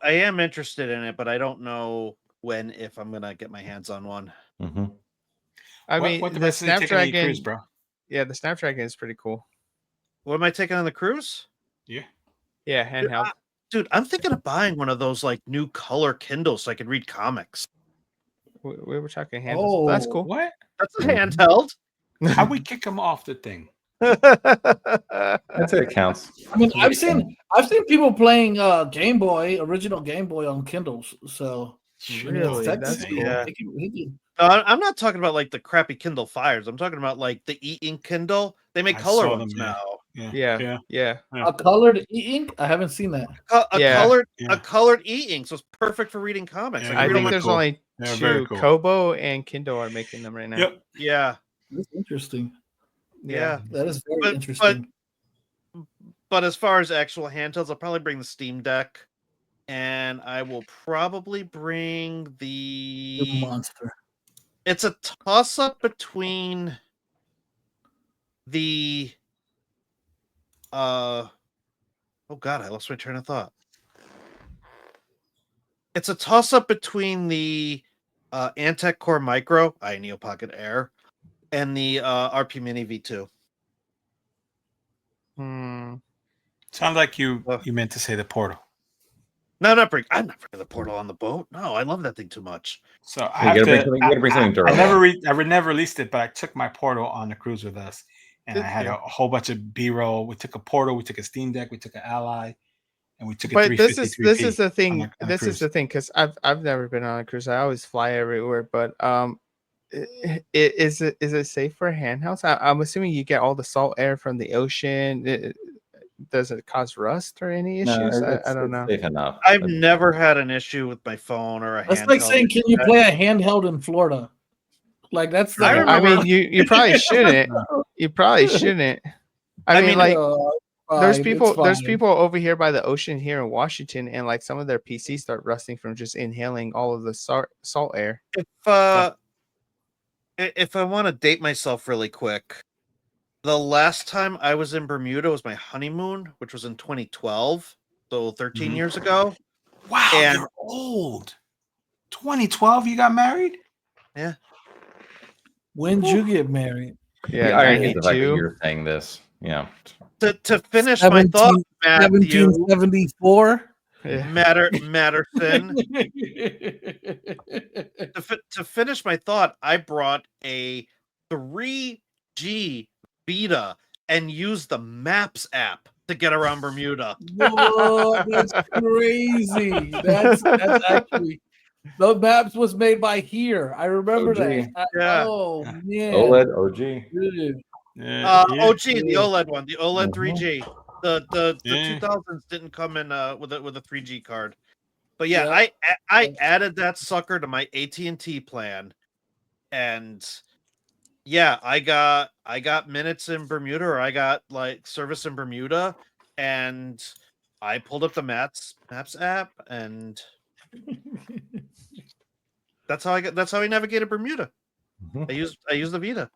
S4: am interested in it, but I don't know if I'm gonna get my hands on one.
S6: Mhm.
S3: I mean,
S2: what
S3: the
S2: device are you taking on your
S3: Snapdragon,
S2: cruise, bro?
S3: yeah, the Snapdragon is pretty cool.
S4: What am I taking on the cruise?
S2: Yeah.
S3: Yeah, handheld.
S4: Dude, I'm thinking of buying one of those like new color Kindles so I can read comics.
S3: We were talking handhelds. That's
S1: Oh,
S3: cool.
S2: What?
S4: That's a
S6: Mhm.
S4: handheld.
S2: How we kick them off the thing?
S6: I'd say it counts.
S1: I mean, I've seen people playing original Game Boy on Kindles. So
S3: Really? That's
S1: technically,
S3: cool.
S4: Yeah.
S1: he can-
S4: No, I'm not talking about like the crappy Kindle Fires. I'm talking about like the e-ink Kindle. They make
S2: I
S4: color
S2: saw
S4: ones
S2: them, yeah.
S4: now.
S3: Yeah.
S1: a colored e-ink. I haven't seen that.
S4: A
S3: Yeah.
S4: colored e-ink, so it's perfect for reading comics.
S2: Yeah,
S4: Like,
S3: I
S2: really
S3: think there's
S2: cool.
S3: only
S2: Yeah, very
S3: two.
S2: cool.
S3: Kobo and Kindle are making them right now.
S2: Yep.
S4: yeah,
S1: That's interesting.
S4: yeah.
S1: That is very
S4: But-
S1: interesting.
S4: But as far as actual handhelds, I'll probably bring the Steam Deck, and I will probably bring
S1: You
S4: the.
S1: monster.
S4: It's a toss up between the. Oh God, I lost my train of thought. It's a toss up between the Antec Core Micro, Neo Pocket Air, and the RP Mini V2.
S2: Sounds like you meant to say the Portal.
S4: No, I'm not bringing the Portal on the boat. No, I love that thing too much.
S2: So
S6: You
S2: I have
S6: gotta
S2: to.
S6: bring something
S2: I
S6: durable.
S2: never released it, but I took my Portal on the cruise with us, and I
S3: Good
S2: had
S3: thing.
S2: a whole bunch of B-roll. We took a Portal, we took a Steam Deck, we took an Ally, and we took a
S3: But this
S2: 353P
S3: is the thing.
S2: on a
S3: This is
S2: cruise.
S3: the thing because I've never been on a cruise. I always fly everywhere. But is it safe for handhelds? I'm assuming you get all the salt air from the ocean. Does it cause rust or any issues? I don't know.
S6: Safe enough.
S4: I've never had an issue with my phone or a
S1: That's
S4: handheld.
S1: like saying, can you play a handheld in Florida? Like that's the.
S4: I
S3: I mean, you probably shouldn't. You probably shouldn't. I mean, like there's people over here by the ocean here in Washington, and like some of their PCs start rusting from just inhaling all of the salt air.
S4: If I want to date myself really quick, the last time I was in Bermuda was my honeymoon, which was in 2012, so 13
S2: Mhm.
S4: years ago.
S2: Wow,
S4: And-
S2: you're old. 2012, you got married?
S1: When did you get married?
S6: The
S3: Yeah,
S6: irony is the fact that
S3: 92.
S6: you're saying this. Yeah.
S4: To finish my thought, Matthew,
S1: 1774.
S3: Yeah.
S4: Matterson. To finish my thought, I brought a 3G Vita and used the Maps app to get around Bermuda.
S1: Whoa, that's crazy. That's actually the maps was made by here. I remember
S6: OG.
S1: that.
S4: Yeah.
S1: Oh man.
S6: OLED OG.
S1: Dude.
S4: OG, the OLED one, the OLED
S6: Mhm.
S4: 3G. The
S2: Yeah.
S4: 2000s didn't come in with a 3G card. But yeah,
S1: Yeah.
S4: I added that sucker to my AT&T plan, and yeah, I got minutes in Bermuda, or I got like service in Bermuda, and I pulled up the Maps app, and that's how I navigated Bermuda.
S6: Mhm.
S4: I used the Vita.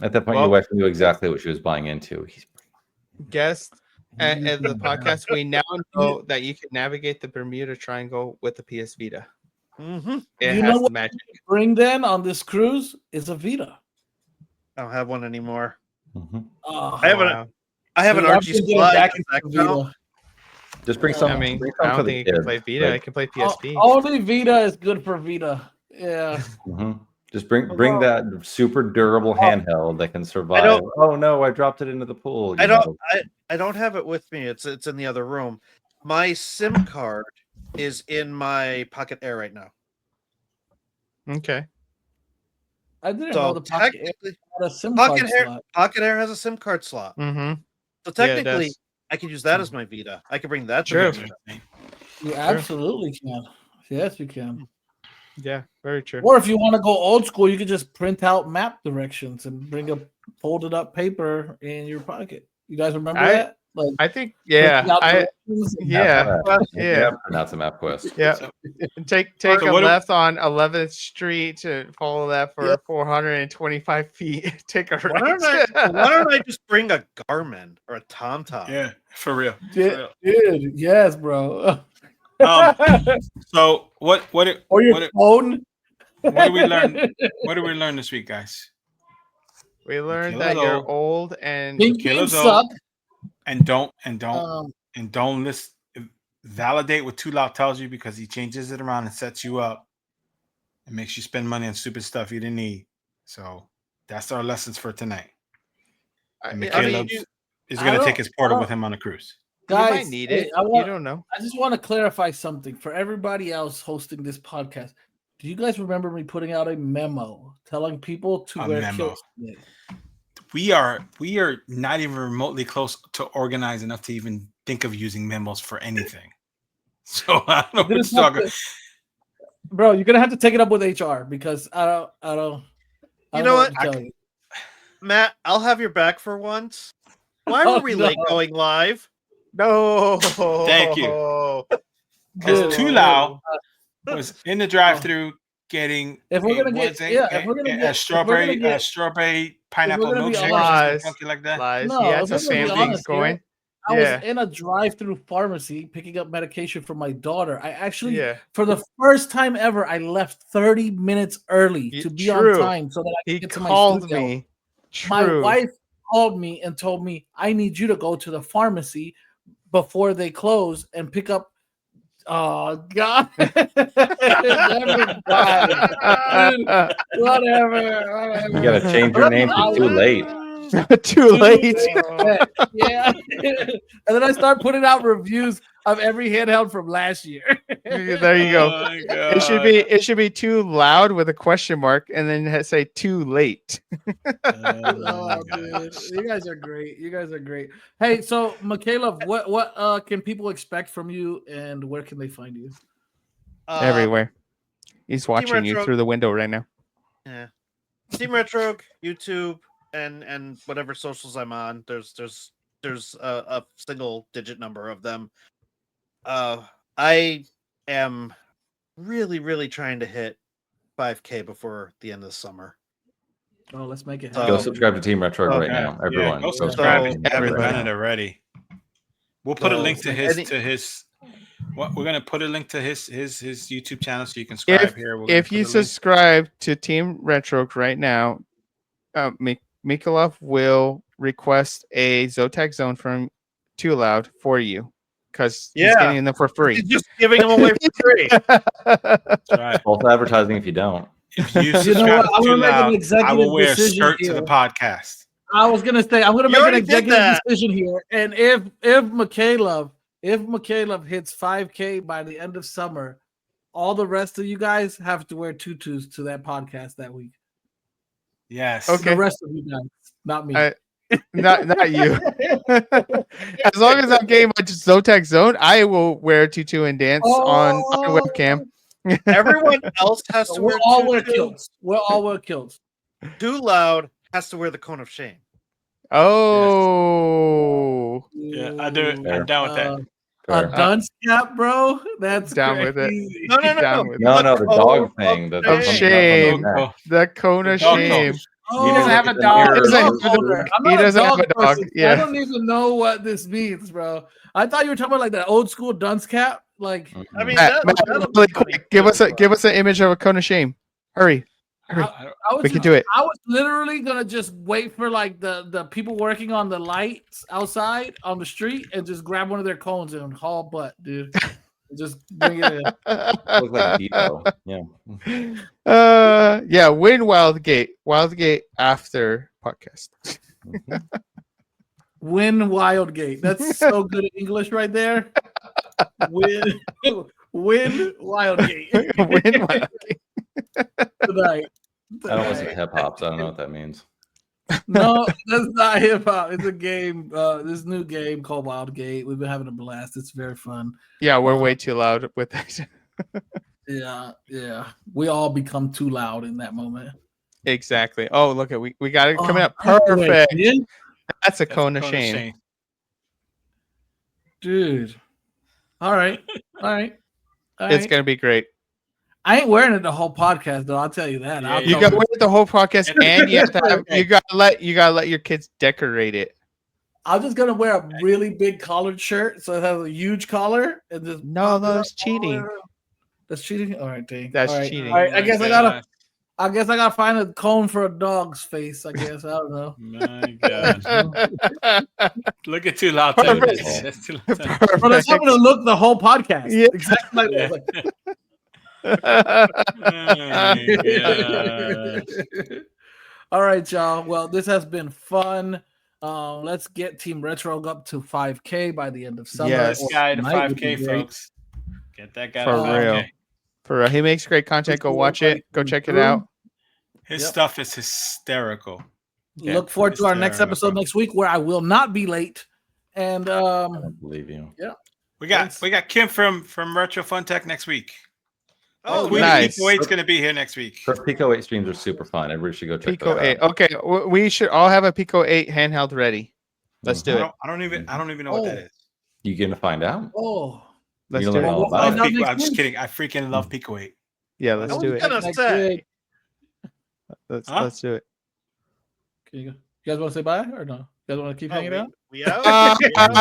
S6: At that point,
S3: Well-
S6: your wife knew exactly what she was buying into.
S3: Guest at the podcast, we now know that you can navigate the Bermuda Triangle with the PS Vita.
S4: Mm-hmm.
S3: It
S1: You
S3: has
S1: know
S3: the
S1: what?
S3: magic.
S1: Bring then on this cruise is a Vita.
S4: I don't have one anymore.
S6: Mhm.
S1: Oh,
S4: I have an
S3: Wow.
S4: I have an
S1: dude, I'm
S4: RG
S1: thinking
S4: slide.
S1: back
S4: Does
S1: into
S4: that
S1: the
S4: count?
S1: Vita.
S6: Just bring some.
S3: I mean,
S6: bring
S3: I
S6: some for
S3: don't
S6: the
S3: think you can play
S6: kids,
S3: Vita. I
S6: like,
S3: can play PSP.
S1: Only Vita is good for Vita. Yeah.
S6: mhm. Just bring that super durable handheld that can survive.
S4: don't-
S6: Oh no, I dropped it into the pool.
S4: I
S6: you
S4: don't
S6: know.
S4: I don't have it with me. It's in the other room. My SIM card is in my Pocket Air right now.
S3: Okay.
S1: I didn't know
S4: So
S1: the Pocket Air
S4: technically
S1: had a SIM
S4: Pocket
S1: card
S4: Air
S1: slot.
S4: Pocket Air has a SIM card slot.
S3: Mm-hmm.
S4: So
S3: Yeah, it
S4: technically
S3: does.
S4: I can use that as my Vita. I can bring that to
S3: True.
S4: the Vita.
S1: You absolutely can. Yes, you can.
S3: Yeah, very true.
S1: Or if you want to go old school, you could just print out map directions and bring a folded up paper in your pocket. You guys remember that? Like
S3: I think,
S1: printing out directions and-
S3: yeah,
S6: Yeah, pronounce a MapQuest.
S3: yeah.
S2: So-
S3: And take
S2: So
S3: a
S2: what do-
S3: left on 11th Street to follow that for 425 feet. Take a
S4: Why
S3: right.
S4: don't I just bring a Garmin or a TomTom?
S2: Yeah, for real. For
S1: Dude,
S2: real.
S1: yes, bro.
S2: So what
S1: or your
S2: what
S1: phone.
S2: what do we learn? What did we learn this week, guys?
S3: We learned
S2: Michaela's
S3: that you're
S2: old.
S3: old and
S1: Pink
S2: Michaela's
S1: beans
S2: old.
S1: suck.
S2: And don't
S1: Um,
S2: listen. Validate what Too Loud tells you, because he changes it around and sets you up and makes you spend money on stupid stuff you didn't need. So that's our lessons for tonight. And Michaela is
S1: I
S2: going to
S1: don't-
S2: take his portal
S1: I
S2: with him on a cruise.
S3: you
S1: guys,
S3: might need
S1: hey,
S3: it.
S1: I want,
S3: You don't know.
S1: I just want to clarify something for everybody else hosting this podcast. Do you guys remember me putting out a memo telling people to
S2: A
S1: wear
S2: memo.
S1: kilts today?
S2: We are not even remotely close to organized enough to even think of using memos for anything. So I don't know what
S1: This
S2: to talk
S1: is
S2: about.
S1: Bro, you're gonna have to take it up with HR because I don't
S4: You know
S1: know
S4: what?
S1: to tell you.
S4: Matt, I'll have your back for once. Why
S1: Oh,
S4: were we late
S1: no.
S4: going live?
S3: No.
S2: Thank you.
S1: Dude.
S2: Because Too Loud was in the drive-through getting
S1: If we're gonna
S2: what's
S1: get-
S2: it?
S1: yeah, if we're gonna
S2: a
S1: get-
S2: strawberry pineapple
S1: gonna be
S2: milkshake or
S3: honest-
S2: something like that.
S3: Lies.
S1: No,
S3: he had
S1: if
S3: some
S1: we're gonna be
S3: family
S1: honest here,
S3: going.
S1: I
S3: Yeah.
S1: was in a drive-through pharmacy picking up medication for my daughter. I actually,
S3: Yeah.
S1: for the first time ever, I left 30 minutes early
S3: Y-
S1: to be
S3: true.
S1: on time so that I
S3: He
S1: could get to my
S3: called
S1: studio.
S3: me.
S1: My
S3: True.
S1: wife called me and told me I need you to go to the pharmacy before they close and pick up. Oh God! Never mind. Dude, whatever.
S6: You gotta change your name to Too Late.
S3: Too late.
S1: Yeah. And then I start putting out reviews of every handheld from last year.
S3: There you go.
S2: Oh my
S3: It should be too loud with a question mark and then say too late.
S1: Oh, dude. You guys are great. You guys are great. Hey, so Michaela, what can people expect from you and where can they find you?
S3: Everywhere. He's watching you
S4: Retro-
S3: through the window right now.
S4: Yeah. Team Retro, YouTube, and whatever socials I'm on. There's a single digit number of them. I am really trying to hit 5K before the end of the summer.
S1: Oh, let's make it
S4: So-
S1: happen.
S6: Go subscribe to Team Retro right
S2: Okay.
S6: now, everyone.
S2: Go
S6: Go
S2: subscribe.
S6: to
S2: If
S6: Team
S2: you haven't
S6: Retro right
S2: done
S6: now.
S2: it already. We'll put a
S4: So,
S2: link to his. What we're gonna put a link to his YouTube channel so you can subscribe here. We're gonna
S3: If
S2: put
S3: you
S2: a link.
S3: subscribe to Team Retro right now, Mikolov will request a Zotac zone from Too Loud for you because he's
S4: Yeah.
S3: getting them for free.
S4: He's just giving them away for free.
S2: That's right.
S6: False advertising if you don't.
S2: If you
S1: You know
S2: subscribe
S1: what? I'm
S2: to
S1: gonna make an
S2: Loud, I
S1: executive
S2: will wear a
S1: decision
S2: skirt to the
S1: here.
S2: podcast.
S1: I was gonna say I'm gonna
S4: You
S1: make an
S4: already did
S1: executive
S4: that.
S1: decision here, and if Michaela hits 5K by the end of summer, all the rest of you guys have to wear tutus to that podcast that week.
S2: Yes.
S3: Okay.
S1: The rest of you guys, not me.
S3: Not you. As long as I'm getting my Zotac zone, I will wear a tutu and dance on webcam.
S4: Everyone else has to
S1: We'll
S4: wear
S1: all wear
S4: tutu.
S1: kilts. We'll all wear kilts.
S4: Too Loud has to wear the cone of shame.
S3: Oh,
S2: Yeah, I do it. I'm down with that.
S1: A
S6: Fair.
S1: dunce cap, bro. That's
S3: Down with it.
S1: crazy.
S4: No.
S3: Down with
S6: No, the
S4: cone
S6: dog thing.
S3: of shame.
S2: Oh,
S3: the cone of
S2: Dog
S3: shame.
S2: cone.
S1: Oh,
S6: You
S3: doesn't have
S6: look
S3: a
S6: at the
S3: dog.
S6: mirror,
S3: He doesn't have
S6: Luke.
S3: a dog.
S1: I'm
S3: He
S1: not
S3: doesn't have a dog.
S1: person. I
S3: Yeah.
S1: don't even know what this means, bro. I thought you were talking about like the old school dunce cap. Like,
S4: I mean,
S3: Matt,
S4: that'll be
S3: really
S4: funny.
S3: quick, give us an image of a cone of shame. Hurry.
S1: I was
S3: We can do it.
S1: I was literally gonna just wait for like the people working on the lights outside on the street and just grab one of their cones and haul butt, dude. Just bring it in.
S6: Look like Depot. Yeah.
S3: Yeah, win Wildgate after podcast.
S6: Mhm.
S1: Win Wildgate. That's so good in English right there. Win Wildgate.
S3: Win Wildgate.
S1: Tonight.
S6: I don't listen to hip hop, so I don't know what that means.
S1: No, that's not hip hop. It's a game. This new game called Wildgate. We've been having a blast. It's very fun.
S3: Yeah, we're way too loud with that.
S1: Yeah. We all become too loud in that moment.
S3: Exactly. Oh, look at we got it coming up.
S1: Oh,
S3: Perfect.
S1: dude.
S3: That's a cone of shame.
S1: Dude. All right.
S3: It's gonna be great.
S1: I ain't wearing it the whole podcast though. I'll tell you that.
S2: Yeah,
S1: I'll
S3: You
S1: come
S3: got
S1: with-
S3: with the whole podcast, and you have to have, you gotta let your kids decorate it.
S1: I'm just gonna wear a really big collared shirt, so it has a huge collar, and just
S3: No,
S1: pop it up
S3: that's
S1: all
S3: cheating.
S1: the way around. That's cheating. All right, dang.
S3: That's
S1: All right.
S3: cheating.
S1: All right, I guess I gotta find a cone for a dog's face. I guess I don't know.
S2: My God. Look at too loud.
S3: Perfect.
S2: That's too loud.
S1: Bro, that's how I'm gonna look the whole podcast.
S3: Yeah.
S1: Exactly like
S2: Yeah.
S1: that.
S2: Oh my God.
S1: All right, y'all. Well, this has been fun. Let's get Team Retro up to 5K by the end of summer.
S3: Yes.
S1: or
S2: This guy to
S1: tonight would be
S2: 5K,
S1: great.
S2: folks. Get that guy
S3: For
S2: to 5K.
S3: real. For real. He makes great content. Go watch it. Go check it out.
S2: His
S1: Yep.
S2: stuff is hysterical.
S1: Look forward to our next episode next week, where I will not be late. And
S6: I don't believe you.
S2: We got
S1: Thanks.
S2: Kim from Retro Fun Tech next week.
S4: Oh,
S2: Queen
S3: nice.
S2: Pico 8's going to be here next week.
S6: Her Pico 8 streams are super fun. Everybody should go check
S3: Pico
S6: those
S3: 8.
S6: out.
S3: Okay, we should all have a Pico 8 handheld ready. Let's do it.
S2: I don't even know what that is.
S6: You gonna find out?
S1: oh,
S3: Let's
S6: You
S3: do
S6: learn
S3: it.
S6: all
S1: We'll
S6: about
S1: find
S6: it.
S1: out
S2: Pico,
S1: next
S2: I'm just
S1: week.
S2: kidding. I freaking love Pico 8.
S3: Yeah, let's
S4: I
S3: do
S4: was
S3: it.
S4: gonna
S1: Next
S4: say.
S1: week.
S3: Let's do it.
S1: Okay, you guys want to say bye or no? You guys want to keep hanging out?
S4: We out?
S2: Like
S3: Take
S2: and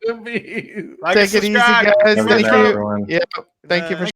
S3: it easy,
S2: subscribe.
S3: guys.
S6: Have a good
S3: Thank
S6: night,
S3: you.
S6: everyone.
S3: Yeah, thank you for